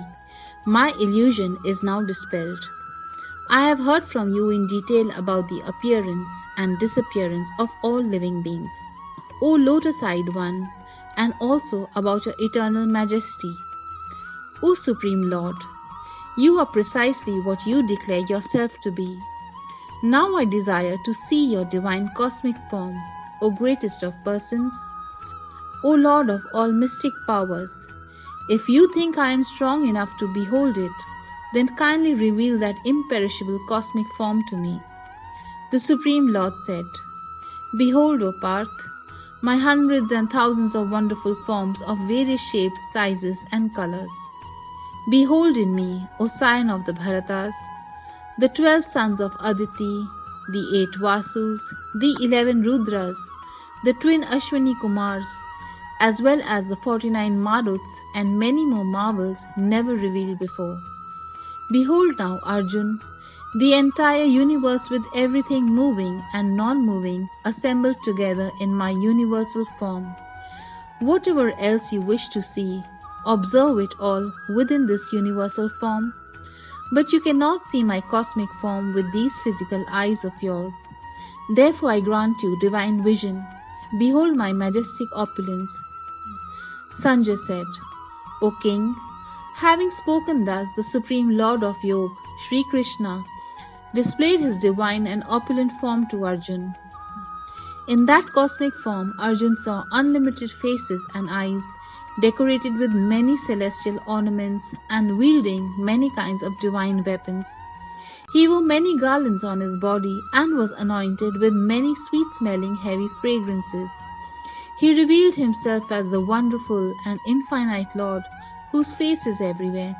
Speaker 1: my illusion is now dispelled. I have heard from you in detail about the appearance and disappearance of all living beings, O lotus-eyed one, and also about your eternal majesty. O Supreme Lord, you are precisely what you declare yourself to be. Now I desire to see your divine cosmic form, O greatest of persons, O Lord of all mystic powers. If you think I am strong enough to behold it, then kindly reveal that imperishable cosmic form to me. The Supreme Lord said, behold, O Parth, my hundreds and thousands of wonderful forms of various shapes, sizes, and colors. Behold in me, O scion of the Bharatas, the 12 sons of Aditi, the 8 Vasus, the 11 Rudras, the twin Ashwini Kumars, as well as the 49 Maruts and many more marvels never revealed before. Behold now, Arjun, the entire universe with everything moving and non-moving assembled together in my universal form. Whatever else you wish to see, observe it all within this universal form. But you cannot see my cosmic form with these physical eyes of yours. Therefore I grant you divine vision. Behold my majestic opulence. Sanjay said, O king, having spoken thus, the Supreme Lord of Yoga, Sri Krishna, displayed his divine and opulent form to Arjun. In that cosmic form, Arjun saw unlimited faces and eyes, decorated with many celestial ornaments and wielding many kinds of divine weapons. He wore many garlands on his body and was anointed with many sweet-smelling heavy fragrances. He revealed himself as the wonderful and infinite Lord whose face is everywhere.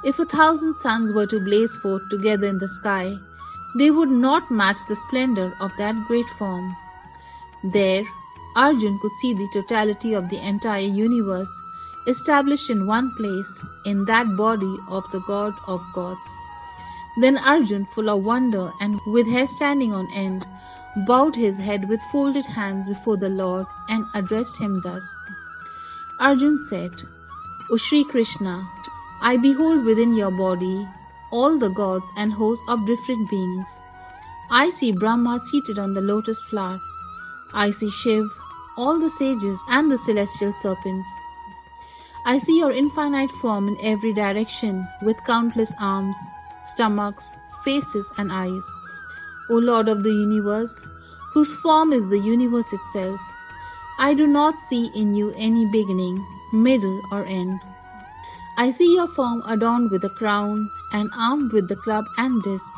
Speaker 1: If 1,000 suns were to blaze forth together in the sky, they would not match the splendor of that great form. There, Arjun could see the totality of the entire universe established in one place in that body of the God of gods. Then Arjun, full of wonder and with hair standing on end, bowed his head with folded hands before the Lord and addressed him thus. Arjun said, O Sri Krishna, I behold within your body all the gods and hosts of different beings. I see Brahma seated on the lotus flower. I see Shiv, all the sages and the celestial serpents. I see your infinite form in every direction with countless arms, stomachs, faces and eyes. O Lord of the universe, whose form is the universe itself, I do not see in you any beginning, middle or end. I see your form adorned with a crown and armed with the club and disc,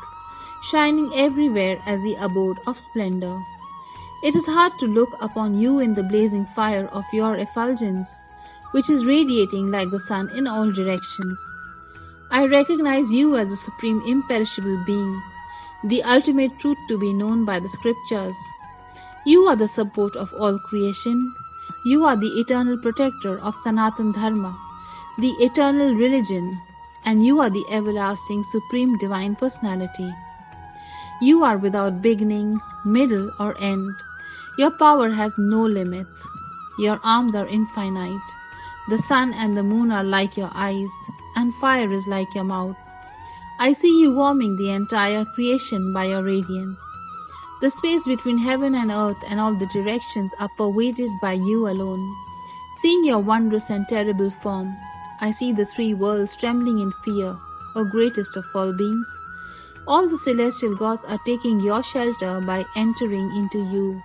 Speaker 1: shining everywhere as the abode of splendor. It is hard to look upon you in the blazing fire of your effulgence, which is radiating like the sun in all directions. I recognize you as the supreme imperishable being, the ultimate truth to be known by the scriptures. You are the support of all creation. You are the eternal protector of Sanatan Dharma, the eternal religion, and you are the everlasting supreme divine personality. You are without beginning, middle or end. Your power has no limits. Your arms are infinite. The sun and the moon are like your eyes, and fire is like your mouth. I see you warming the entire creation by your radiance. The space between heaven and earth and all the directions are pervaded by you alone. Seeing your wondrous and terrible form, I see the three worlds trembling in fear, O greatest of all beings. All the celestial gods are taking your shelter by entering into you.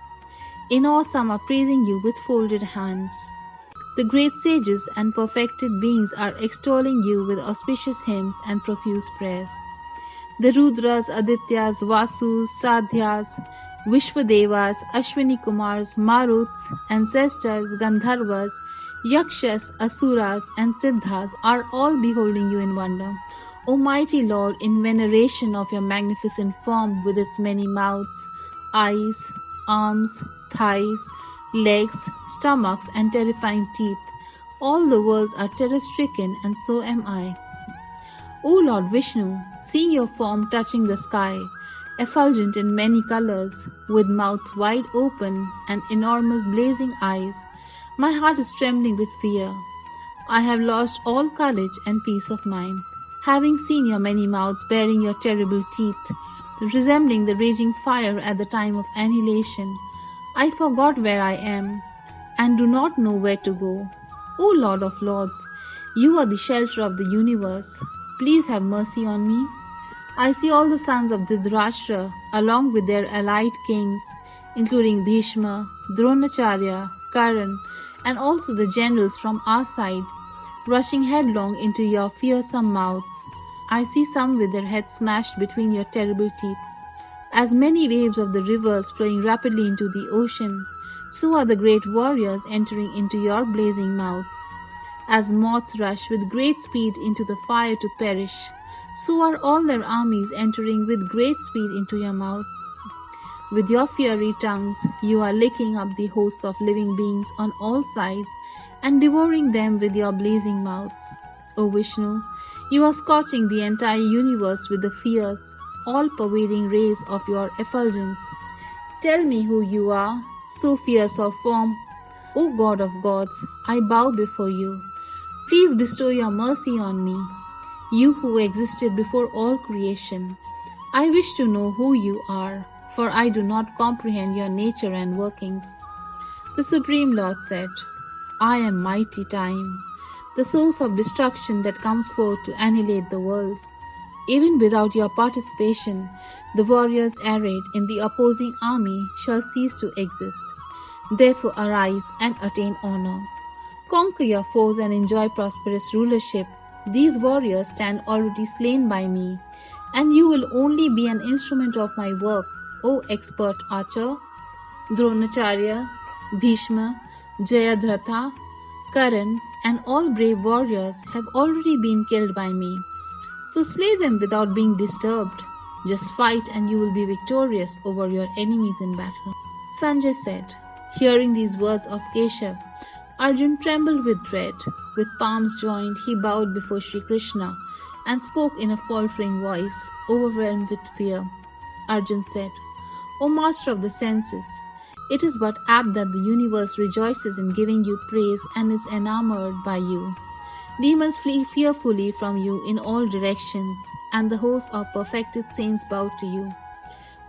Speaker 1: In awe some are praising you with folded hands. The great sages and perfected beings are extolling you with auspicious hymns and profuse prayers. The Rudras, Adityas, Vasus, Sadhyas, Vishwadevas, Ashwini Kumars, Maruts, ancestors, Gandharvas, Yakshas, Asuras and Siddhas are all beholding you in wonder. O mighty Lord, in veneration of your magnificent form with its many mouths, eyes, arms, thighs, legs, stomachs and terrifying teeth, all the worlds are terror-stricken and so am I. O Lord Vishnu, seeing your form touching the sky, effulgent in many colors, with mouths wide open and enormous blazing eyes, my heart is trembling with fear. I have lost all courage and peace of mind, having seen your many mouths bearing your terrible teeth, resembling the raging fire at the time of annihilation. I forgot where I am, and do not know where to go. O Lord of Lords, you are the shelter of the universe. Please have mercy on me. I see all the sons of Dhritarashtra, along with their allied kings, including Bhishma, Dronacharya, Karan, and also the generals from our side, rushing headlong into your fearsome mouths. I see some with their heads smashed between your terrible teeth. As many waves of the rivers flowing rapidly into the ocean, so are the great warriors entering into your blazing mouths. As moths rush with great speed into the fire to perish, So are all their armies entering with great speed into your mouths. With your fiery tongues, you are licking up the hosts of living beings on all sides and devouring them with your blazing mouths. O Vishnu, you are scorching the entire universe with the fierce, all-pervading rays of your effulgence. Tell me who you are, so fierce of form. O God of gods, I bow before you. Please bestow your mercy on me. You who existed before all creation. I wish to know who you are, for I do not comprehend your nature and workings. The Supreme Lord said, I am mighty time, the source of destruction that comes forth to annihilate the worlds. Even without your participation, the warriors arrayed in the opposing army shall cease to exist. Therefore arise and attain honor. Conquer your foes and enjoy prosperous rulership. These warriors stand already slain by me, and you will only be an instrument of my work, O expert archer. Dronacharya, Bhishma, Jayadratha, Karan, and all brave warriors have already been killed by me. So slay them without being disturbed. Just fight and you will be victorious over your enemies in battle. Sanjay said, hearing these words of Keshav, Arjun trembled with dread. With palms joined, he bowed before Sri Krishna and spoke in a faltering voice, overwhelmed with fear. Arjun said, O Master of the senses, it is but apt that the universe rejoices in giving you praise and is enamored by you. Demons flee fearfully from you in all directions, and the host of perfected saints bow to you.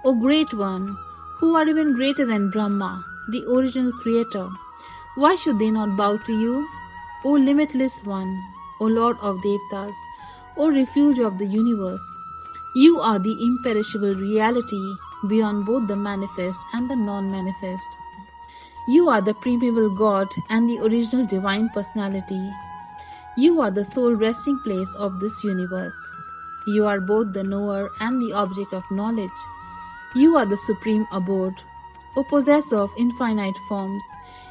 Speaker 1: O Great One, who are even greater than Brahma, the original creator, why should they not bow to you? O Limitless One, O Lord of Devtas, O Refuge of the universe, you are the imperishable reality beyond both the manifest and the non-manifest. You are the primeval God and the original divine personality. You are the sole resting place of this universe. You are both the knower and the object of knowledge. You are the supreme abode. O possessor of infinite forms,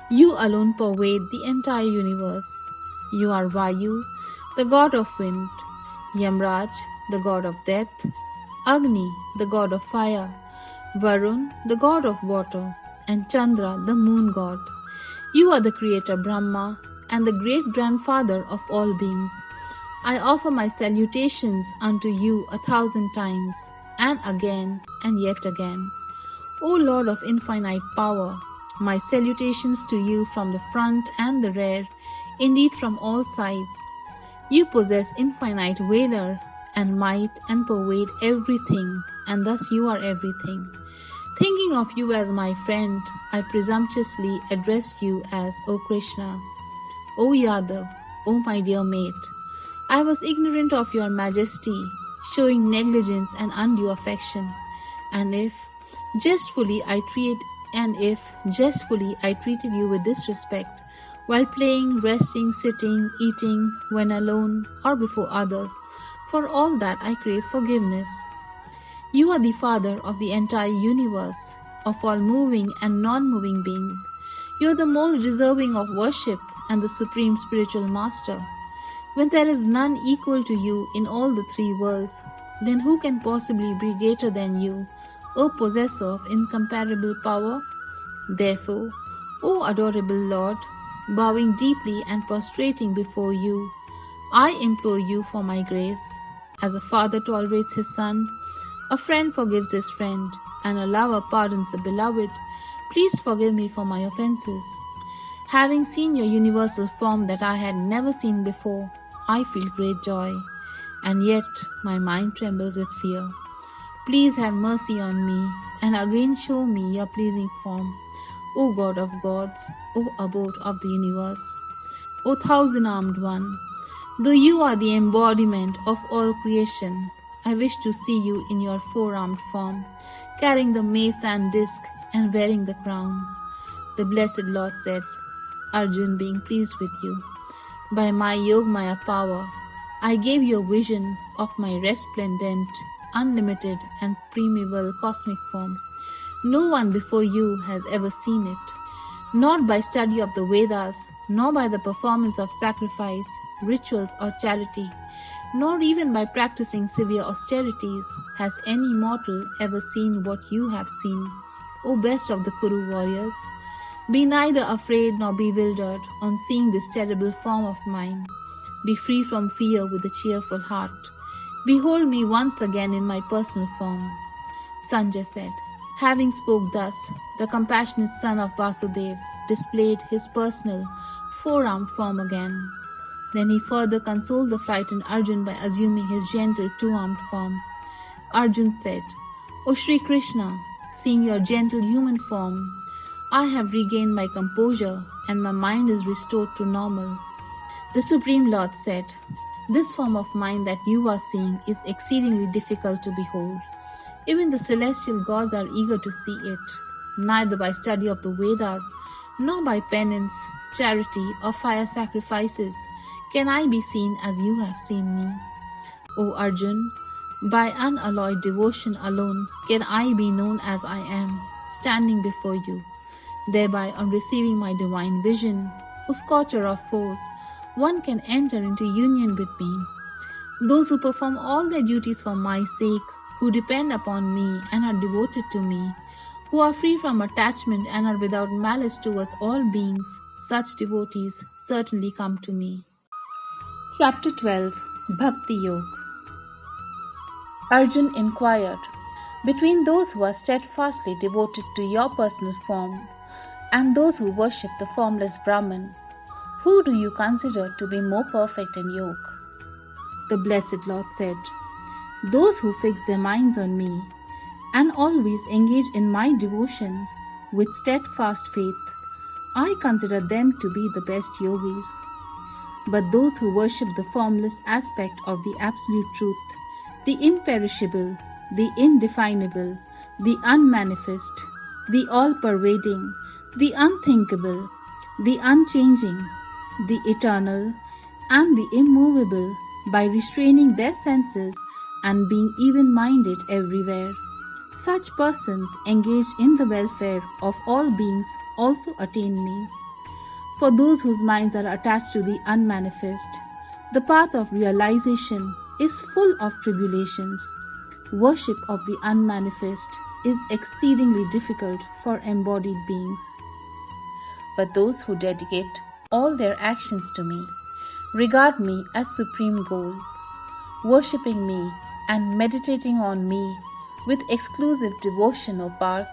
Speaker 1: you alone pervade the entire universe. You are Vayu, the god of wind, Yamraj, the god of death, Agni, the god of fire, Varun, the god of water, and Chandra, the moon god. You are the creator Brahma and the great-grandfather of all beings. I offer my salutations unto you 1,000 times, and again, and yet again. O Lord of infinite power, my salutations to you from the front and the rear, indeed from all sides. You possess infinite valor and might and pervade everything, and thus you are everything. Thinking of you as my friend, I presumptuously address you as O Krishna. O Yadav, O my dear mate, I was ignorant of your majesty, showing negligence and undue affection, and if jestfully I treated you with disrespect, while playing, resting, sitting, eating, when alone or before others, for all that I crave forgiveness. You are the Father of the entire universe, of all moving and non-moving beings. You are the most deserving of worship and the supreme spiritual master. When there is none equal to you in all the three worlds, then who can possibly be greater than you, O possessor of incomparable power? Therefore, O adorable Lord, bowing deeply and prostrating before you, I implore you for my grace. As a father tolerates his son, a friend forgives his friend, and a lover pardons the beloved, please forgive me for my offenses. Having seen your universal form that I had never seen before, I feel great joy, and yet my mind trembles with fear. Please have mercy on me, and again show me your pleasing form, O God of gods, O abode of the universe, O thousand-armed one. Though you are the embodiment of all creation, I wish to see you in your four-armed form, carrying the mace and disc and wearing the crown. The blessed Lord said, Arjun, being pleased with you, by my Yogmaya power, I gave you a vision of my resplendent, unlimited and primeval cosmic form. No one before you has ever seen it, not by study of the Vedas, nor by the performance of sacrifice, rituals or charity, nor even by practicing severe austerities has any mortal ever seen what you have seen, O best of the Kuru warriors. Be neither afraid nor bewildered on seeing this terrible form of mine. Be free from fear with a cheerful heart. Behold me once again in my personal form. Sanjay said. Having spoke thus, the compassionate son of Vasudev displayed his personal four-armed form again. Then he further consoled the frightened Arjun by assuming his gentle two-armed form. Arjun said, O Shri Krishna, seeing your gentle human form, I have regained my composure and my mind is restored to normal. The Supreme Lord said, This form of mine that you are seeing is exceedingly difficult to behold. Even the celestial gods are eager to see it. Neither by study of the Vedas, nor by penance, charity, or fire sacrifices can I be seen as you have seen me. O Arjun, by unalloyed devotion alone can I be known as I am, standing before you. Thereby, on receiving my divine vision, O scorcher of foes, one can enter into union with me. Those who perform all their duties for my sake, who depend upon me and are devoted to me, who are free from attachment and are without malice towards all beings, such devotees certainly come to me. Chapter 12. Vidyayog. Arjun inquired, between those who are steadfastly devoted to your personal form and those who worship the formless Brahman, who do you consider to be more perfect in yoga? The Blessed Lord said, those who fix their minds on me and always engage in my devotion with steadfast faith, I consider them to be the best yogis. But those who worship the formless aspect of the Absolute Truth, the imperishable, the indefinable, the unmanifest, the all-pervading, the unthinkable, the unchanging, the eternal, and the immovable, by restraining their senses and being even-minded everywhere, such persons engaged in the welfare of all beings also attain me. For those whose minds are attached to the unmanifest, the path of realization is full of tribulations. Worship of the unmanifest is exceedingly difficult for embodied beings. But those who dedicate all their actions to me, regard me as supreme goal, worshipping me and meditating on me with exclusive devotion, O Parth,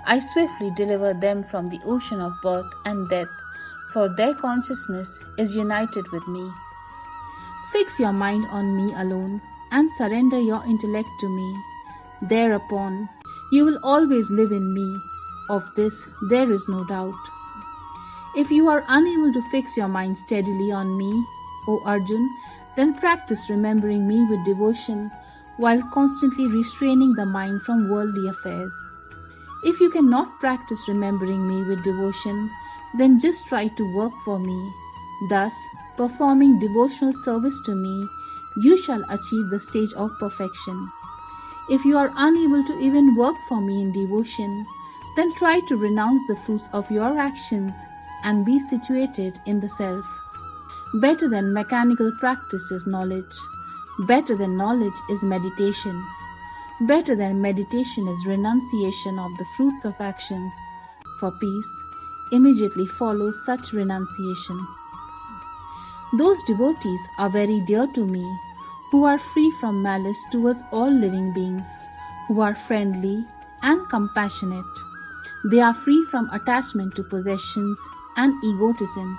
Speaker 1: I swiftly deliver them from the ocean of birth and death, for their consciousness is united with me. Fix your mind on me alone and surrender your intellect to me. Thereupon, you will always live in me. Of this, there is no doubt. If you are unable to fix your mind steadily on me, O Arjun, then practice remembering me with devotion while constantly restraining the mind from worldly affairs. If you cannot practice remembering me with devotion, then just try to work for me. Thus, performing devotional service to me, you shall achieve the stage of perfection. If you are unable to even work for me in devotion, then try to renounce the fruits of your actions and be situated in the self. Better than mechanical practice is knowledge. Better than knowledge is meditation. Better than meditation is renunciation of the fruits of actions, for peace immediately follows such renunciation. Those devotees are very dear to me, who are free from malice towards all living beings, who are friendly and compassionate. They are free from attachment to possessions and egotism,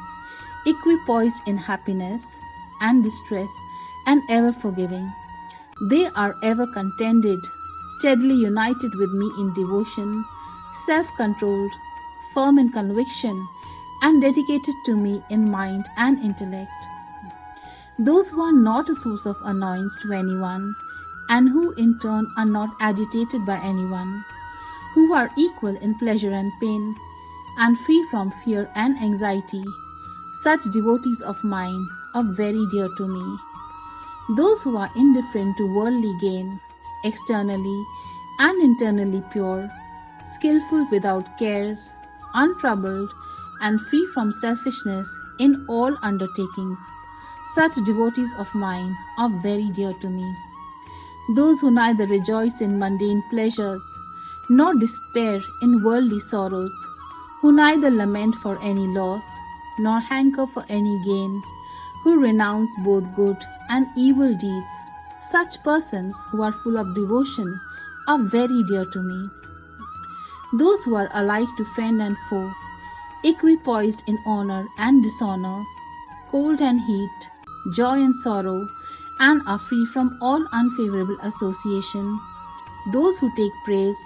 Speaker 1: equipoised in happiness and distress, and ever forgiving. They are ever contented, steadily united with me in devotion, self-controlled, firm in conviction, and dedicated to me in mind and intellect. Those who are not a source of annoyance to anyone, and who in turn are not agitated by anyone, who are equal in pleasure and pain, and free from fear and anxiety, such devotees of mine are very dear to me. Those who are indifferent to worldly gain, externally and internally pure, skillful without cares, untroubled, and free from selfishness in all undertakings, Such devotees of mine are very dear to me. Those who neither rejoice in mundane pleasures nor despair in worldly sorrows, who neither lament for any loss nor hanker for any gain, who renounce both good and evil deeds, such persons who are full of devotion are very dear to me. Those who are alike to friend and foe, equipoised in honor and dishonor, cold and heat, joy and sorrow, and are free from all unfavorable association, those who take praise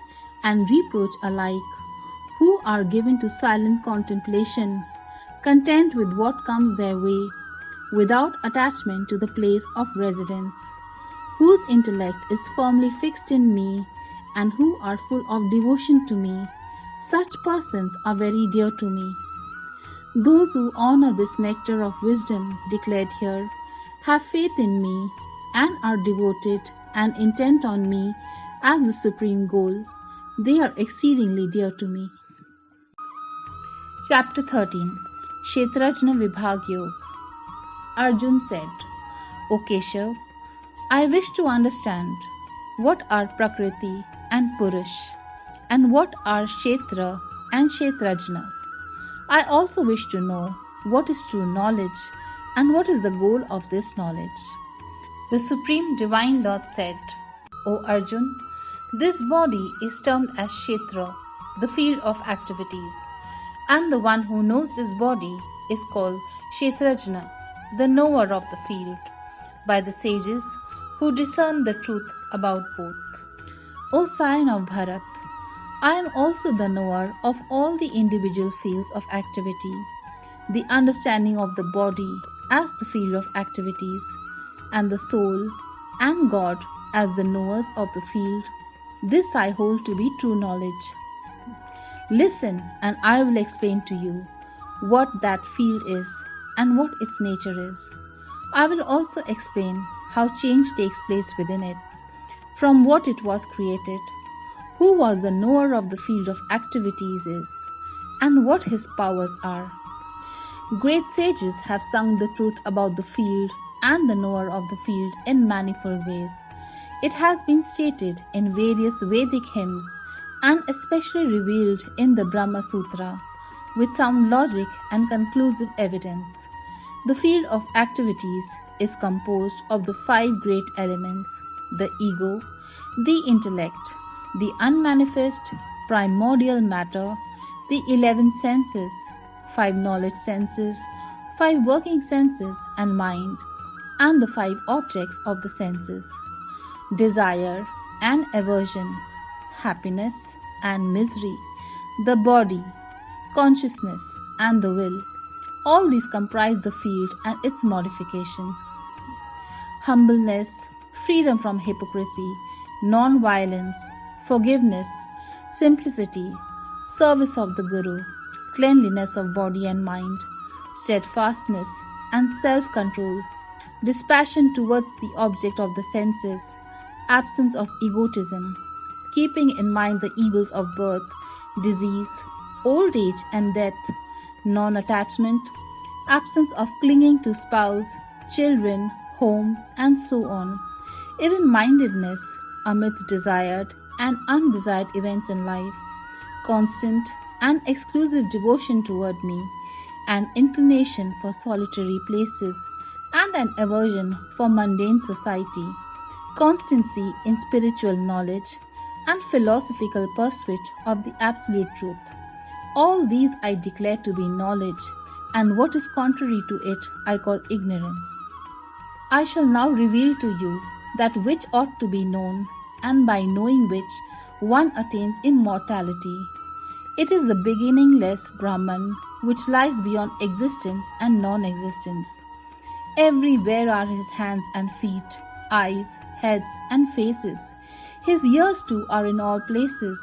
Speaker 1: and reproach alike, who are given to silent contemplation, content with what comes their way, without attachment to the place of residence, whose intellect is firmly fixed in me, and who are full of devotion to me, such persons are very dear to me. Those who honor this nectar of wisdom declared here, have faith in me, and are devoted and intent on me as the supreme goal, they are exceedingly dear to me. Chapter 13. Kshetrajna Vibhagyog. Arjun said, O Keshav, I wish to understand what are Prakriti and Purush, and what are Kshetra and Kshetrajna. I also wish to know what is true knowledge and what is the goal of this knowledge. The Supreme Divine Lord said, O Arjun, this body is termed as Kshetra, the field of activities, and the one who knows this body is called Kshetrajna, the knower of the field, by the sages who discern the truth about both. O scion of Bharat, I am also the knower of all the individual fields of activity, the understanding of the body as the field of activities, and the soul and God as the knowers of the field. This I hold to be true knowledge. Listen, and I will explain to you what that field is and what its nature is. I will also explain how change takes place within it, from what it was created, who was the knower of the field of activities is, and what his powers are. Great sages have sung the truth about the field and the knower of the field in manifold ways. It has been stated in various Vedic hymns and especially revealed in the Brahma Sutra with sound logic and conclusive evidence. The field of activities is composed of the 5 great elements: the ego, the intellect, the unmanifest primordial matter, the 11 senses, 5 knowledge senses, 5 working senses and mind, and the 5 objects of the senses: desire and aversion, happiness and misery, the body, consciousness and the will. All these comprise the field and its modifications. Humbleness, freedom from hypocrisy, non-violence, forgiveness, simplicity, service of the Guru, cleanliness of body and mind, steadfastness and self-control, dispassion towards the object of the senses, absence of egotism, keeping in mind the evils of birth, disease, old age and death, non-attachment, absence of clinging to spouse, children, home, and so on, even-mindedness amidst desired and undesired events in life, constant and exclusive devotion toward me, an inclination for solitary places, and an aversion for mundane society, constancy in spiritual knowledge, and philosophical pursuit of the absolute truth. All these I declare to be knowledge, and what is contrary to it I call ignorance. I shall now reveal to you that which ought to be known, and by knowing which one attains immortality. It is the beginningless Brahman which lies beyond existence and non-existence. Everywhere are his hands and feet, eyes, heads and faces. His ears too are in all places,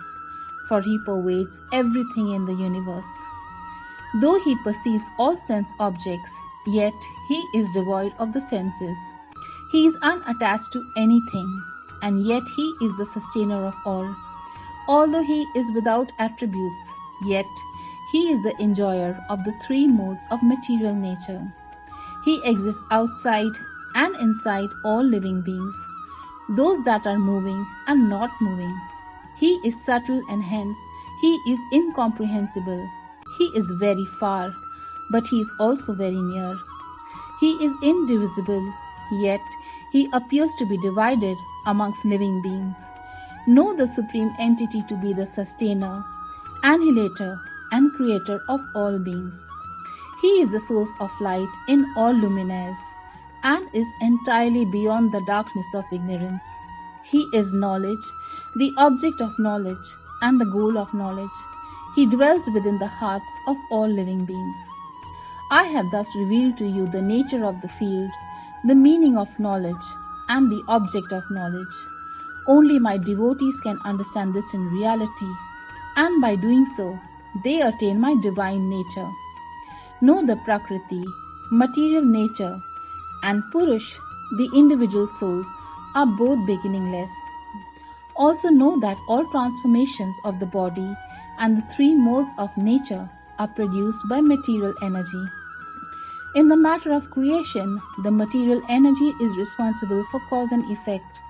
Speaker 1: for he pervades everything in the universe. Though he perceives all sense objects, yet he is devoid of the senses. He is unattached to anything, and yet he is the sustainer of all. Although he is without attributes, yet he is the enjoyer of the 3 modes of material nature. He exists outside and inside all living beings, those that are moving and not moving. He is subtle and hence he is incomprehensible. He is very far, but he is also very near. He is indivisible, yet he appears to be divided amongst living beings. Know the Supreme Entity to be the sustainer, annihilator, and creator of all beings. He is the source of light in all luminaires and is entirely beyond the darkness of ignorance. He is knowledge, the object of knowledge, and the goal of knowledge. He dwells within the hearts of all living beings. I have thus revealed to you the nature of the field, the meaning of knowledge, and the object of knowledge. Only my devotees can understand this in reality, and by doing so, they attain my divine nature. Know the Prakriti, material nature, and Purush, the individual souls, are both beginningless. Also know that all transformations of the body and the three modes of nature are produced by material energy. In the matter of creation, the material energy is responsible for cause and effect.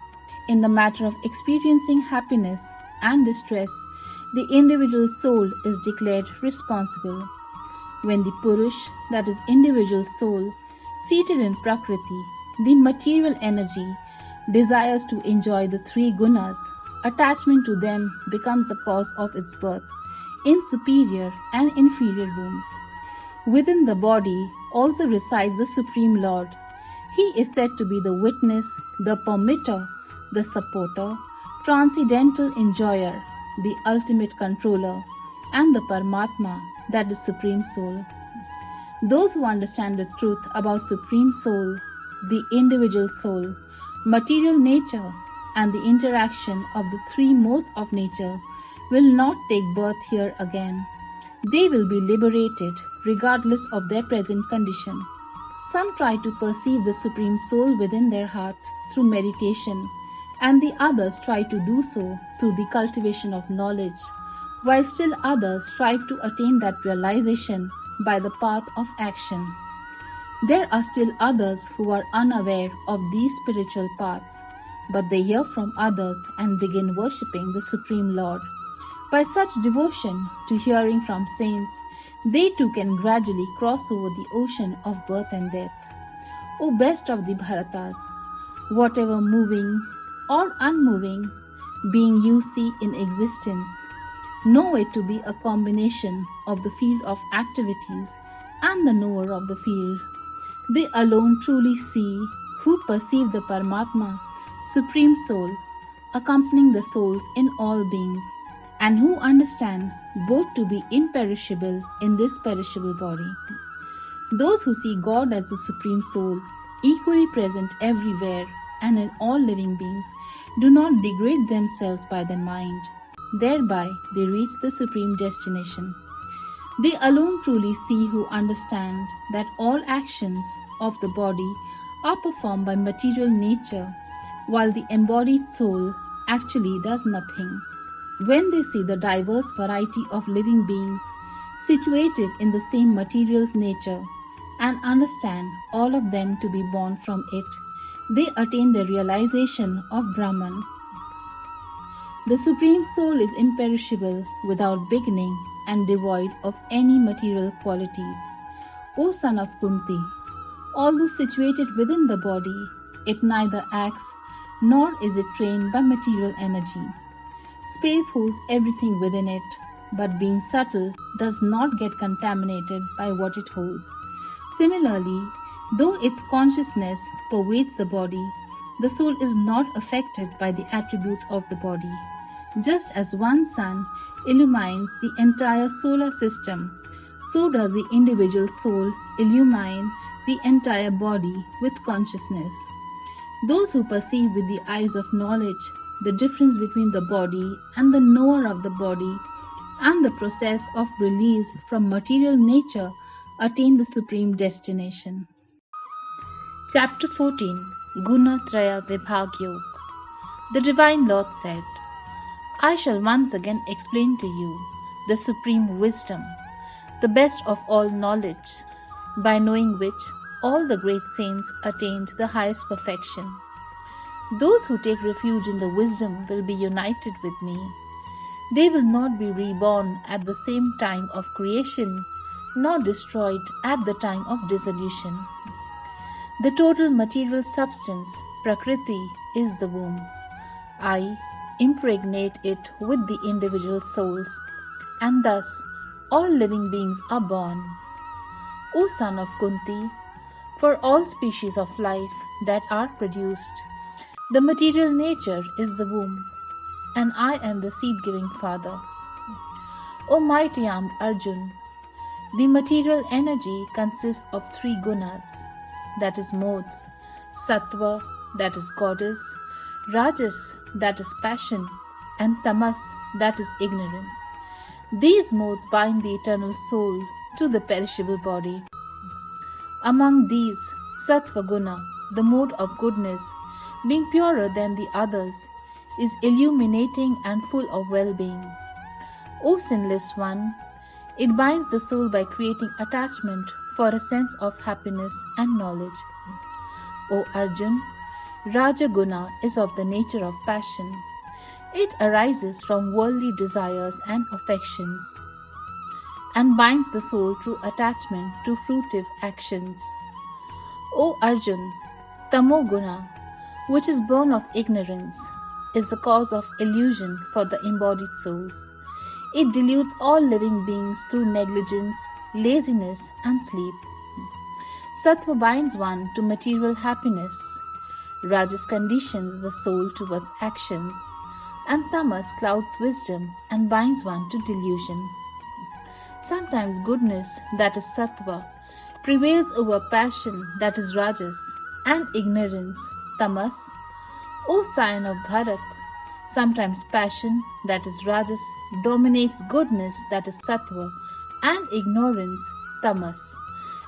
Speaker 1: In the matter of experiencing happiness and distress, the individual soul is declared responsible. When the Purush, that is individual soul, seated in Prakriti, the material energy, desires to enjoy the three gunas, attachment to them becomes the cause of its birth in superior and inferior rooms. Within the body also resides the Supreme Lord. He is said to be the witness, the permitter, the supporter, transcendental enjoyer, the ultimate controller, and the Paramatma, that is Supreme Soul. Those who understand the truth about Supreme Soul, the individual soul, material nature, and the interaction of the three modes of nature will not take birth here again. They will be liberated regardless of their present condition. Some try to perceive the Supreme Soul within their hearts through meditation, and the others try to do so through the cultivation of knowledge, while still others strive to attain that realization by the path of action. There are still others who are unaware of these spiritual paths, but they hear from others and begin worshipping the Supreme Lord. By such devotion to hearing from saints, they too can gradually cross over the ocean of birth and death. O best of the Bharatas, whatever moving or unmoving being you see in existence, know it to be a combination of the field of activities and the knower of the field. They alone truly see who perceive the Paramatma, Supreme Soul, accompanying the souls in all beings, and who understand both to be imperishable in this perishable body. Those who see God as the Supreme Soul, equally present everywhere and in all living beings, do not degrade themselves by their mind. Thereby they reach the supreme destination. They alone truly see who understand that all actions of the body are performed by material nature, while the embodied soul actually does nothing. When they see the diverse variety of living beings situated in the same material nature and understand all of them to be born from it, they attain the realization of Brahman. The Supreme Soul is imperishable, without beginning, and devoid of any material qualities. O son of Kunti, although situated within the body, it neither acts nor is it trained by material energy. Space holds everything within it, but being subtle does not get contaminated by what it holds. Similarly, though its consciousness pervades the body, the soul is not affected by the attributes of the body. Just as one sun illumines the entire solar system, so does the individual soul illumine the entire body with consciousness. Those who perceive with the eyes of knowledge the difference between the body and the knower of the body and the process of release from material nature attain the supreme destination. Chapter 14, Guna Traya Vibhagyog. The Divine Lord said, I shall once again explain to you the supreme wisdom, the best of all knowledge, by knowing which all the great saints attained the highest perfection. Those who take refuge in the wisdom will be united with me. They will not be reborn at the same time of creation, nor destroyed at the time of dissolution. The total material substance, Prakriti, is the womb. I impregnate it with the individual souls, and thus all living beings are born. O son of Kunti, for all species of life that are produced, the material nature is the womb, and I am the seed-giving father. O mighty armed Arjun, the material energy consists of three gunas, that is modes, sattva, that is goddess, rajas, that is passion, and tamas, that is ignorance. These modes bind the eternal soul to the perishable body. Among these, sattva guna, the mode of goodness, being purer than the others, is illuminating and full of well-being. O sinless one, it binds the soul by creating attachment for a sense of happiness and knowledge. O Arjun, Rajaguna is of the nature of passion. It arises from worldly desires and affections, and binds the soul through attachment to fruitive actions. O Arjun, Tamoguna, which is born of ignorance, is the cause of illusion for the embodied souls. It deludes all living beings through negligence, laziness, and sleep. Sattva binds one to material happiness. Rajas conditions the soul towards actions, and tamas clouds wisdom and binds one to delusion. Sometimes goodness, that is sattva, prevails over passion, that is rajas, and ignorance, tamas. O scion of Bharat, sometimes passion, that is rajas, dominates goodness, that is sattva, and ignorance, tamas.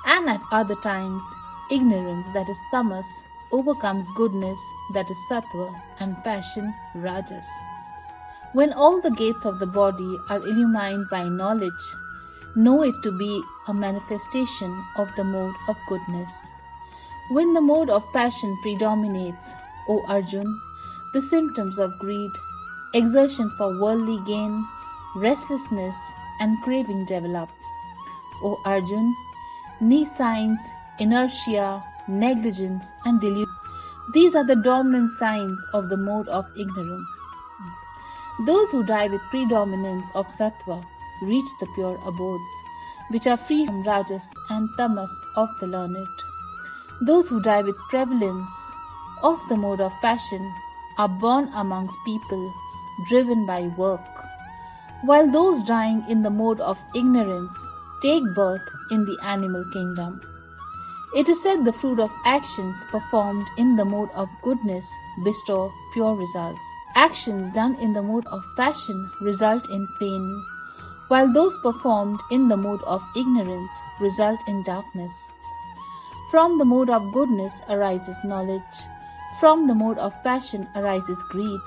Speaker 1: And at other times, ignorance, that is tamas, overcomes goodness, that is sattva, and passion, rajas. When all the gates of the body are illumined by knowledge, know it to be a manifestation of the mode of goodness. When the mode of passion predominates, O Arjun, the symptoms of greed, exertion for worldly gain, restlessness, and craving develop. O Arjun, nescience, inertia, negligence, and delusion, these are the dominant signs of the mode of ignorance. Those who die with predominance of sattva reach the pure abodes, which are free from rajas and tamas of the learned. Those who die with prevalence of the mode of passion are born amongst people driven by work, while those dying in the mode of ignorance take birth in the animal kingdom. It is said the fruit of actions performed in the mode of goodness bestow pure results. Actions done in the mode of passion result in pain, while those performed in the mode of ignorance result in darkness. From the mode of goodness arises knowledge, from the mode of passion arises greed,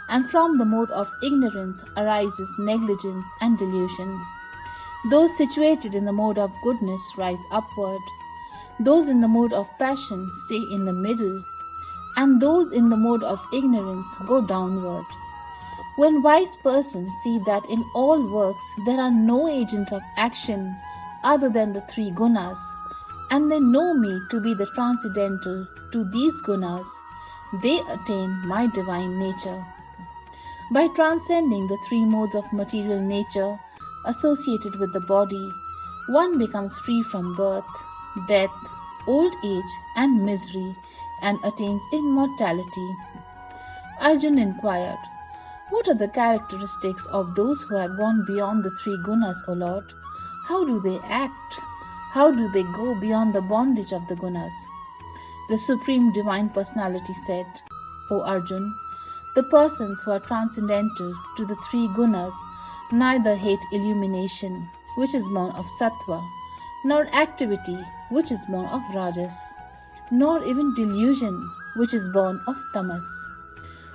Speaker 1: and from the mode of ignorance arises negligence and delusion. Those situated in the mode of goodness rise upward, those in the mode of passion stay in the middle, and those in the mode of ignorance go downward. When wise persons see that in all works there are no agents of action other than the three gunas, and they know me to be the transcendental to these gunas, they attain my divine nature. By transcending the three modes of material nature associated with the body, one becomes free from birth, death, old age, and misery, and attains immortality. Arjuna inquired, "What are the characteristics of those who have gone beyond the three gunas, O Lord? How do they act? How do they go beyond the bondage of the gunas?" The Supreme Divine Personality said, "O Arjun, the persons who are transcendental to the three gunas neither hate illumination, which is born of sattva, nor activity, which is born of rajas, nor even delusion, which is born of tamas.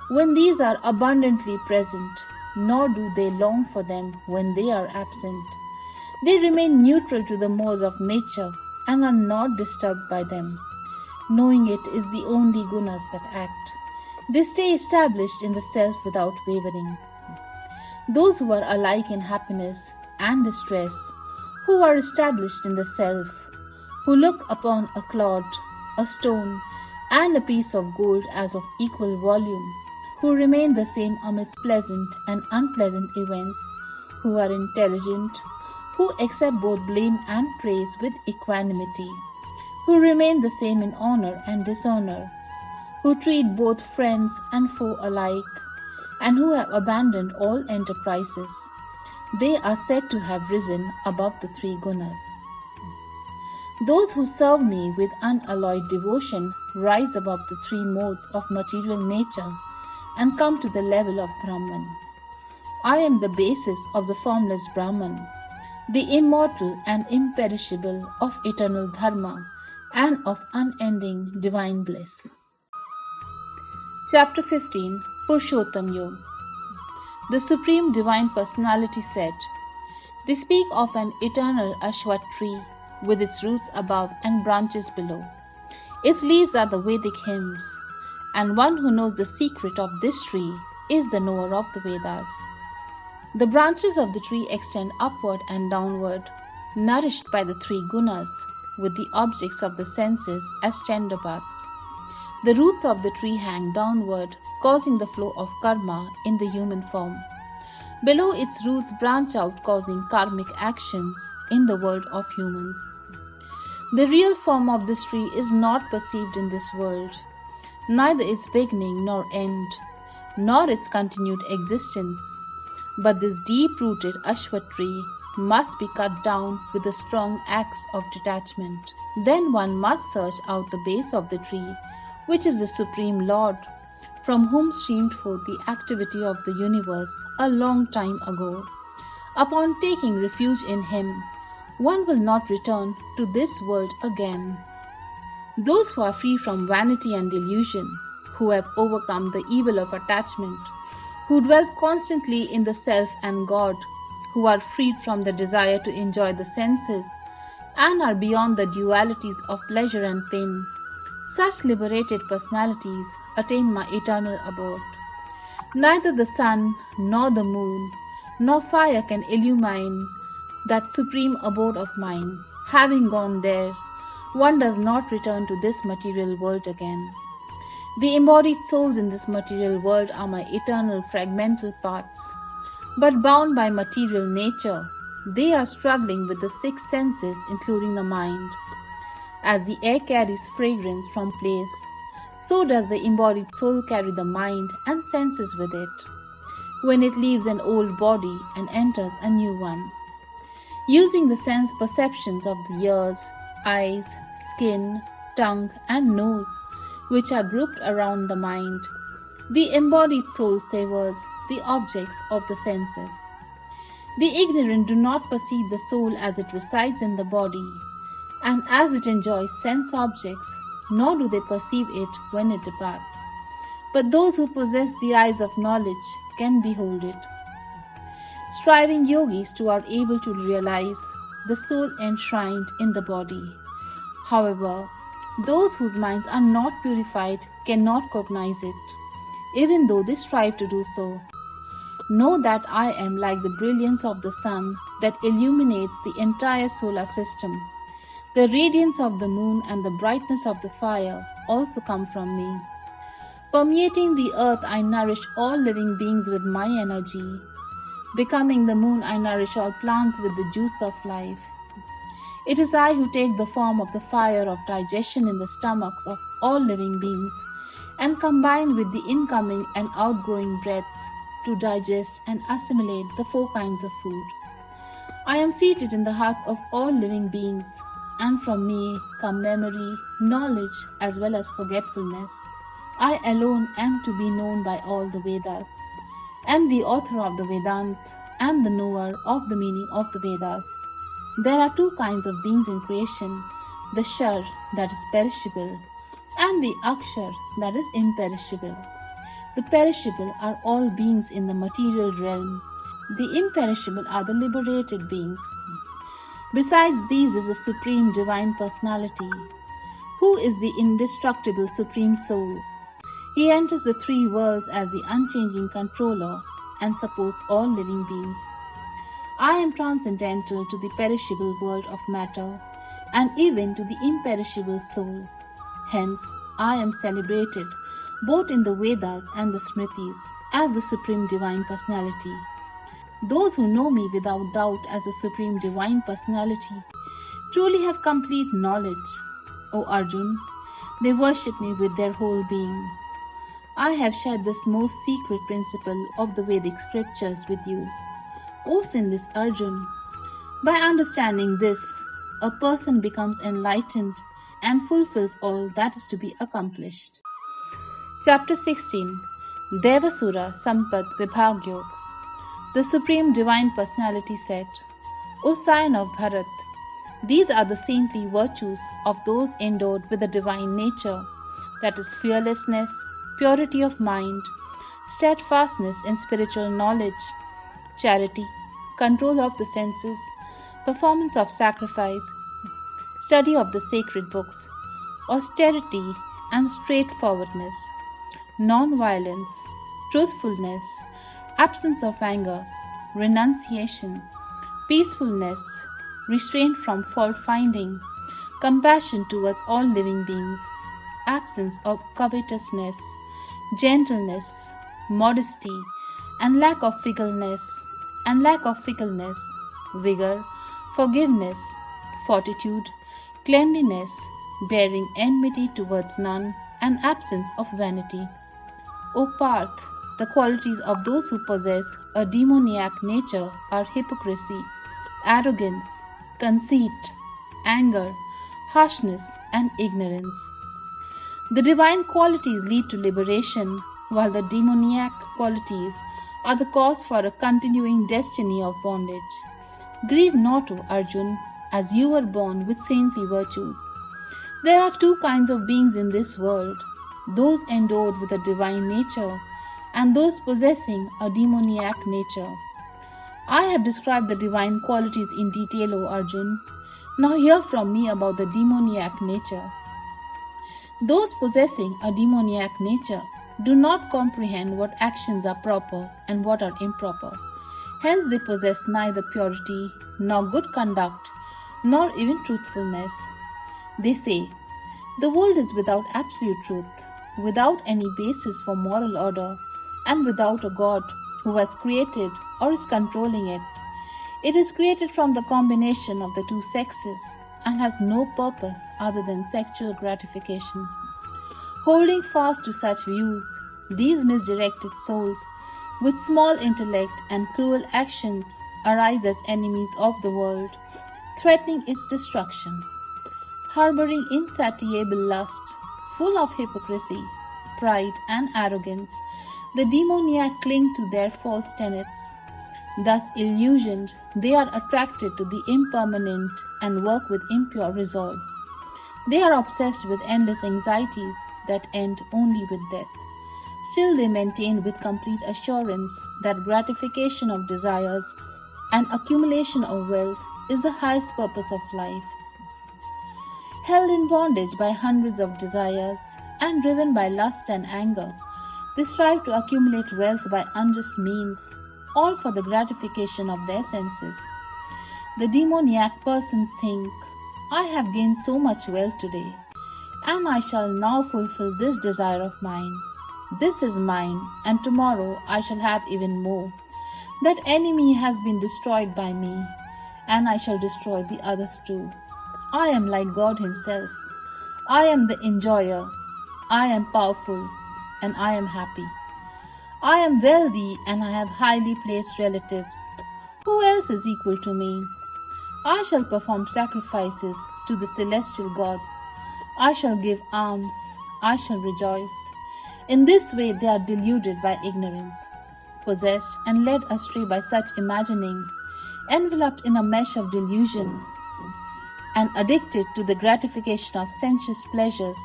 Speaker 1: When these are abundantly present, nor do they long for them when they are absent. They remain neutral to the modes of nature and are not disturbed by them. Knowing it is the only gunas that act. They stay established in the self without wavering. Those who are alike in happiness and distress, who are established in the self, who look upon a clod, a stone, and a piece of gold as of equal volume, who remain the same amidst pleasant and unpleasant events, who are intelligent, who accept both blame and praise with equanimity, who remain the same in honor and dishonor, who treat both friends and foe alike, and who have abandoned all enterprises. They are said to have risen above the three gunas. Those who serve me with unalloyed devotion rise above the three modes of material nature and come to the level of Brahman. I am the basis of the formless Brahman, the immortal and imperishable of eternal dharma and of unending divine bliss. Chapter 15, Purushottam Yoga. The Supreme Divine Personality said, they speak of an eternal Ashwat tree with its roots above and branches below. Its leaves are the Vedic hymns, and one who knows the secret of this tree is the knower of the Vedas. The branches of the tree extend upward and downward, nourished by the three gunas, with the objects of the senses as tender buds. The roots of the tree hang downward, causing the flow of karma in the human form. Below its roots branch out, causing karmic actions in the world of humans. The real form of this tree is not perceived in this world, neither its beginning nor end, nor its continued existence. But this deep-rooted Ashwat tree must be cut down with a strong axe of detachment. Then one must search out the base of the tree, which is the Supreme Lord, from whom streamed forth the activity of the universe a long time ago. Upon taking refuge in him, one will not return to this world again. Those who are free from vanity and delusion, who have overcome the evil of attachment, who dwell constantly in the self and God, who are freed from the desire to enjoy the senses, and are beyond the dualities of pleasure and pain, such liberated personalities attain my eternal abode. Neither the sun, nor the moon, nor fire can illumine that supreme abode of mine. Having gone there, one does not return to this material world again. The embodied souls in this material world are my eternal fragmental parts. But bound by material nature, they are struggling with the six senses, including the mind. As the air carries fragrance from place, so does the embodied soul carry the mind and senses with it, when it leaves an old body and enters a new one. Using the sense perceptions of the ears, eyes, skin, tongue, and nose, which are grouped around the mind, the embodied soul savors the objects of the senses. The ignorant do not perceive the soul as it resides in the body, and as it enjoys sense objects, nor do they perceive it when it departs. But those who possess the eyes of knowledge can behold it. Striving yogis too are able to realize the soul enshrined in the body. However, those whose minds are not purified cannot cognize it, even though they strive to do so. Know that I am like the brilliance of the sun that illuminates the entire solar system. The radiance of the moon and the brightness of the fire also come from me. Permeating the earth, I nourish all living beings with my energy. Becoming the moon, I nourish all plants with the juice of life. It is I who take the form of the fire of digestion in the stomachs of all living beings and combine with the incoming and outgoing breaths to digest and assimilate the four kinds of food. I am seated in the hearts of all living beings, and from me come memory, knowledge, as well as forgetfulness. I alone am to be known by all the Vedas, am the author of the Vedant and the knower of the meaning of the Vedas. There are two kinds of beings in creation, the Shar, that is perishable, and the Akshar, that is imperishable. The perishable are all beings in the material realm. The imperishable are the liberated beings. Besides these is the Supreme Divine Personality, who is the indestructible Supreme Soul. He enters the three worlds as the unchanging controller and supports all living beings. I am transcendental to the perishable world of matter and even to the imperishable soul. Hence, I am celebrated both in the Vedas and the Smritis as the Supreme Divine Personality. Those who know me without doubt as the Supreme Divine Personality truly have complete knowledge. O Arjun, they worship me with their whole being. I have shared this most secret principle of the Vedic scriptures with you. O sinless Arjun, by understanding this, a person becomes enlightened and fulfills all that is to be accomplished. Chapter 16 Devasura Sampat Vibhagyog. The Supreme Divine Personality said, O Scion of Bharat, these are the saintly virtues of those endowed with a divine nature, that is fearlessness, purity of mind, steadfastness in spiritual knowledge, charity, control of the senses, performance of sacrifice, study of the sacred books, austerity and straightforwardness, non-violence, truthfulness, absence of anger, renunciation, peacefulness, restraint from fault-finding, compassion towards all living beings, absence of covetousness, gentleness, modesty, and lack of fickleness, vigor, forgiveness, fortitude, cleanliness, bearing enmity towards none, and absence of vanity. O Parth, the qualities of those who possess a demoniac nature are hypocrisy, arrogance, conceit, anger, harshness, and ignorance. The divine qualities lead to liberation, while the demoniac qualities are the cause for a continuing destiny of bondage. Grieve not, O Arjun, as you were born with saintly virtues. There are two kinds of beings in this world, those endowed with a divine nature and those possessing a demoniac nature. I have described the divine qualities in detail, O Arjun. Now hear from me about the demoniac nature. Those possessing a demoniac nature do not comprehend what actions are proper and what are improper. Hence they possess neither purity, nor good conduct, nor even truthfulness. They say, the world is without absolute truth, without any basis for moral order, and without a God who has created or is controlling it. It is created from the combination of the two sexes and has no purpose other than sexual gratification. Holding fast to such views, these misdirected souls with small intellect and cruel actions arise as enemies of the world, threatening its destruction. Harboring insatiable lust, full of hypocrisy, pride, and arrogance, the demoniac cling to their false tenets. Thus illusioned, they are attracted to the impermanent and work with impure resolve. They are obsessed with endless anxieties that end only with death. Still they maintain with complete assurance that gratification of desires and accumulation of wealth is the highest purpose of life. Held in bondage by hundreds of desires and driven by lust and anger, they strive to accumulate wealth by unjust means, all for the gratification of their senses. The demoniac persons think, I have gained so much wealth today, and I shall now fulfill this desire of mine. This is mine, and tomorrow I shall have even more. That enemy has been destroyed by me, and I shall destroy the others too. I am like God Himself. I am the enjoyer. I am powerful, and I am happy. I am wealthy, and I have highly placed relatives. Who else is equal to me? I shall perform sacrifices to the celestial gods. I shall give alms. I shall rejoice. In this way they are deluded by ignorance, possessed and led astray by such imagining, enveloped in a mesh of delusion, and addicted to the gratification of sensuous pleasures,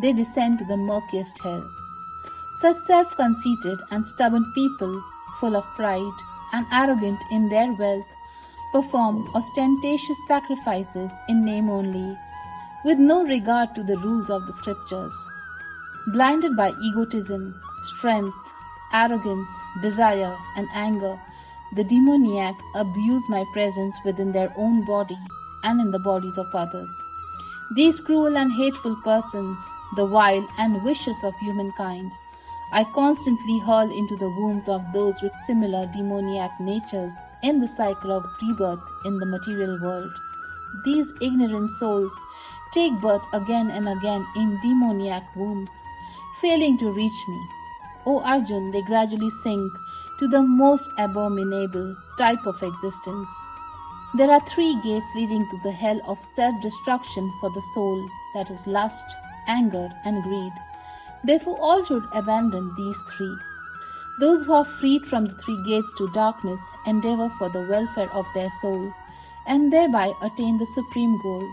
Speaker 1: they descend to the murkiest hell. Such self-conceited and stubborn people, full of pride and arrogant in their wealth, perform ostentatious sacrifices in name only, with no regard to the rules of the scriptures. Blinded by egotism, strength, arrogance, desire, and anger, the demoniac abuse my presence within their own body and in the bodies of others. These cruel and hateful persons, the vile and vicious of humankind, I constantly hurl into the wombs of those with similar demoniac natures in the cycle of rebirth in the material world. These ignorant souls take birth again and again in demoniac wombs, failing to reach me. O Arjun, they gradually sink to the most abominable type of existence. There are three gates leading to the hell of self-destruction for the soul, that is lust, anger, and greed. Therefore all should abandon these three. Those who are freed from the three gates to darkness endeavor for the welfare of their soul, and thereby attain the supreme goal.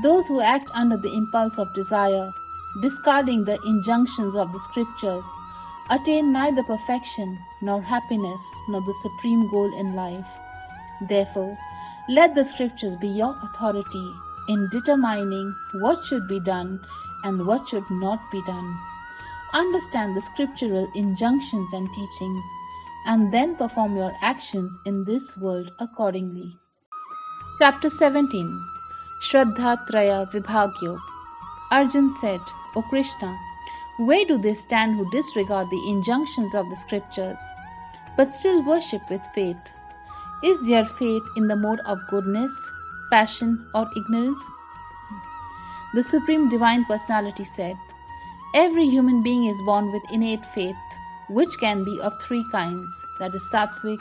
Speaker 1: Those who act under the impulse of desire, discarding the injunctions of the scriptures, attain neither perfection, nor happiness, nor the supreme goal in life. Therefore, let the scriptures be your authority in determining what should be done and what should not be done. Understand the scriptural injunctions and teachings, and then perform your actions in this world accordingly. Chapter 17. Shraddha Traya Vibhagyog. Arjun said, O Krishna, where do they stand who disregard the injunctions of the scriptures, but still worship with faith? Is their faith in the mode of goodness, passion, or ignorance? The Supreme Divine Personality said, every human being is born with innate faith, which can be of three kinds, that is sattvic,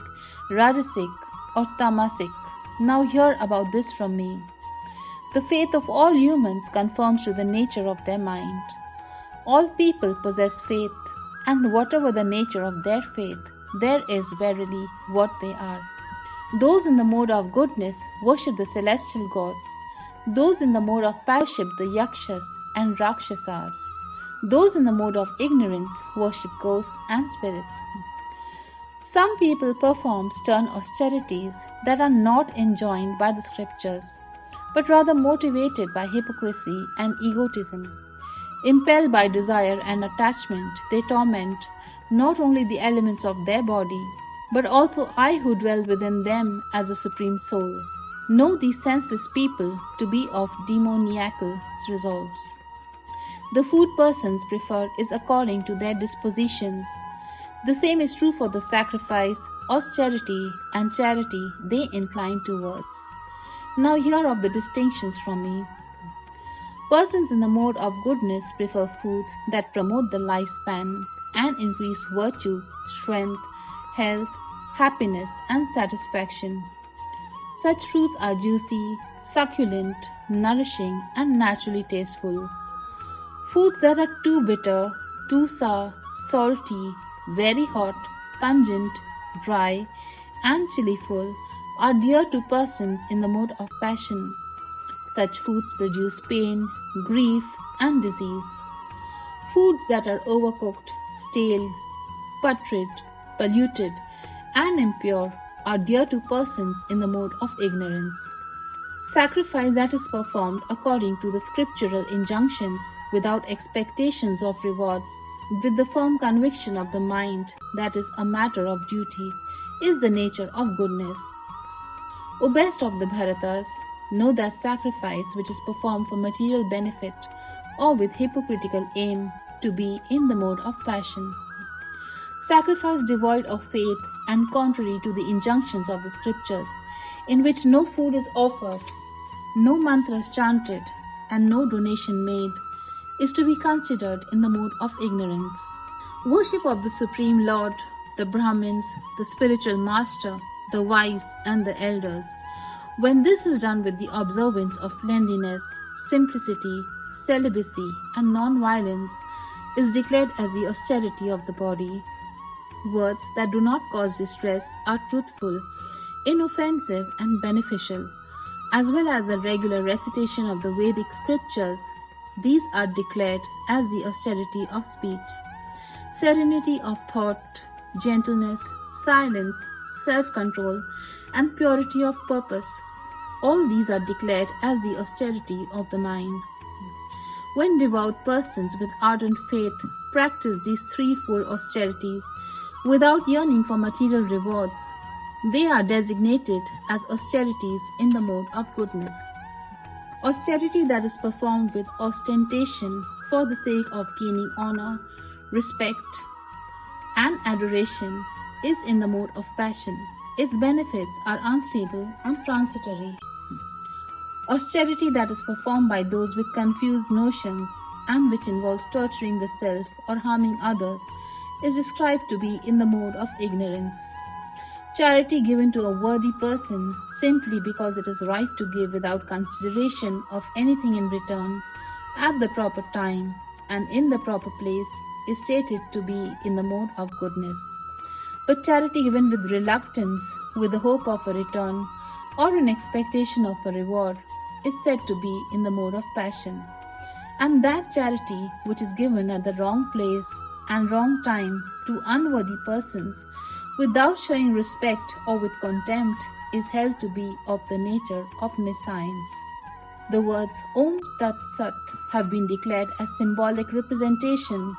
Speaker 1: rajasic, or tamasic. Now hear about this from me. The faith of all humans conforms to the nature of their mind. All people possess faith, and whatever the nature of their faith, there is verily what they are. Those in the mode of goodness worship the celestial gods. Those in the mode of passion worship the yakshas and rakshasas. Those in the mode of ignorance worship ghosts and spirits. Some people perform stern austerities that are not enjoined by the scriptures, but rather motivated by hypocrisy and egotism. Impelled by desire and attachment, they torment not only the elements of their body, but also I who dwell within them as a supreme soul. Know these senseless people to be of demoniacal resolves. The food persons prefer is according to their dispositions. The same is true for the sacrifice, austerity, and charity they incline towards. Now hear of the distinctions from me. Persons in the mode of goodness prefer foods that promote the lifespan and increase virtue, strength, health, happiness, and satisfaction. Such fruits are juicy, succulent, nourishing, and naturally tasteful. Foods that are too bitter, too sour, salty, very hot, pungent, dry, and chillyful are dear to persons in the mode of passion. Such foods produce pain, grief, and disease. Foods that are overcooked, stale, putrid, polluted, and impure are dear to persons in the mode of ignorance. Sacrifice that is performed according to the scriptural injunctions without expectations of rewards, with the firm conviction of the mind that is a matter of duty, is the nature of goodness. O best of the Bharatas, know that sacrifice which is performed for material benefit or with hypocritical aim to be in the mode of passion. Sacrifice devoid of faith and contrary to the injunctions of the scriptures, in which no food is offered, no mantra is chanted, and no donation made, is to be considered in the mode of ignorance. Worship of the Supreme Lord, the Brahmins, the spiritual master, the wise, and the elders, when this is done with the observance of cleanliness, simplicity, celibacy, and non-violence, is declared as the austerity of the body. Words that do not cause distress are truthful, inoffensive, and beneficial, as well as the regular recitation of the Vedic scriptures. These are declared as the austerity of speech. Serenity of thought, gentleness, silence, self-control, and purity of purpose. All these are declared as the austerity of the mind. When devout persons with ardent faith practice these threefold austerities without yearning for material rewards, they are designated as austerities in the mode of goodness. Austerity that is performed with ostentation for the sake of gaining honor, respect, and adoration is in the mode of passion. Its benefits are unstable and transitory. Austerity that is performed by those with confused notions and which involves torturing the self or harming others is described to be in the mode of ignorance. Charity given to a worthy person simply because it is right to give without consideration of anything in return at the proper time and in the proper place is stated to be in the mode of goodness. But charity given with reluctance, with the hope of a return or an expectation of a reward is said to be in the mode of passion. And that charity which is given at the wrong place and wrong time to unworthy persons without showing respect or with contempt is held to be of the nature of nescience. The words Om Tat Sat have been declared as symbolic representations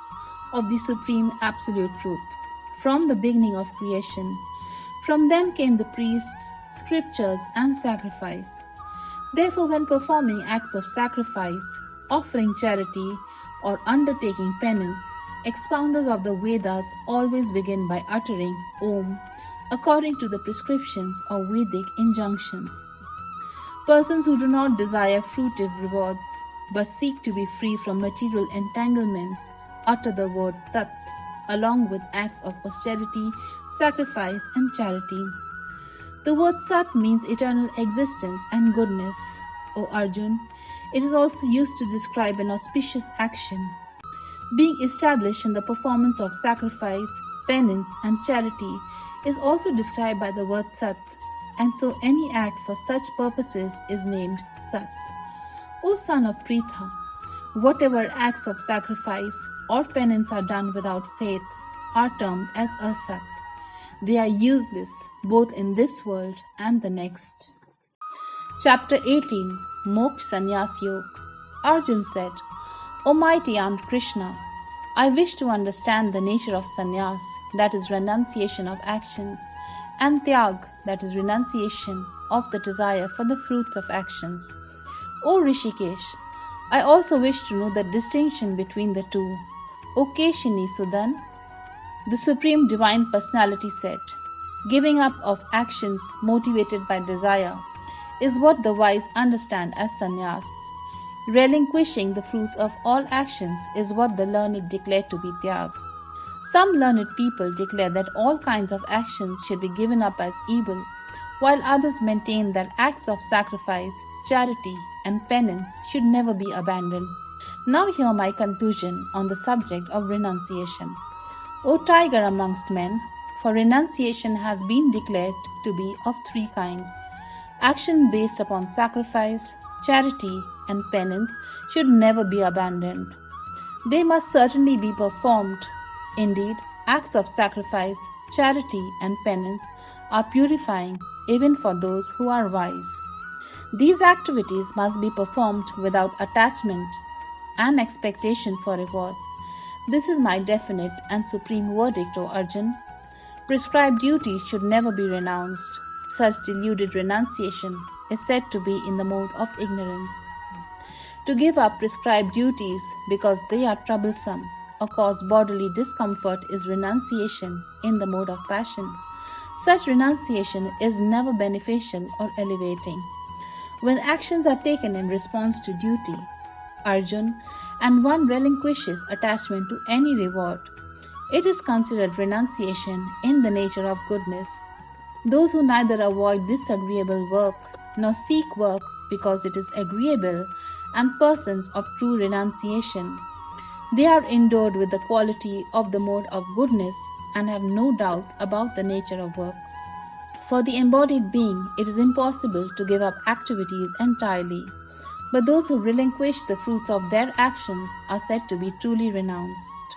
Speaker 1: of the Supreme Absolute Truth. From the beginning of creation, from them came the priests, scriptures, and sacrifice. Therefore, when performing acts of sacrifice, offering charity, or undertaking penance, expounders of the Vedas always begin by uttering Om according to the prescriptions of Vedic injunctions. Persons who do not desire fruitive rewards but seek to be free from material entanglements utter the word Tat along with acts of austerity, sacrifice, and charity. The word Sat means eternal existence and goodness. O Arjun, it is also used to describe an auspicious action, being established in the performance of sacrifice, penance, and charity is also described by the word Sat, and so any act for such purposes is named Sat. O son of Pritha, whatever acts of sacrifice or penance are done without faith are termed as asat. They are useless both in this world and the next. Chapter 18, Moksha Sannyas Yoga. Arjun said, O mighty armed Krishna, I wish to understand the nature of sannyas, that is renunciation of actions, and tyag, that is renunciation of the desire for the fruits of actions. O Rishikesh, I also wish to know the distinction between the two. O Keshini Sudan, the Supreme Divine Personality said, giving up of actions motivated by desire is what the wise understand as sannyas. Relinquishing the fruits of all actions is what the learned declare to be tyag. Some learned people declare that all kinds of actions should be given up as evil, while others maintain that acts of sacrifice, charity, and penance should never be abandoned. Now hear my conclusion on the subject of renunciation. O tiger amongst men, for renunciation has been declared to be of three kinds. Action based upon sacrifice, charity, and penance should never be abandoned. They must certainly be performed. Indeed, acts of sacrifice, charity, and penance are purifying even for those who are wise. These activities must be performed without attachment and expectation for rewards. This is my definite and supreme verdict, O Arjun. Prescribed duties should never be renounced. Such deluded renunciation is said to be in the mode of ignorance. To give up prescribed duties because they are troublesome or cause bodily discomfort is renunciation in the mode of passion. Such renunciation is never beneficial or elevating. When actions are taken in response to duty, Arjun, and one relinquishes attachment to any reward, it is considered renunciation in the nature of goodness. Those who neither avoid disagreeable work nor seek work because it is agreeable and persons of true renunciation, they are endowed with the quality of the mode of goodness and have no doubts about the nature of work. For the embodied being, it is impossible to give up activities entirely, but those who relinquish the fruits of their actions are said to be truly renounced.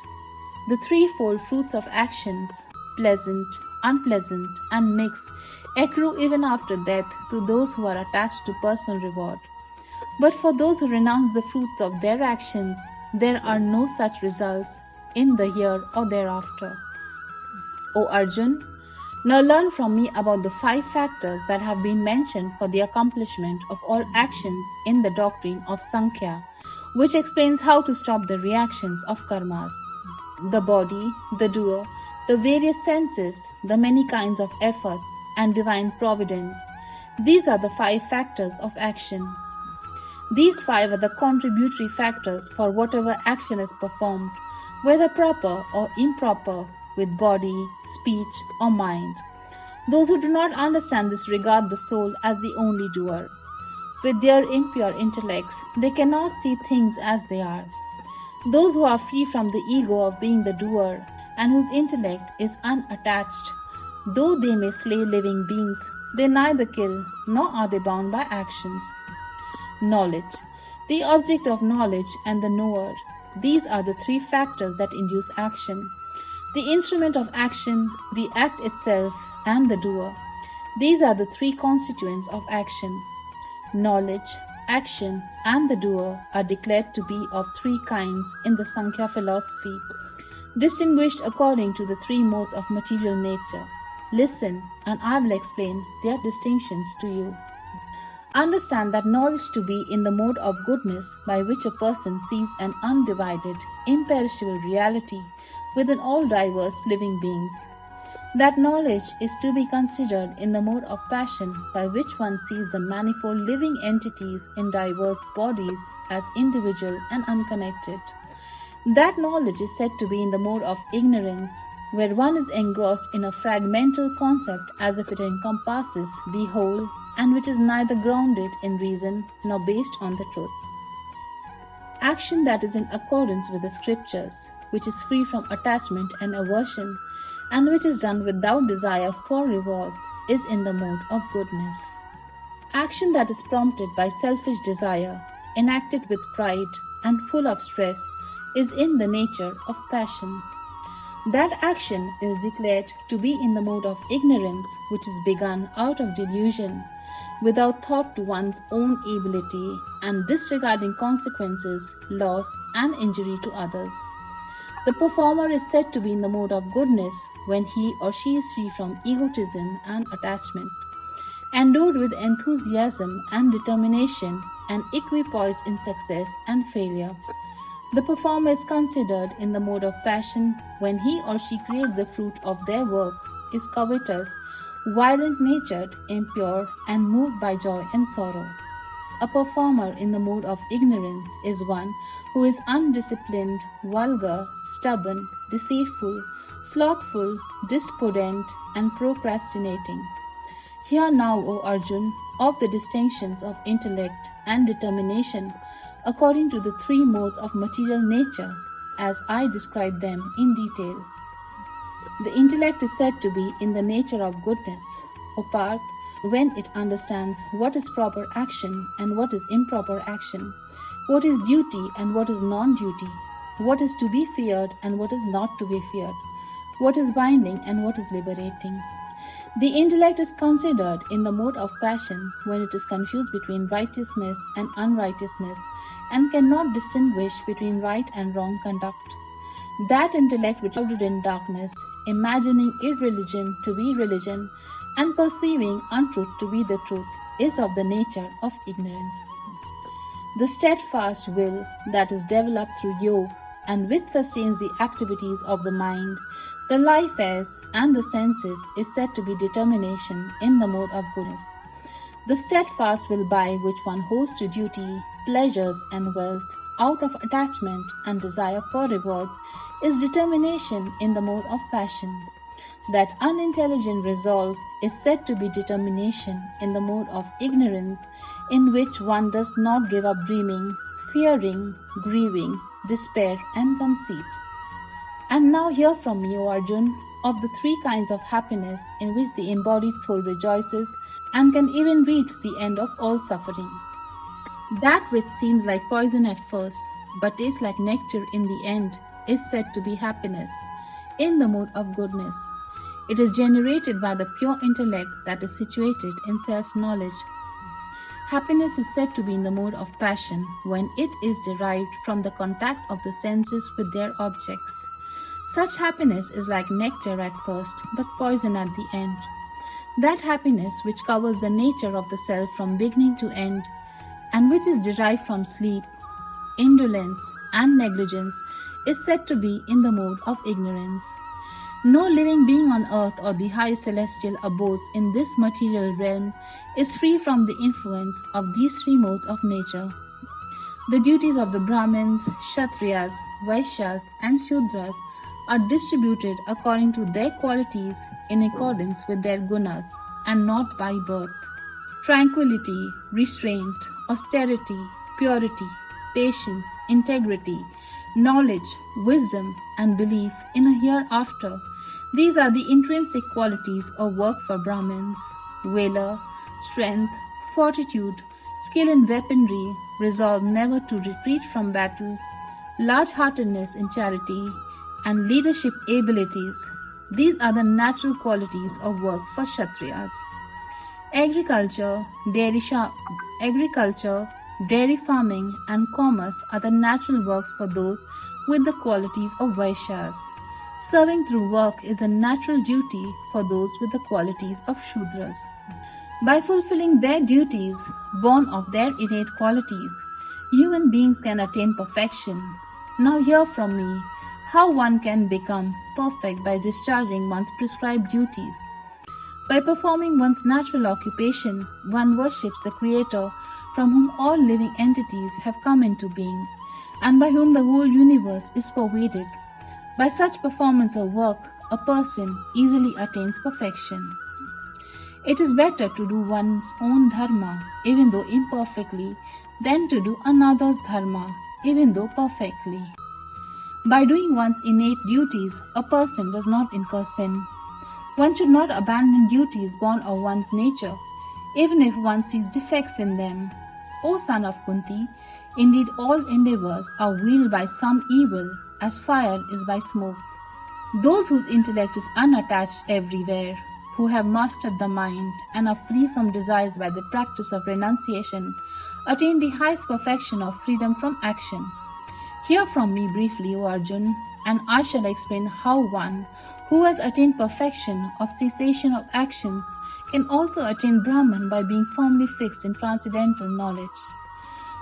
Speaker 1: The threefold fruits of actions, pleasant, unpleasant, and mixed accrue even after death to those who are attached to personal reward. But for those who renounce the fruits of their actions, there are no such results in the here or thereafter. O Arjun, now learn from me about the 5 factors that have been mentioned for the accomplishment of all actions in the doctrine of Sankhya, which explains how to stop the reactions of karmas. The body, the doer, the various senses, the many kinds of efforts, and divine providence. These are the 5 factors of action. These 5 are the contributory factors for whatever action is performed, whether proper or improper, with body, speech, or mind. Those who do not understand this regard the soul as the only doer. With their impure intellects, they cannot see things as they are. Those who are free from the ego of being the doer and whose intellect is unattached, though they may slay living beings, they neither kill nor are they bound by actions. Knowledge, the object of knowledge and the knower. These are the 3 factors that induce action. The instrument of action, the act itself, and the doer. These are the 3 constituents of action. Knowledge, action, and the doer are declared to be of 3 kinds in the Sankhya philosophy, distinguished according to the 3 modes of material nature. Listen, and I will explain their distinctions to you. Understand that knowledge to be in the mode of goodness by which a person sees an undivided, imperishable reality within all diverse living beings. That knowledge is to be considered in the mode of passion by which one sees the manifold living entities in diverse bodies as individual and unconnected. That knowledge is said to be in the mode of ignorance, where one is engrossed in a fragmental concept as if it encompasses the whole and which is neither grounded in reason nor based on the truth. Action that is in accordance with the scriptures, which is free from attachment and aversion, and which is done without desire for rewards, is in the mode of goodness. Action that is prompted by selfish desire, enacted with pride, and full of stress, is in the nature of passion. That action is declared to be in the mode of ignorance, which is begun out of delusion, without thought to one's own ability, and disregarding consequences, loss, and injury to others. The performer is said to be in the mode of goodness when he or she is free from egotism and attachment, endowed with enthusiasm and determination, and equipoised in success and failure. The performer is considered in the mode of passion when he or she craves the fruit of their work, is covetous, violent-natured, impure, and moved by joy and sorrow. A performer in the mode of ignorance is one who is undisciplined, vulgar, stubborn, deceitful, slothful, despondent, and procrastinating. Hear now, O Arjun, of the distinctions of intellect and determination according to the 3 modes of material nature, as I describe them in detail. The intellect is said to be in the nature of goodness, O Parth, when it understands what is proper action and what is improper action, what is duty and what is non-duty, what is to be feared and what is not to be feared, what is binding and what is liberating. The intellect is considered in the mode of passion when it is confused between righteousness and unrighteousness and cannot distinguish between right and wrong conduct. That intellect which is shrouded in darkness, imagining irreligion to be religion and perceiving untruth to be the truth, is of the nature of ignorance. The steadfast will that is developed through yoga and which sustains the activities of the mind, the life airs, and the senses is said to be determination in the mode of goodness. The steadfast will by which one holds to duty, pleasures, and wealth out of attachment and desire for rewards is determination in the mode of passion. That unintelligent resolve is said to be determination in the mode of ignorance, in which one does not give up dreaming, fearing, grieving, despair, and conceit. And now hear from me, O Arjun, of the 3 kinds of happiness in which the embodied soul rejoices and can even reach the end of all suffering. That which seems like poison at first, but tastes like nectar in the end, is said to be happiness, in the mode of goodness. It is generated by the pure intellect that is situated in self-knowledge. Happiness is said to be in the mode of passion when it is derived from the contact of the senses with their objects. Such happiness is like nectar at first, but poison at the end. That happiness which covers the nature of the self from beginning to end, and which is derived from sleep, indolence, and negligence, is said to be in the mode of ignorance. No living being on earth or the high celestial abodes in this material realm is free from the influence of these three modes of nature. The duties of the Brahmins, Kshatriyas, Vaishyas, and Shudras are distributed according to their qualities in accordance with their gunas and not by birth. Tranquility, restraint, austerity, purity, patience, integrity, knowledge, wisdom, and belief in a hereafter. These are the intrinsic qualities of work for Brahmins. Valor, strength, fortitude, skill in weaponry, resolve never to retreat from battle, large-heartedness in charity, and leadership abilities. These are the natural qualities of work for Kshatriyas. Agriculture, dairy farming, and commerce are the natural works for those with the qualities of Vaishyas. Serving through work is a natural duty for those with the qualities of Shudras. By fulfilling their duties, born of their innate qualities, human beings can attain perfection. Now hear from me how one can become perfect by discharging one's prescribed duties. By performing one's natural occupation, one worships the Creator from whom all living entities have come into being, and by whom the whole universe is pervaded. By such performance of work, a person easily attains perfection. It is better to do one's own dharma, even though imperfectly, than to do another's dharma, even though perfectly. By doing one's innate duties, a person does not incur sin. One should not abandon duties born of one's nature, even if one sees defects in them. O son of Kunti, indeed all endeavors are wheeled by some evil, as fire is by smoke. Those whose intellect is unattached everywhere, who have mastered the mind and are free from desires by the practice of renunciation, attain the highest perfection of freedom from action. Hear from me briefly, O Arjun, and I shall explain how one who has attained perfection of cessation of actions can also attain Brahman by being firmly fixed in transcendental knowledge.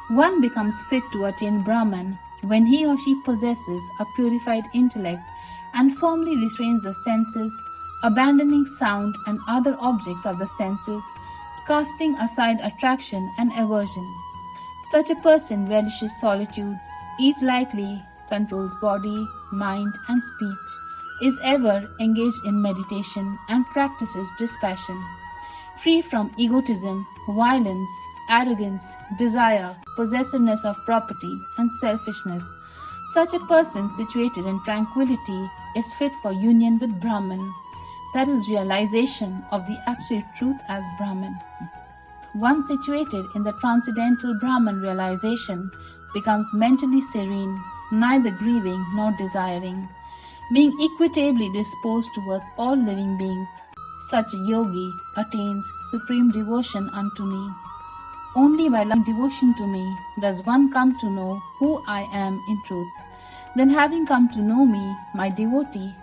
Speaker 1: One becomes fit to attain Brahman when he or she possesses a purified intellect and firmly restrains the senses, abandoning sound and other objects of the senses, casting aside attraction and aversion. Such a person relishes solitude, eats lightly, controls body, mind, and speech, is ever engaged in meditation, and practices dispassion. Free from egotism, violence, arrogance, desire, possessiveness of property, and selfishness, such a person situated in tranquility is fit for union with Brahman, that is, realization of the absolute truth as Brahman. One situated in the transcendental Brahman realization becomes mentally serene, neither grieving nor desiring, being equitably disposed towards all living beings. Such a yogi attains supreme devotion unto me. Only by loving devotion to me does one come to know who I am in truth. Then, having come to know me, my devotee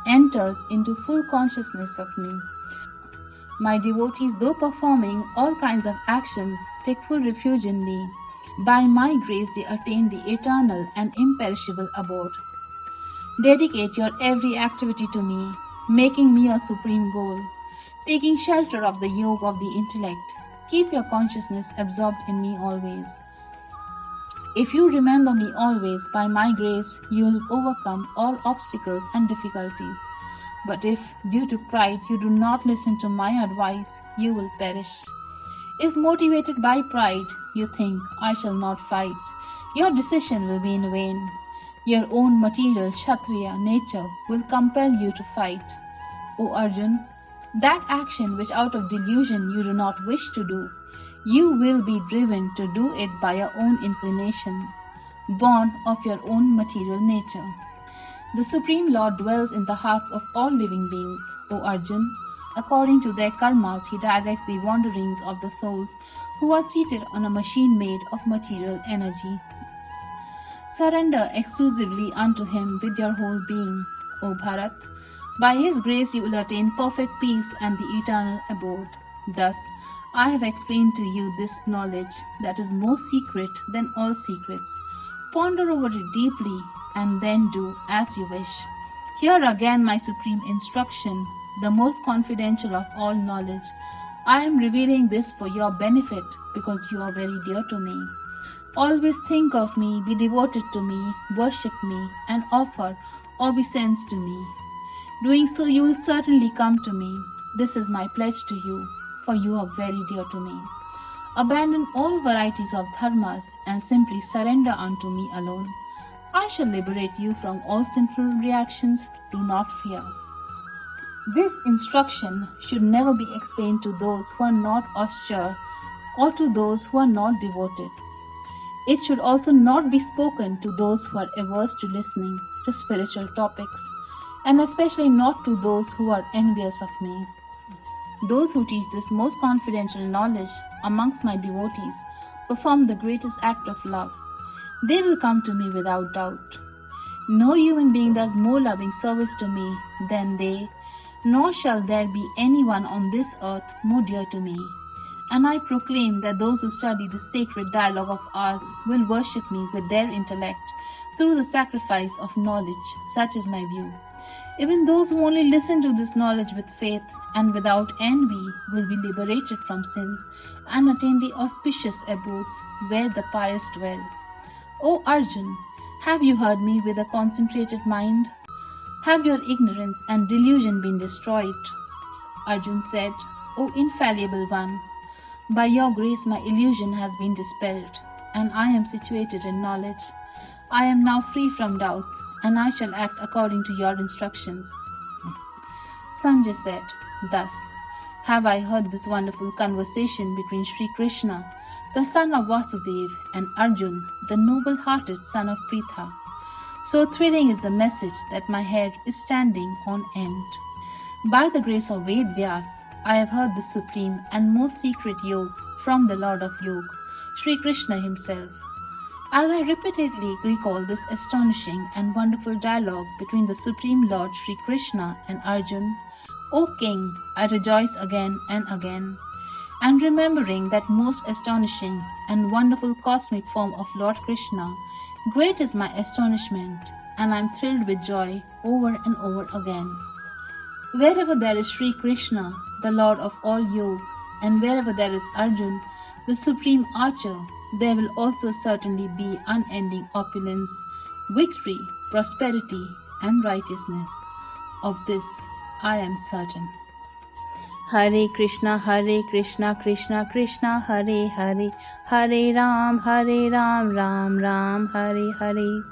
Speaker 1: enters into full consciousness of me. My devotees, though performing all kinds of actions, take full refuge in me. By my grace they attain the eternal and imperishable abode. Dedicate your every activity to me, making me a supreme goal. Taking shelter of the yoke of the intellect, keep your consciousness absorbed in me always. If you remember me always, by my grace you will overcome all obstacles and difficulties. But if, due to pride, you do not listen to my advice, you will perish. If motivated by pride, you think, I shall not fight, your decision will be in vain. Your own material Kshatriya nature will compel you to fight. O Arjun, that action which out of delusion you do not wish to do, you will be driven to do it by your own inclination, born of your own material nature. The Supreme Lord dwells in the hearts of all living beings, O Arjun. According to their karmas, he directs the wanderings of the souls who are seated on a machine made of material energy. Surrender exclusively unto him with your whole being, O Bharat. By his grace you will attain perfect peace and the eternal abode. Thus, I have explained to you this knowledge that is more secret than all secrets. Ponder over it deeply and then do as you wish. Here again my supreme instruction, the most confidential of all knowledge. I am revealing this for your benefit because you are very dear to me. Always think of me, be devoted to me, worship me, and offer obeisance to me. Doing so, you will certainly come to me. This is my pledge to you, for you are very dear to me. Abandon all varieties of dharmas and simply surrender unto me alone. I shall liberate you from all sinful reactions. Do not fear. This instruction should never be explained to those who are not austere or to those who are not devoted. It should also not be spoken to those who are averse to listening to spiritual topics, and especially not to those who are envious of me. Those who teach this most confidential knowledge amongst my devotees perform the greatest act of love. They will come to me without doubt. No human being does more loving service to me than they, nor shall there be anyone on this earth more dear to me. And I proclaim that those who study this sacred dialogue of ours will worship me with their intellect through the sacrifice of knowledge. Such is my view. Even those who only listen to this knowledge with faith and without envy will be liberated from sins and attain the auspicious abodes where the pious dwell. O Arjun, have you heard me with a concentrated mind? Have your ignorance and delusion been destroyed? Arjun said, O infallible one, by your grace my illusion has been dispelled, and I am situated in knowledge. I am now free from doubts, and I shall act according to your instructions. Sanjay said, Thus have I heard this wonderful conversation between Sri Krishna, the son of Vasudev, and Arjun, the noble-hearted son of Pritha. So thrilling is the message that my hair is standing on end. By the grace of Ved-Vyas, I have heard the supreme and most secret yoga from the Lord of Yoga, Sri Krishna himself. As I repeatedly recall this astonishing and wonderful dialogue between the Supreme Lord Sri Krishna and Arjun, O King, I rejoice again and again. And remembering that most astonishing and wonderful cosmic form of Lord Krishna, great is my astonishment, and I am thrilled with joy over and over again. Wherever there is Sri Krishna, the Lord of all Yoga, and wherever there is Arjun, the supreme archer, there will also certainly be unending opulence, victory, prosperity, and righteousness. Of this I am certain. Hare Krishna, Krishna Krishna, Hare Hare, Hare Ram, Ram Ram, Hare Hare.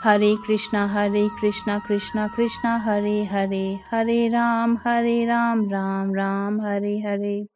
Speaker 1: Hare Krishna, Krishna Krishna, Hare Hare, Hare Ram, Ram Ram, Hare Hare.